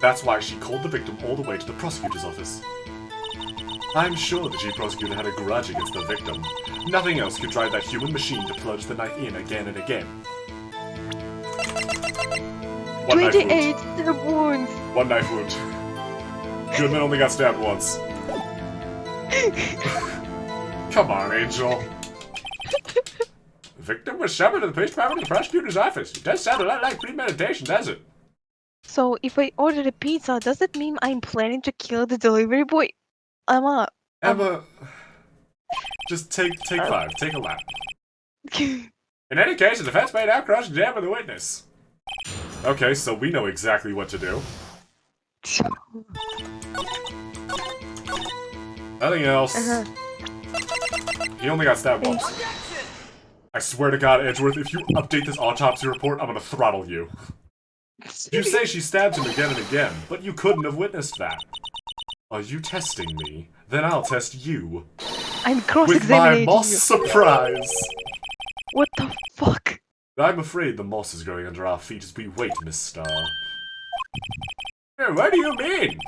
That's why she called the victim all the way to the prosecutor's office. I'm sure the chief prosecutor had a grudge against the victim. Nothing else could drive that human machine to plunge the knife in again and again. 28 stab wounds! One knife wound. Goodman only got stabbed once. Come on, Angel. The victim was summoned to the police department in the prosecutor's office. It does sound a lot like premeditation, does it? So, if I order a pizza, does that mean I'm planning to kill the delivery boy? Emma, just take 5. Take a lap. In any case, the defense may now cross-examine the witness. Okay, so we know exactly what to do. Nothing else. He only got stabbed once. I swear to God, Edgeworth, if you update this autopsy report, I'm gonna throttle you. You say she stabbed him again and again, but you couldn't have witnessed that. Are you testing me? Then I'll test you. I'm cross-examining with my moss surprise! What the fuck? I'm afraid the moss is growing under our feet as we wait, Miss Starr. What do you mean?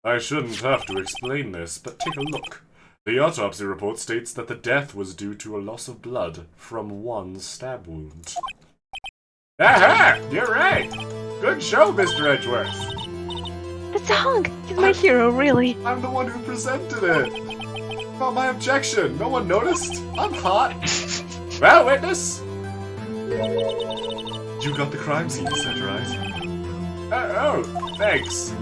I shouldn't have to explain this, but take a look. The autopsy report states that the death was due to a loss of blood from one stab wound. Aha! You're right! Good show, Mr. Edgeworth! That's Hunk! He's my hero, really! I'm the one who presented it! Not my objection! No one noticed? I'm hot! Well, witness! You got the crime scene set, right? Oh, thanks!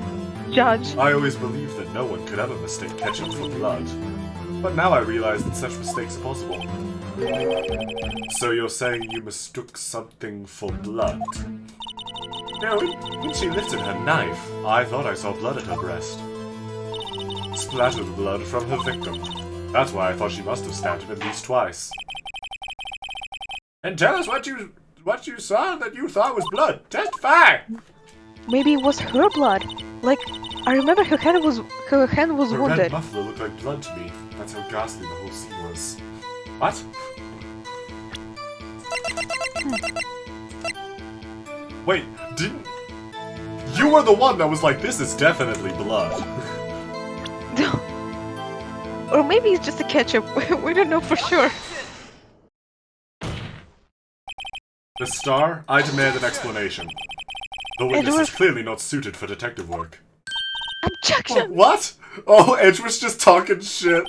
Judge. I always believed that no one could ever mistake ketchup for blood. But now I realize that such mistakes are possible. So you're saying you mistook something for blood? No, when she lifted her knife, I thought I saw blood at her breast. Splattered blood from her victim. That's why I thought she must have stabbed him at least twice. And tell us what you saw that you thought was blood. Testify! Maybe it was her blood. Like, I remember her hand was The wounded. red muffler looked like blood to me. That's how ghastly the whole scene was. What? Wait, didn't... You were the one that was like, this is definitely blood. Or maybe it's just a ketchup. We don't know for sure. Miss Starr, I demand an explanation. The witness is clearly not suited for detective work. Objection! What? Oh, Edge was just talking shit.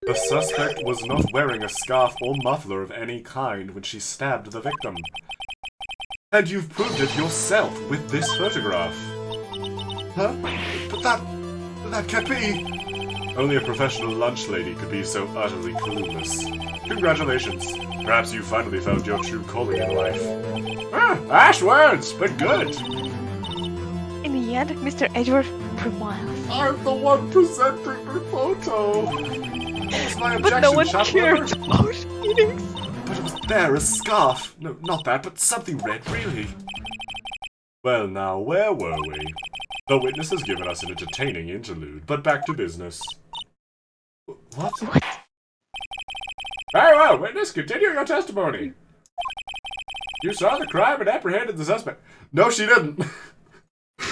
The suspect was not wearing a scarf or muffler of any kind when she stabbed the victim. And you've proved it yourself with this photograph. Huh? But that can't be... Only a professional lunch lady could be so utterly clueless. Congratulations. Perhaps you finally found your true calling in life. Harsh words, but good. In the end, Mr. Edgeworth prevails. I'm the one presenting the photo. It's my objection, But no one chap cared lover. about Phoenix. But it was there, a scarf. No, not that, but something red, really. Well now, where were we? The witness has given us an entertaining interlude, but back to business. What? Very well, witness, continue your testimony. You saw the crime and apprehended the suspect. No, she didn't.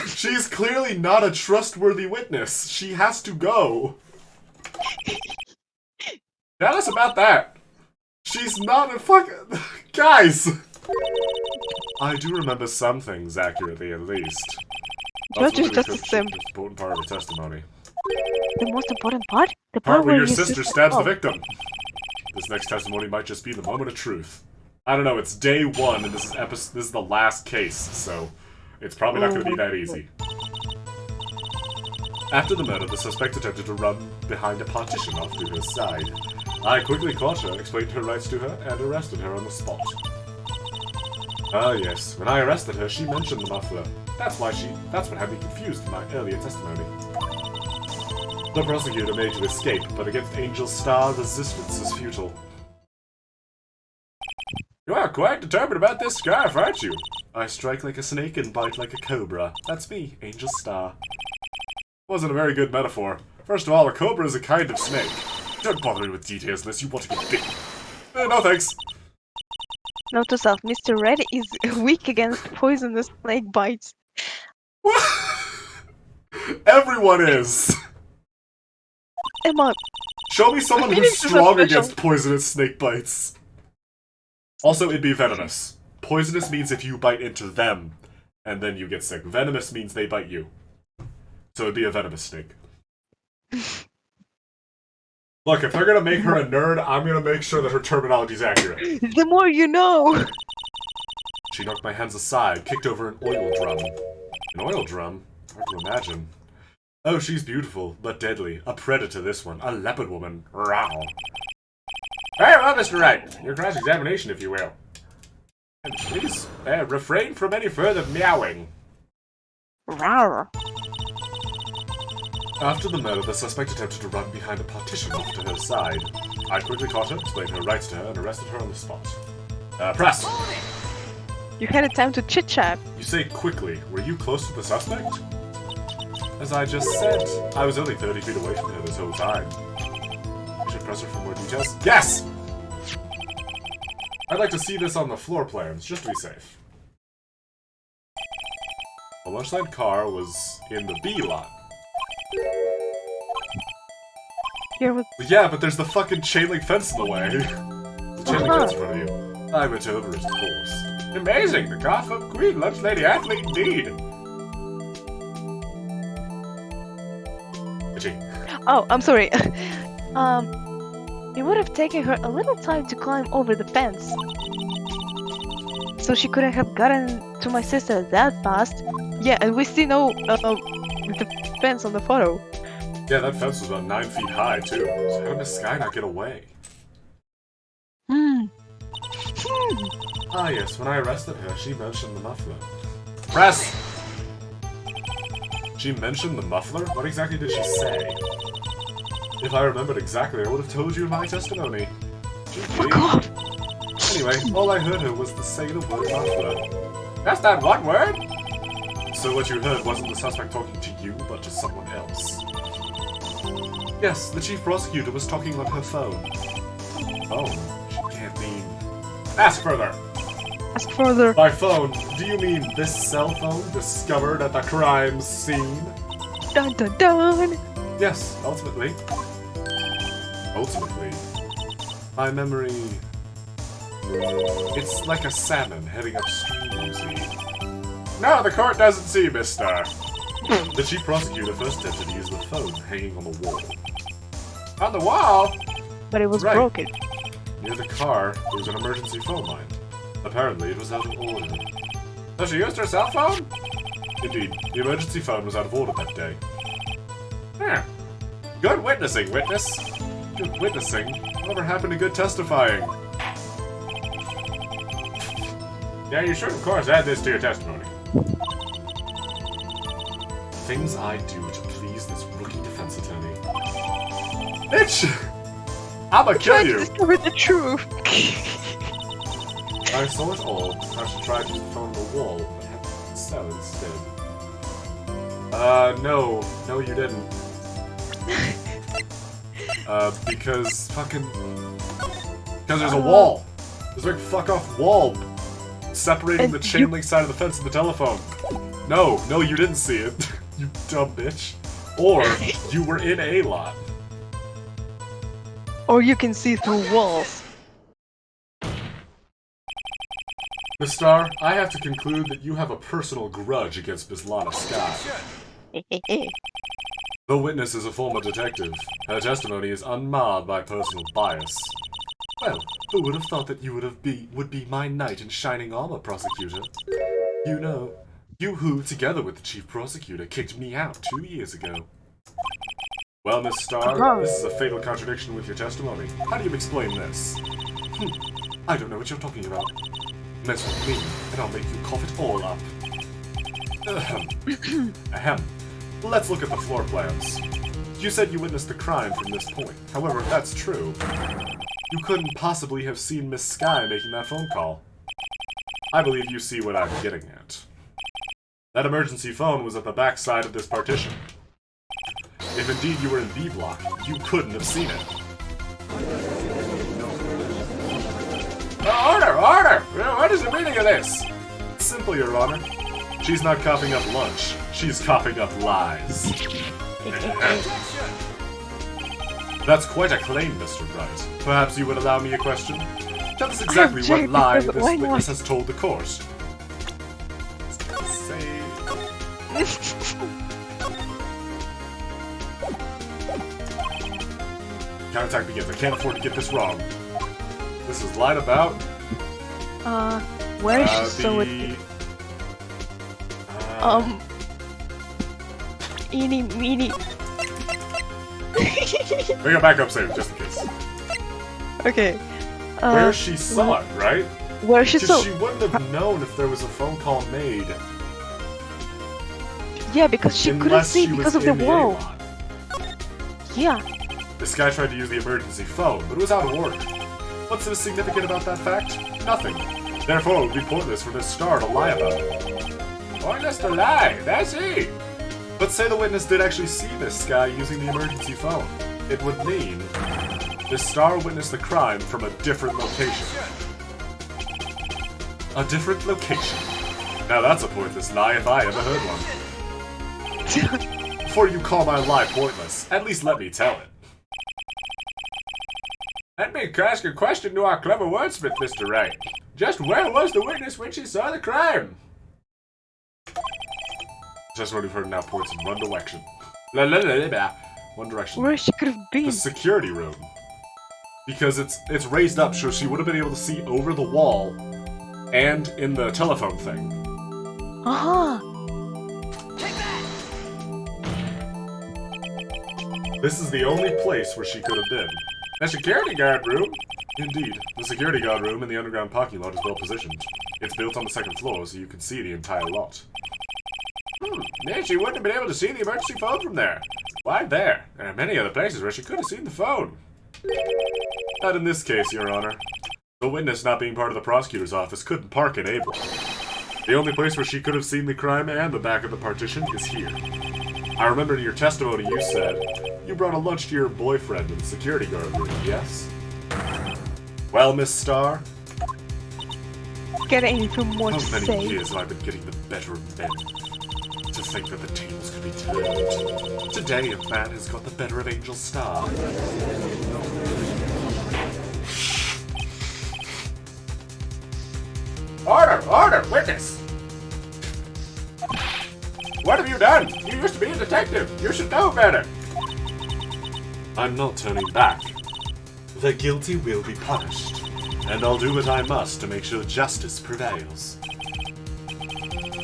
She's clearly not a trustworthy witness. She has to go. Tell us about that. She's not a fucking... Guys! I do remember some things accurately, at least. Judge is just a sim. The important part of the testimony. The most important part? The Part where your his sister stabs the victim. This next testimony might just be the moment of truth. I don't know, it's day 1 and this is the last case, so it's probably not going to be that easy. After the murder, the suspect attempted to run behind a partition off to her side. I quickly caught her, explained her rights to her, and arrested her on the spot. Ah yes, when I arrested her, she mentioned the muffler. That's what had me confused in my earlier testimony. The prosecutor made to escape, but against Angel Starr, resistance is futile. You are quite determined about this scarf, aren't you? I strike like a snake and bite like a cobra. That's me, Angel Star. Wasn't a very good metaphor. First of all, a cobra is a kind of snake. Don't bother me with details unless you want to get bitten. No thanks. Note to self, Mr. Red is weak against poisonous snake bites. Everyone is. Emma, Show me someone I who's think this is strong official. against poisonous snake bites. Also, it'd be venomous. Poisonous means if you bite into them, and then you get sick. Venomous means they bite you. So it'd be a venomous snake. Look, if they're gonna make her a nerd, I'm gonna make sure that her terminology's accurate. the more you know. She knocked my hands aside, kicked over an oil drum. An oil drum? Hard to imagine. Oh, she's beautiful, but deadly. A predator, this one. A leopard woman. Rawr. Very well, Mr. Wright. Your cross-examination, if you will. And please, refrain from any further meowing. Rawr. After the murder, the suspect attempted to run behind a partition off to her side. I quickly caught her, explained her rights to her, and arrested her on the spot. Press! You had a time to chit-chat. You say quickly. Were you close to the suspect? As I just said, I was only 30 feet away from her this whole time. I should press her for more details. Yes! I'd like to see this on the floor plans, just to be safe. The lunchline car was in the B lot. Here with Yeah, but there's the fucking chain link fence in the way. The chain link fence in front of you. I went over it, of course. Amazing! The Gotham Queen lunch lady athlete indeed! Itchy. Oh, I'm sorry. It would have taken her a little time to climb over the fence. So she couldn't have gotten to my sister that fast. Yeah, and we see no the fence on the photo. Yeah, that fence was about 9 feet high, too. So how did Miss Sky not get away? Ah, yes, when I arrested her, she mentioned the muffler. Press! She mentioned the muffler? What exactly did she say? If I remembered exactly, I would have told you in my testimony. Fuck off! Anyway, all I heard her was to say the word muffler. That's not one word! So what you heard wasn't the suspect talking to you, but to someone else. Yes, the chief prosecutor was talking on her phone. Phone? She can't mean... Ask further! Ask further. By phone, do you mean this cell phone discovered at the crime scene? Dun dun dun! Yes, ultimately. Ultimately. My memory... It's like a salmon heading upstream, you see. No, the court doesn't see, mister. The chief prosecutor first attempted to use the phone hanging on the wall. On the wall? But it was Right. broken. Near the car, there was an emergency phone line. Apparently, it was out of order. So she used her cell phone? Indeed, the emergency phone was out of order that day. Huh. Good witnessing, witness. Good witnessing. Whatever happened to good testifying? Yeah, you should, of course, add this to your testimony. Things I do to please this rookie defense attorney. Bitch! I'ma kill Trying to you! discover the truth. I saw it all. How she tried to use the phone on the wall, but had to sell instead. No. No, you didn't. Because fucking... Because there's a wall! There's a big fuck-off wall separating And the chain you- link side of the fence and the telephone. No, you didn't see it. You dumb bitch. Or, you were in a lot. Or you can see through walls. Miss Star, I have to conclude that you have a personal grudge against Miss Lana Sky. The witness is a former detective. Her testimony is unmarred by personal bias. Well, who would have thought that you would be my knight in shining armor, prosecutor? You know, you who, together with the chief prosecutor, kicked me out 2 years ago. Well, Miss Star, this is a fatal contradiction with your testimony. How do you explain this? I don't know what you're talking about. Mess with me, and I'll make you cough it all up. Ahem. Let's look at the floor plans. You said you witnessed the crime from this point. However, if that's true, you couldn't possibly have seen Miss Sky making that phone call. I believe you see what I'm getting at. That emergency phone was at the back side of this partition. If indeed you were in B block, you couldn't have seen it. Order! Order! What is the meaning of this? It's simple, Your Honor. She's not coughing up lunch. She's coughing up lies. That's quite a claim, Mr. Wright. Perhaps you would allow me a question? Tell us exactly what lie this witness has told the court. Say... Counterattack begins. I can't afford to get this wrong. This is lied about. Where is she so eeny meeny. Bring her back up safe, just in case. Okay. Where she saw it, right? Where she saw. She wouldn't have known if there was a phone call made. Yeah, because she couldn't see because of the wall. Yeah. This guy tried to use the emergency phone, but it was out of order. What's so significant about that fact? Nothing. Therefore, it would be pointless for Miss Starr to lie about it. Pointless to lie, that's he! But say the witness did actually see this guy using the emergency phone. It would mean Miss Starr witnessed the crime from a different location. A different location. Now that's a pointless lie if I ever heard one. Before you call my lie pointless, at least let me tell it. Let me ask a question to our clever wordsmith, Mr. Wright. Just where was the witness when she saw the crime? Just what we've heard now points in one direction. One direction. Where she could have been? The security room. Because it's raised up so she would have been able to see over the wall and in the telephone thing. Uh-huh. This is the only place where she could have been. The security guard room? Indeed. The security guard room in the underground parking lot is well positioned. It's built on the second floor, so you can see the entire lot. Then she wouldn't have been able to see the emergency phone from there. Why there? There are many other places where she could have seen the phone. Not in this case, Your Honor. The witness, not being part of the prosecutor's office, couldn't park in A block. The only place where she could have seen the crime and the back of the partition is here. I remember in your testimony you said you brought a lunch to your boyfriend in the security guard room, yes? Well, Miss Starr? Get anything more to How say? many years have I been getting the better of men? To think that the tables could be turned. Today a man has got the better of Angel Star. Order! Order! Witness! What have you done? You used to be a detective. You should know better. I'm not turning back. The guilty will be punished. And I'll do what I must to make sure justice prevails.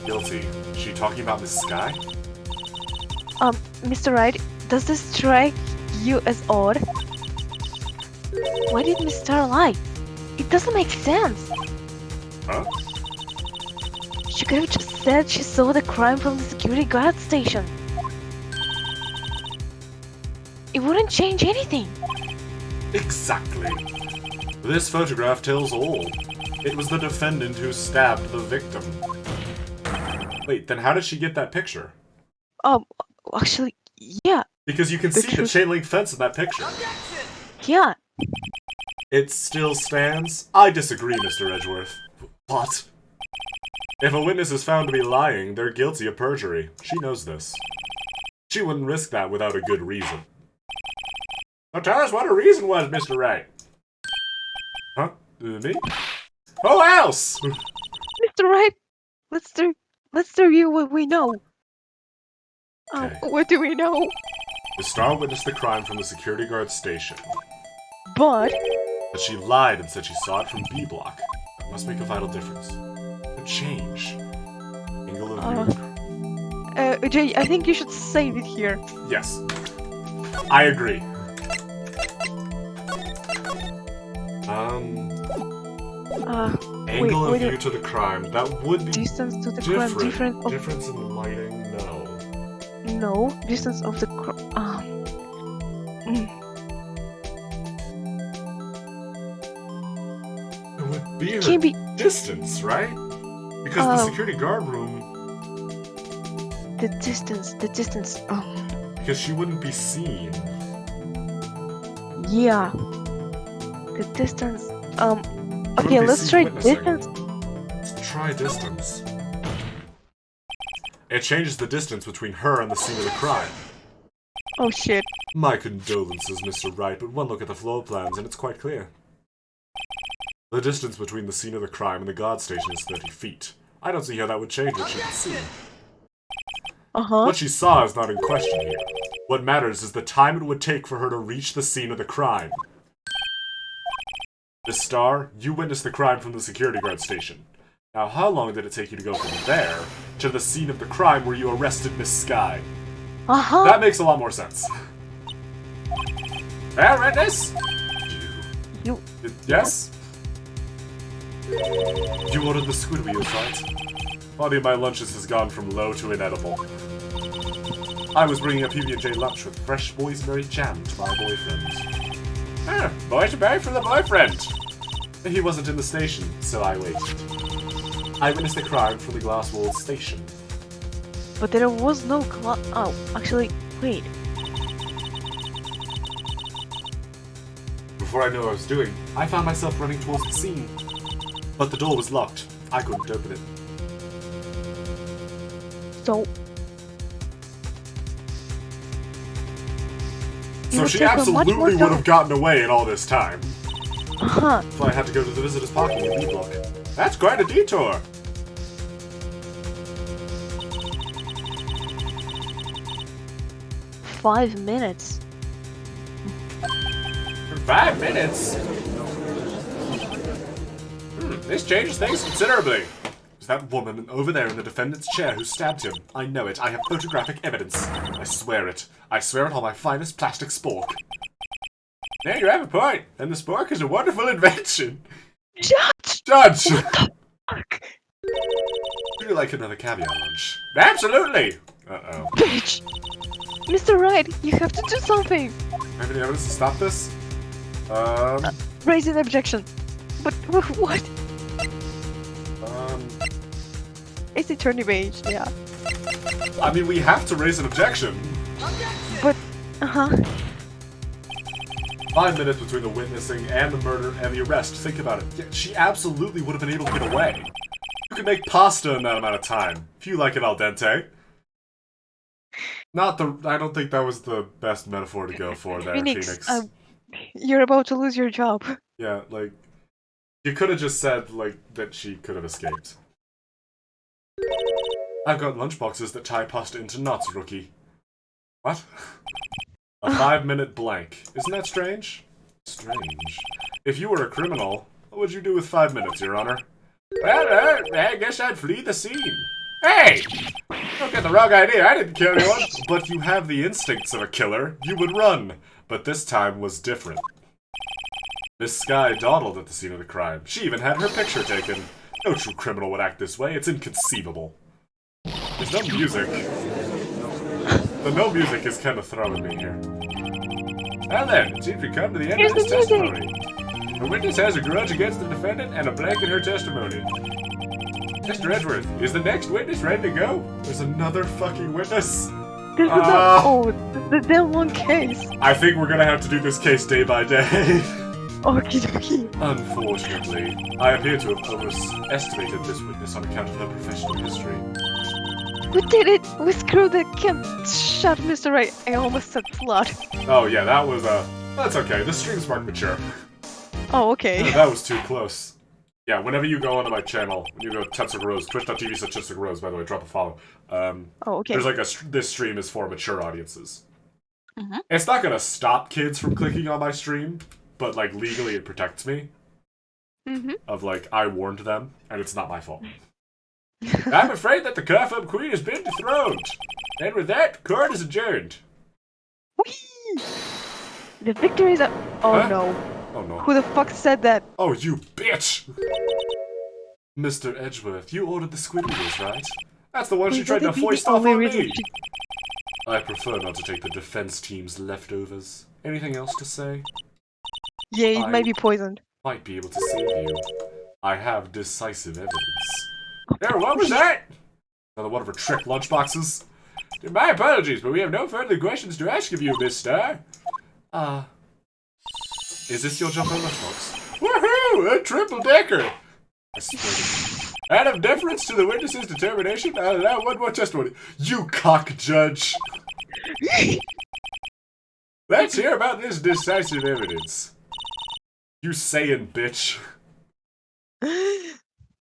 Guilty. She talking about Miss Sky? Mr. Wright, does this strike you as odd? Why did Mr. lie? It doesn't make sense. Huh? She could have just said she saw the crime from the security guard station. It wouldn't change anything. Exactly. This photograph tells all. It was the defendant who stabbed the victim. Wait, then how did she get that picture? Actually, yeah. Because you can see the chain link fence in that picture. Yeah. It still stands? I disagree, Mr. Edgeworth. What? If a witness is found to be lying, they're guilty of perjury. She knows this. She wouldn't risk that without a good reason. Now tell us what her reason was, Mr. Wright. Huh? Me? Who else? Mr. Wright, let's review what we know. Okay. What do we know? The Star witnessed the crime from the security guard station. But she lied and said she saw it from B block. That must make a vital difference. A change. Angle of view. Jay, I think you should save it here. Yes. I agree. Angle of view to the crime. That would be distance to the different. crime. Difference in lighting? No. No, distance of the It would be her Can't be distance, right? Because the security guard room... The distance, Because she wouldn't be seen. yeah. The distance, okay, be let's seen try witnessing. distance. Let's try distance. It changes the distance between her and the scene of the crime. Oh shit. My condolences, Mr. Wright, but one look at the floor plans and it's quite clear. The distance between the scene of the crime and the guard station is 30 feet. I don't see how that would change what she could see. What she saw is not in question here. What matters is the time it would take for her to reach the scene of the crime. Miss Starr, you witnessed the crime from the security guard station. Now, how long did it take you to go from there to the scene of the crime where you arrested Miss Sky? That makes a lot more sense. Well, witness? You... Yes? You ordered the squid wheels, right? Body of my lunches has gone from low to inedible. I was bringing a PB&J lunch with fresh boysenberry jam to my boyfriend. Ah, boysenberry for the boyfriend! He wasn't in the station, so I waited. I witnessed the crime from the glass walled station. But there was no oh, actually, wait. Before I knew what I was doing, I found myself running towards the scene. But the door was locked. I couldn't open it. So she absolutely would have gotten away in all this time. So I had to go to the visitors' parking in B block. That's quite a detour. $5 minutes. For 5 minutes? This changes things considerably. Is that woman over there in the defendant's chair who stabbed him? I know it. I have photographic evidence. I swear it. I swear it on my finest plastic spork. Yeah, you have a point. And the spork is a wonderful invention. Judge! Judge! What the fuck? Would you like another caviar lunch? Absolutely! Uh-oh. Bitch! Mr. Wright, you have to do something! Have any evidence to stop this? Raise an objection. But what? It's attorney range, yeah. I mean, we have to raise an objection. But, 5 minutes between the witnessing and the murder and the arrest. Think about it. Yeah, she absolutely would have been able to get away. You can make pasta in that amount of time, if you like it al dente. I don't think that was the best metaphor to go for there, Phoenix. You're about to lose your job. Yeah, like, you could have just said, like, that she could have escaped. I've got lunchboxes that tie pasta into knots, rookie. What? A 5-minute blank. Isn't that strange? Strange. If you were a criminal, what would you do with 5 minutes, Your Honor? Well, I guess I'd flee the scene. Hey! Don't get the wrong idea, I didn't kill anyone. But you have the instincts of a killer. You would run. But this time was different. Miss Sky dawdled at the scene of the crime. She even had her picture taken. No true criminal would act this way. It's inconceivable. There's no music. The no music is kind of throwing me here. Well then, it seems we come to the end of this testimony. The witness has a grudge against the defendant and a blank in her testimony. Mr. Edgeworth, is the next witness ready to go? There's another fucking witness. This is the damn one case. I think we're gonna have to do this case day by day. Okie dokie. Unfortunately, I appear to have overestimated this witness on account of her professional history. We did it! We screwed it! Can't shut Mr. Wright. I almost said flood. Oh yeah, that was that's okay. The stream's marked mature. Oh, okay. That was too close. Yeah, whenever you go onto my channel, when you go Tetsuga Rose, twitch.tv/Tetsuga by the way, drop a follow. Oh, okay. There's like this stream is for mature audiences. It's not gonna stop kids from clicking on my stream, but like legally it protects me. Of like, I warned them, and it's not my fault. I'm afraid that the Kafum Queen has been dethroned. And with that, court is adjourned. Whee! The victory is up. Oh no. Oh no. Who the fuck said that? Oh, you bitch! Mr. Edgeworth, you ordered the squid wheels, right? That's the one she tried to foist off on me! I prefer not to take the defense team's leftovers. Anything else to say? Yeah, it might be poisoned. Might be able to save you. I have decisive evidence. There, what was that? Another one of her trick lunchboxes. My apologies, but we have no further questions to ask of you, Miss Star. Is this your jumbo lunchbox? Woohoo! A triple-decker! Out of deference to the witness's determination, I'll allow one more testimony. You cock judge! Let's hear about this decisive evidence. You saying, bitch.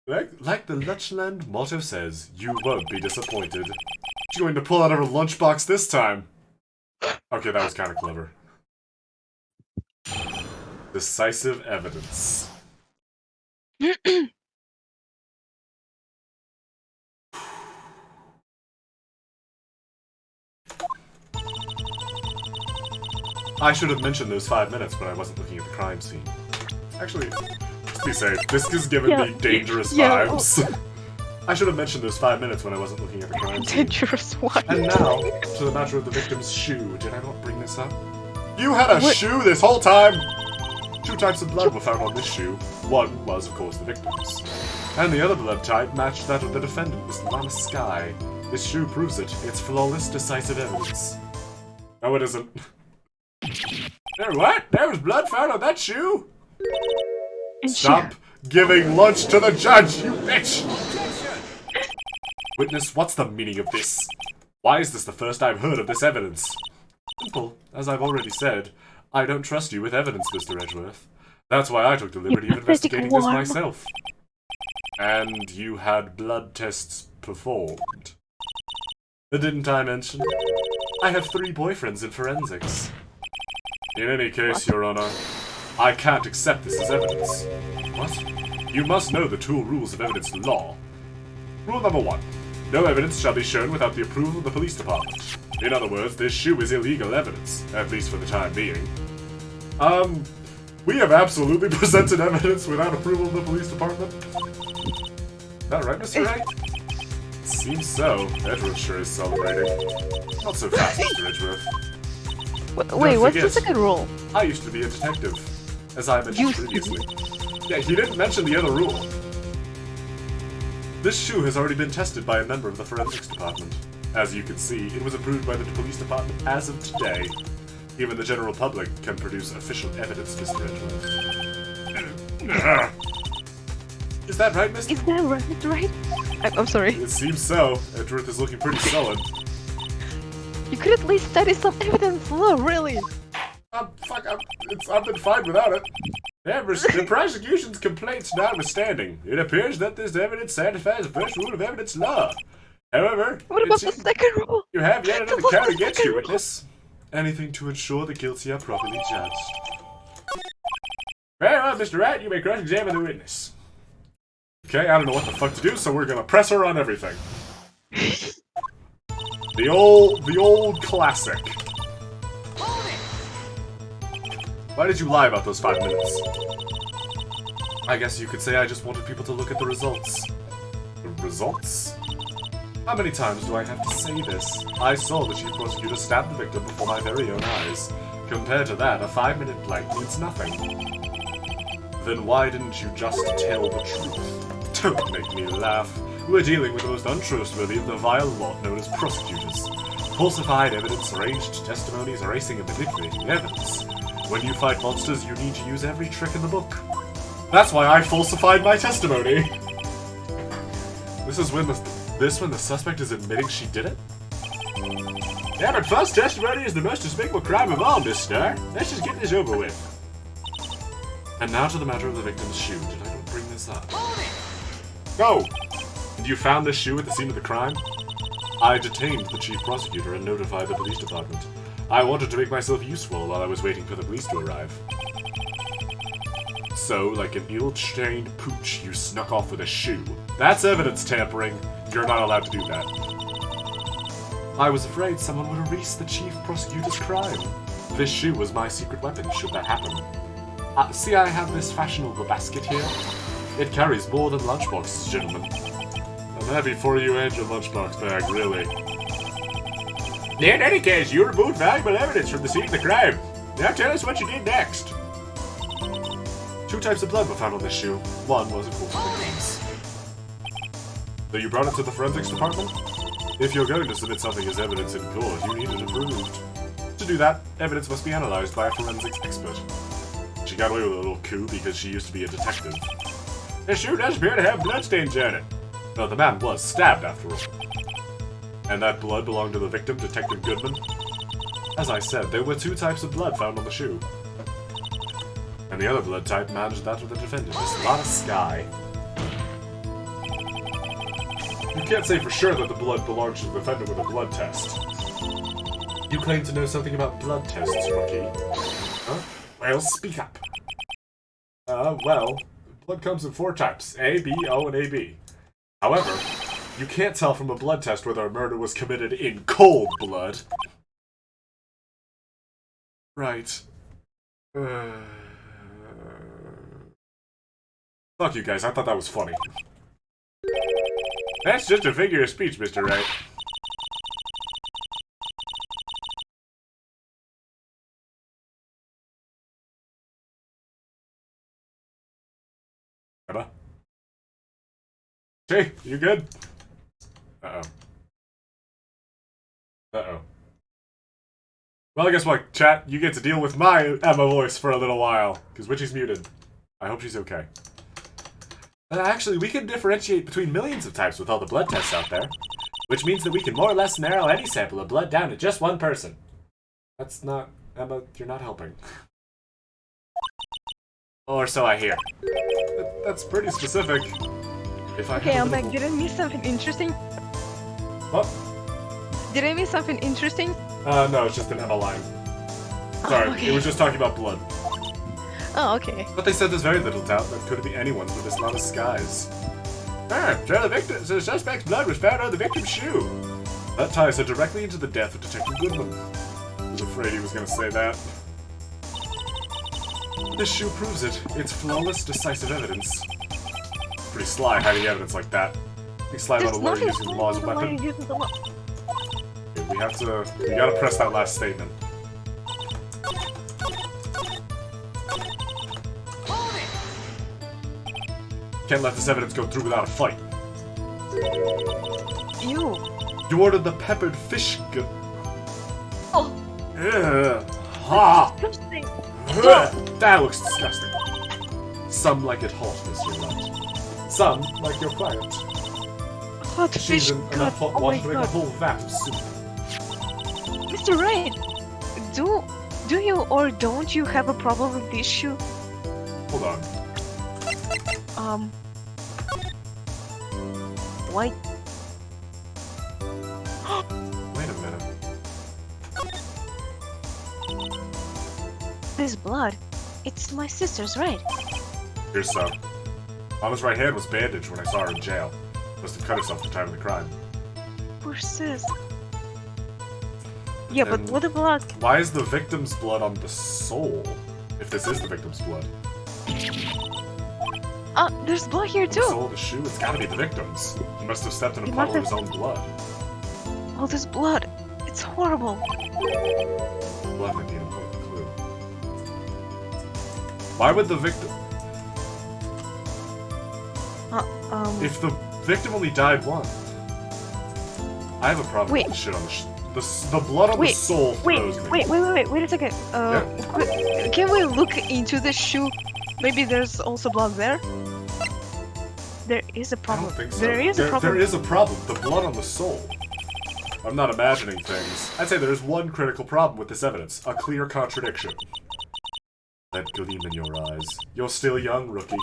Like the Lunchland motto says, you won't be disappointed. She's going to pull out of her lunchbox this time. Okay, that was kind of clever. Decisive evidence. I should have mentioned those 5 minutes, but I wasn't looking at the crime scene. Actually, let's be safe. This is giving me dangerous vibes. I should have mentioned those 5 minutes when I wasn't looking at the crime scene. Dangerous one. And now, to the matter of the victim's shoe. Did I not bring this up? You had a shoe this whole time! 2 types of blood were found on this shoe. One was, of course, the victim's. And the other blood type matched that of the defendant, Miss Lana Sky. This shoe proves it. It's flawless, decisive evidence. No, it isn't. There, what? There was blood found on that shoe? Stop giving lunch to the judge, you bitch! Witness, what's the meaning of this? Why is this the first I've heard of this evidence? Simple. As I've already said, I don't trust you with evidence, Mr. Edgeworth. That's why I took the liberty of investigating this myself. And you had blood tests performed. Didn't I mention? I have 3 boyfriends in forensics. In any case, Your Honor, I can't accept this as evidence. What? You must know the 2 rules of evidence law. Rule number 1. No evidence shall be shown without the approval of the police department. In other words, this shoe is illegal evidence, at least for the time being. We have absolutely presented evidence without approval of the police department. Is that right, Mr. Wright? Seems so. Edgeworth sure is celebrating. Not so fast, Mr. Edgeworth. Wait, what's the second rule? I used to be a detective, as I mentioned previously. Yeah, he didn't mention the other rule. This shoe has already been tested by a member of the forensics department. As you can see, it was approved by the police department as of today. Even the general public can produce official evidence, Mr. Edgeworth. Is that right, Mr.? Is that right? I'm sorry. It seems so. Edgeworth is looking pretty sullen. You could at least study some evidence law, really. I've been fine without it. The prosecution's complaints notwithstanding, it appears that this evidence satisfies the first rule of evidence law. However, what about the second rule? You have yet another count against you, witness. Anything to ensure the guilty are properly judged. Very well, Mr. Wright, you may cross-examine the witness. Okay, I don't know what the fuck to do, so we're gonna press her on everything. The old classic. Why did you lie about those 5 minutes? I guess you could say I just wanted people to look at the results. The results? How many times do I have to say this? I saw the chief prosecutor stab the victim before my very own eyes. Compared to that, a 5-minute blank means nothing. Then why didn't you just tell the truth? Don't make me laugh. We're dealing with the most untrustworthy of the vile lot known as prosecutors. Falsified evidence, arranged testimonies, erasing and manipulating evidence. When you fight monsters, you need to use every trick in the book. That's why I falsified my testimony! This is when the suspect is admitting she did it? Yeah, but false testimony is the most despicable crime of all, Miss Star. Let's just get this over with. And now to the matter of the victim's shoe. Did I not bring this up? Go! And you found this shoe at the scene of the crime? I detained the chief prosecutor and notified the police department. I wanted to make myself useful while I was waiting for the police to arrive. So, like an ill-trained pooch, you snuck off with a shoe. That's evidence tampering. You're not allowed to do that. I was afraid someone would erase the chief prosecutor's crime. This shoe was my secret weapon, should that happen. See, I have this fashionable basket here. It carries more than lunchboxes, gentlemen. I'm happy for you and your lunchbox bag, really. In any case, you removed valuable evidence from the scene of the crime. Now tell us what you did next. 2 types of blood were found on this shoe. One was, of course, the victim's. So you brought it to the forensics department? If you're going to submit something as evidence in court, you need it approved. To do that, evidence must be analyzed by a forensics expert. She got away with a little coup because she used to be a detective. The shoe does appear to have bloodstains on it. Though the man was stabbed after all. And that blood belonged to the victim, Detective Goodman. As I said, there were 2 types of blood found on the shoe. And the other blood type matched that of the defendant. It's not a sky. You can't say for sure that the blood belongs to the defendant with a blood test. You claim to know something about blood tests, rookie. Huh? Well, speak up. Well, blood comes in 4 types. A, B, O, and AB. However, you can't tell from a blood test whether a murder was committed in cold blood. Right. Fuck you guys, I thought that was funny. That's just a figure of speech, Mr. Wright. Emma? Hey, you good? Uh-oh. Uh-oh. Well, guess what, chat? You get to deal with my Emma voice for a little while, because Witchy's muted. I hope she's okay. Actually, we can differentiate between millions of types with all the blood tests out there. Which means that we can more or less narrow any sample of blood down to just one person. That's not... Emma, you're not helping. Or so I hear. That's pretty specific. If I Okay, I'm back. Did I miss something interesting? What? Did I miss something interesting? No, it's just an Emma line. Sorry, okay. It was just talking about blood. Oh, okay. But they said there's very little doubt that could be anyone's with this lot of skies. Ah, so the suspect's blood was found on the victim's shoe. That ties her directly into the death of Detective Goodman. I was afraid he was going to say that. This shoe proves it. It's flawless, decisive evidence. Pretty sly hiding evidence like that. Pretty sly about a lawyer using the law as a weapon. We gotta press that last statement. Can't let this evidence go through without a fight. Ew. You ordered the peppered fish gun. Oh. Ha! Disgusting. That looks disgusting. Some like it hot, Mr. Wright. Some like your client. Hot fish. Season enough hot Oh water my to make a god. whole vat of soup. Mr. Wright, do you or don't you have a problem with this shoe? Hold on. Why? Wait a minute. This blood, it's my sister's, right? Here's some. Mama's right hand was bandaged when I saw her in jail. Must have cut herself at the time of the crime. Poor sis. Yeah, but And what the blood? why is the victim's blood on the sole? If this is the victim's blood. There's blood here The too. sole of the shoe? It's gotta be the victim's. He must have stepped in a He puddle of must his own blood. All this blood, it's horrible. Blood might be an important clue. Why would the victim... If the victim only died once... I have a problem Wait. with the shit on the blood on the sole throws me. Wait a second. Can we look into the shoe? Maybe there's also blood there. There is a I problem. don't think so. There is a problem. There is a problem. The blood on the sole. I'm not imagining things. I'd say there is one critical problem with this evidence. A clear contradiction. That gleam in your eyes. You're still young, rookie.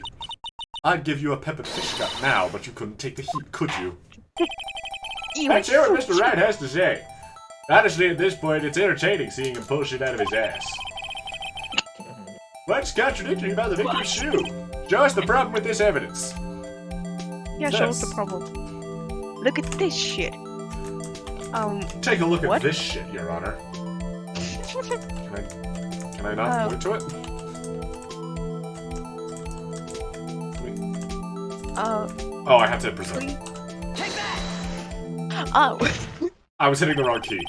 I'd give you a peppered fish gut now, but you couldn't take the heat, could you? Let's hear what Mr. Wright has to say. Honestly, at this point, it's entertaining seeing him pull shit out of his ass. What's contradictory about the victim's shoe? Show us the problem with this evidence. Yeah, show us the problem. Look at this shit. Take a look what? at this shit, Your Honor. Can I not point to it? Oh, I have to hit present. Take that! Oh. I was hitting the wrong key.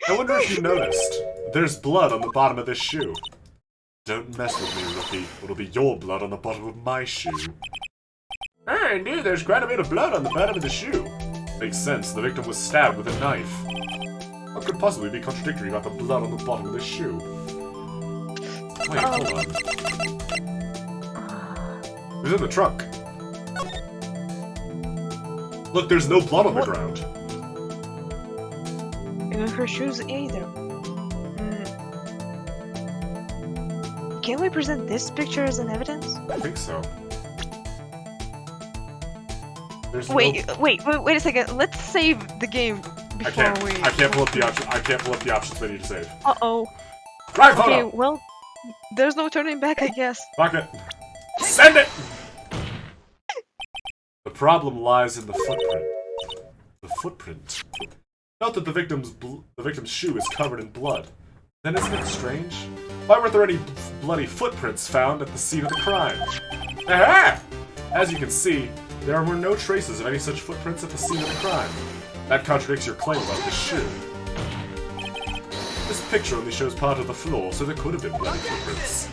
I wonder if you noticed. There's blood on the bottom of this shoe. Don't mess with me, rookie. It'll be your blood on the bottom of my shoe. Hey, indeed, there's quite a bit of blood on the bottom of the shoe. Makes sense, the victim was stabbed with a knife. What could possibly be contradictory about the blood on the bottom of this shoe? Wait, hold on. It was in the trunk. Look, there's no blood on the ground. And her shoes either. Can we present this picture as an evidence? I think so. There's wait a second. Let's save the game before I can't pull up the option. I can't pull up the options menu to save. Uh-oh. Right photo! Okay, well, there's no turning back, I guess. Fuck it. Send it! The problem lies in the footprint. The footprint. Note that the victim's shoe is covered in blood. Then isn't it strange? Why weren't there any bloody footprints found at the scene of the crime? Aha! As you can see, there were no traces of any such footprints at the scene of the crime. That contradicts your claim about the shoe. This picture only shows part of the floor, so there could have been bloody footprints.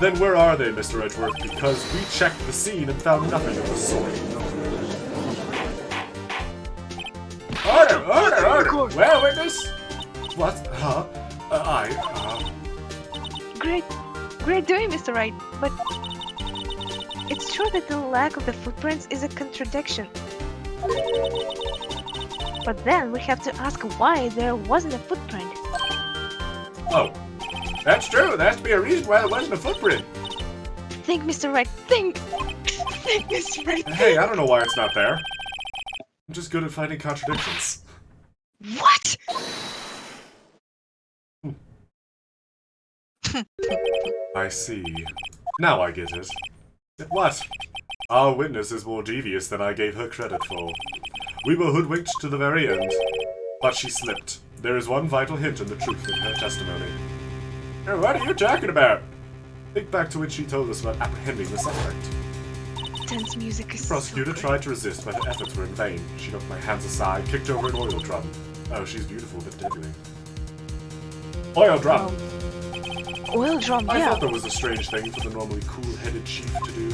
Then where are they, Mr. Edgeworth? Because we checked the scene and found nothing of the sort. Order! Well, witness? What? Huh? Great doing, Mr. Wright, but it's true that the lack of the footprints is a contradiction. But then we have to ask why there wasn't a footprint. Oh, that's true. There has to be a reason why there wasn't a footprint. Think, Mr. Wright, think! Think, Mr. Wright! Hey, I don't know why it's not there. I'm just good at finding contradictions. What?! I see. Now I get it. What? Our witness is more devious than I gave her credit for. We were hoodwinked to the very end. But she slipped. There is one vital hint in the truth in her testimony. What are you talking about? Think back to when she told us about apprehending the suspect. Tense music is The prosecutor tried to resist, but her efforts were in vain. She knocked my hands aside, kicked over an oil drum. Oh, she's beautiful but deadly. Oil drum! Oil drum, I yeah. thought that was a strange thing for the normally cool-headed chief to do.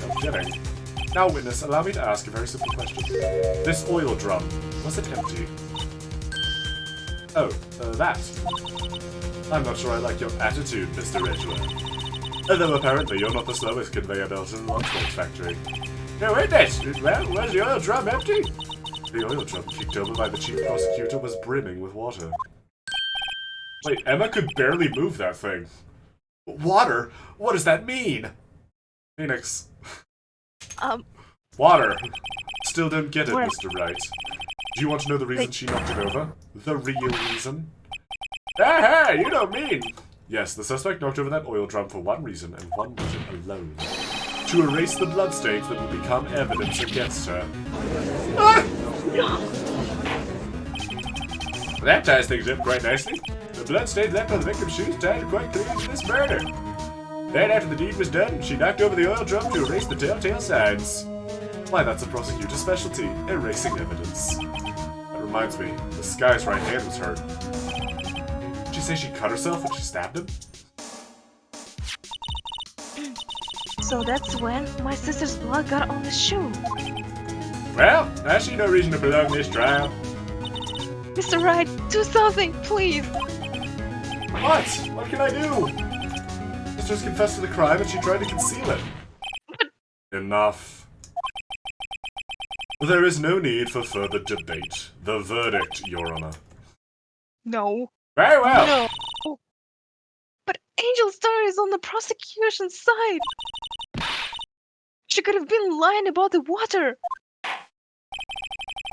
No kidding. Now, witness, allow me to ask a very simple question. This oil drum, was it empty? Oh, that. I'm not sure I like your attitude, Mr. Edgeworth. Although apparently you're not the slowest conveyor belt in the lunchbox factory. No, witness! Well, was the oil drum empty? The oil drum kicked over by the chief prosecutor was brimming with water. Wait, Emma could barely move that thing. Water? What does that mean? Phoenix. Water. Still don't get it, Mr. Wright. Do you want to know the reason she knocked it over? The real reason? Aha! You don't mean! Yes, the suspect knocked over that oil drum for one reason, and one reason alone. To erase the bloodstains that would become evidence against her. Ah! That ties things up quite nicely. The bloodstains left on the victim's shoes tied quite clearly to this murder. Then, after the deed was done, she knocked over the oil drum to erase the telltale signs. Why, that's a prosecutor's specialty, erasing evidence. That reminds me, this guy's right hand was hurt. Did she say she cut herself when she stabbed him? So that's when my sister's blood got on the shoe. Well, I see no reason to prolong this trial. Mr. Wright, do something, please! What? What can I do? Sister's confessed to the crime and she tried to conceal it. Enough. There is no need for further debate. The verdict, Your Honor. No. Very well. No. But Angel Star is on the prosecution's side. She could have been lying about the water.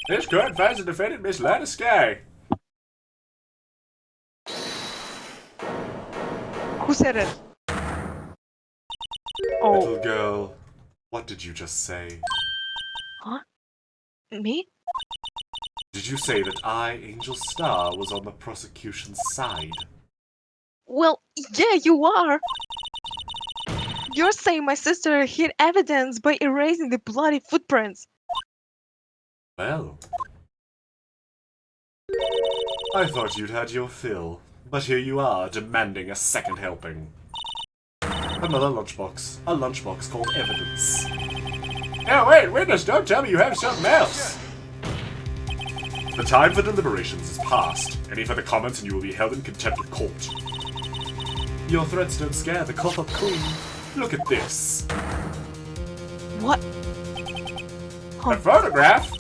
This court finds the defendant Miss Lana Sky. Who said it? Oh. Little girl, what did you just say? Huh? Me? Did you say that I, Angel Star, was on the prosecution's side? Well, yeah, you are. You're saying my sister hid evidence by erasing the bloody footprints. Well, I thought you'd had your fill, but here you are, demanding a second helping. Another lunchbox. A lunchbox called evidence. Now wait, witness, don't tell me you have something else! The time for deliberations is past. Any further comments and you will be held in contempt of court. Your threats don't scare the cop-up queen. Look at this. What? A photograph?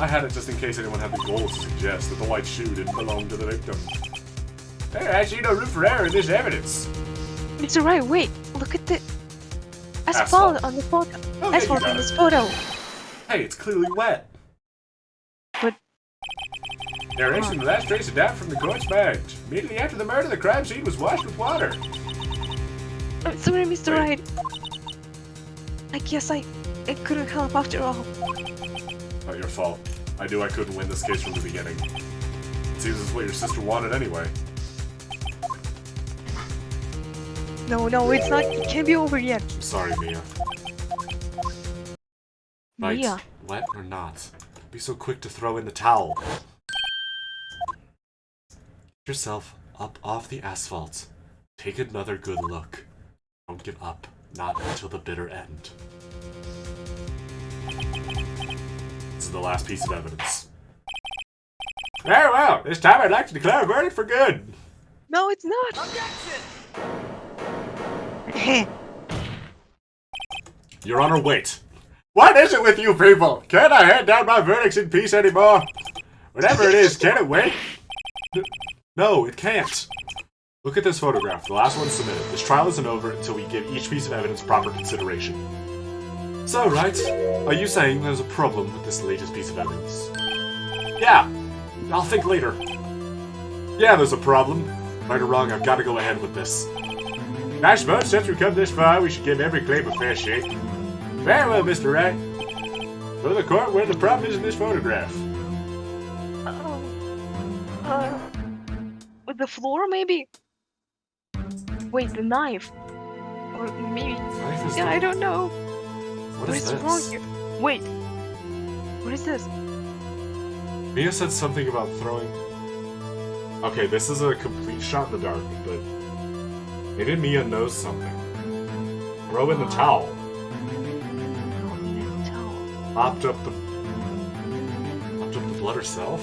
I had it just in case anyone had the gall to suggest that the white shoe didn't belong to the victim. There actually no room for error in this evidence. Mr. Wright, wait. Look at the Asphalt. asphalt on the photo. Oh, yeah, Asphalt you got in it. this photo. Hey, it's clearly wet. But Narration: the last trace of doubt from the corpse bag. Immediately after the murder, the crime scene was washed with water. I'm sorry, Mr. Wait. Wright. I guess I couldn't help after all. Not your fault. I knew I couldn't win this case from the beginning. It seems it's what your sister wanted anyway. No, it's not. It can't be over yet. I'm sorry, Mia. Right, Mia. wet or not, be so quick to throw in the towel. Get yourself up off the asphalt. Take another good look. Don't give up, not until the bitter end. This is the last piece of evidence. Very well, this time I'd like to declare a verdict for good. No, it's not. Your Honor, wait. What is it with you people? Can't I hand down my verdicts in peace anymore? Whatever it is, can it wait? No, it can't. Look at this photograph, the last one submitted. This trial isn't over until we give each piece of evidence proper consideration. So, Wright, are you saying there's a problem with this latest piece of evidence? Yeah, I'll think later. Yeah, there's a problem. Right or wrong, I've got to go ahead with this. I suppose since we've come this far, we should give every claim a fair shake. Very well, Mr. Wright. Go to the court where the problem is in this photograph. With the floor, maybe? Wait, the knife. Or maybe... Knife is Yeah, I don't know. What What is is this? wrong here? Wait. What is this? Mia said something about throwing... Okay, this is a complete shot in the dark, but... Maybe Mia knows something. Throw in the towel. Oh, in the towel. Mopped up the blood herself?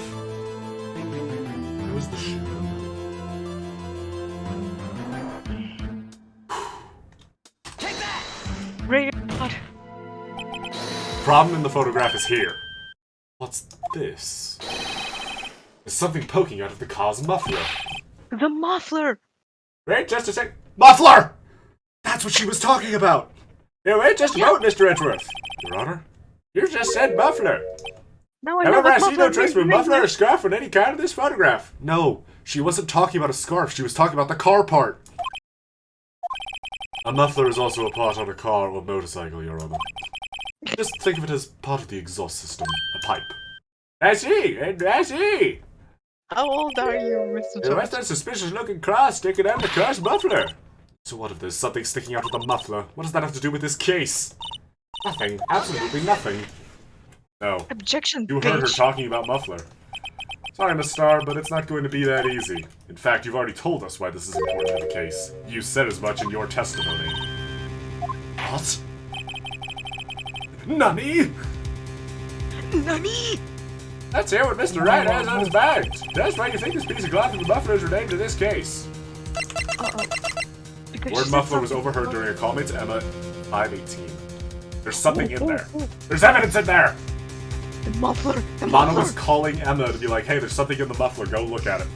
Where was the shoe? Ray, God. Problem in the photograph is here. What's this? There's something poking out of the car's muffler. The muffler! Wait just a sec. Muffler! That's what she was talking about! Yeah, wait just a moment, Mr. Edgeworth. Your Honor, you just said muffler. No, I know However, what I see no muffler trace of a means. muffler or scarf in any kind of this photograph. No, she wasn't talking about a scarf. She was talking about the car part. A muffler is also a part on a car or motorcycle, Your Honor. Just think of it as part of the exhaust system, a pipe. I see, and I see. How old are you, Mr. What's George? that suspicious-looking cross sticking out of the car's muffler? So what if there's something sticking out of the muffler? What does that have to do with this case? Nothing. Absolutely nothing. No. Objection, You heard her bitch. talking about muffler. Sorry, Miss Starr, but it's not going to be that easy. In fact, you've already told us why this is important to the case. You said as much in your testimony. What? Nani? Nani? Let's hear what Mr. Wright has on his mind. Tell us why you think this piece of cloth and the muffler is related to this case. Uh-oh. Because Word she said muffler was something. overheard during a call made to Emma at 5:18. There's something in there. Ooh. There's evidence in there! The muffler! The Lana muffler! was calling Emma to be like, hey, there's something in the muffler, go look at it.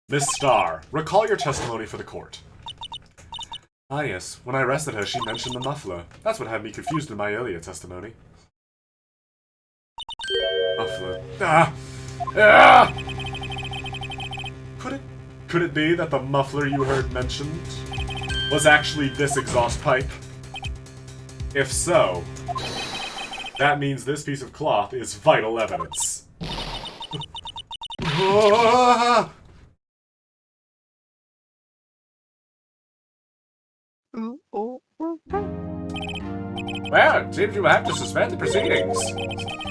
Miss Starr, recall your testimony for the court. Ah yes, when I arrested her, she mentioned the muffler. That's what had me confused in my earlier testimony. Muffler. Ah! Ah! Could it be that the muffler you heard mentioned was actually this exhaust pipe? If so, that means this piece of cloth is vital evidence. Ah! Ooh, ooh, ooh. Well, it seems you will have to suspend the proceedings.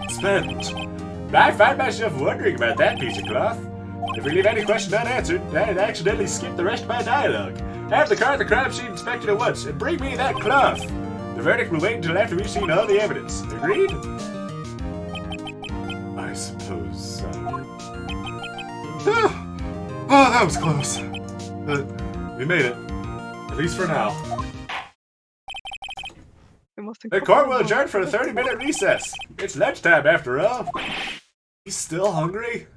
Suspend? I find myself wondering about that piece of cloth. If we leave any question unanswered, then accidentally skip the rest of my dialogue. Have the car at the crime scene inspected at once, and bring me that cloth. The verdict will wait until after we've seen all the evidence. Agreed? I suppose so. Oh, that was close. But we made it. At least for now. The court will adjourn for a 30-minute recess. It's lunchtime after all. He's still hungry?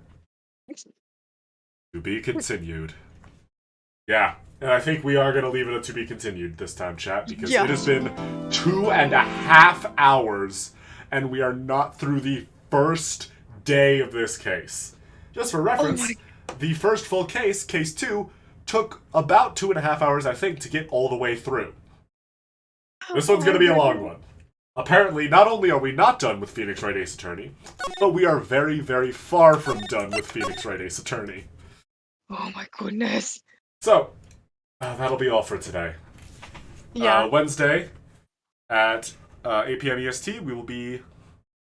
To be continued. Yeah, and I think we are going to leave it a to be continued this time, chat, because it has been 2.5 hours, and we are not through the first day of this case. Just for reference, the first full case, case 2, took about 2.5 hours, I think, to get all the way through. This one's going to be a long one. Apparently, not only are we not done with Phoenix Wright Ace Attorney, but we are very, very far from done with Phoenix Wright Ace Attorney. Oh my goodness. So, that'll be all for today. Yeah. Wednesday at 8 p.m. EST, we will be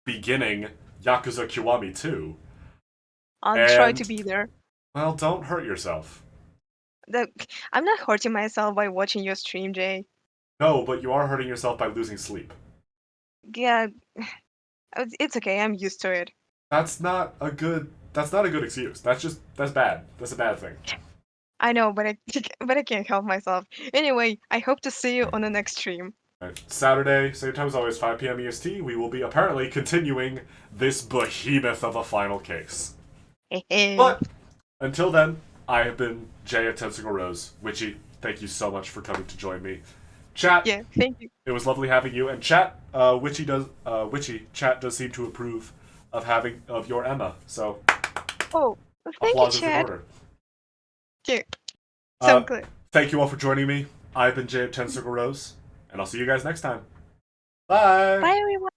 beginning Yakuza Kiwami 2. I'll try to be there. Well, don't hurt yourself. I'm not hurting myself by watching your stream, Jay. No, but you are hurting yourself by losing sleep. Yeah, it's okay. I'm used to it. That's not a good excuse. That's bad. That's a bad thing. I know, but I can't help myself. Anyway, I hope to see you on the next stream. Right. Saturday, same time as always, 5 p.m. EST, we will be apparently continuing this behemoth of a final case. But until then, I have been Jay of Tensicle Rose. Witchy, thank you so much for coming to join me. Chat. Yeah, thank you. It was lovely having you. And chat, Witchy chat does seem to approve of your Emma. So Thank you, chat. Yeah. So good. Thank you all for joining me. I've been Jay of Tensicle Rose, and I'll see you guys next time. Bye. Bye, everyone.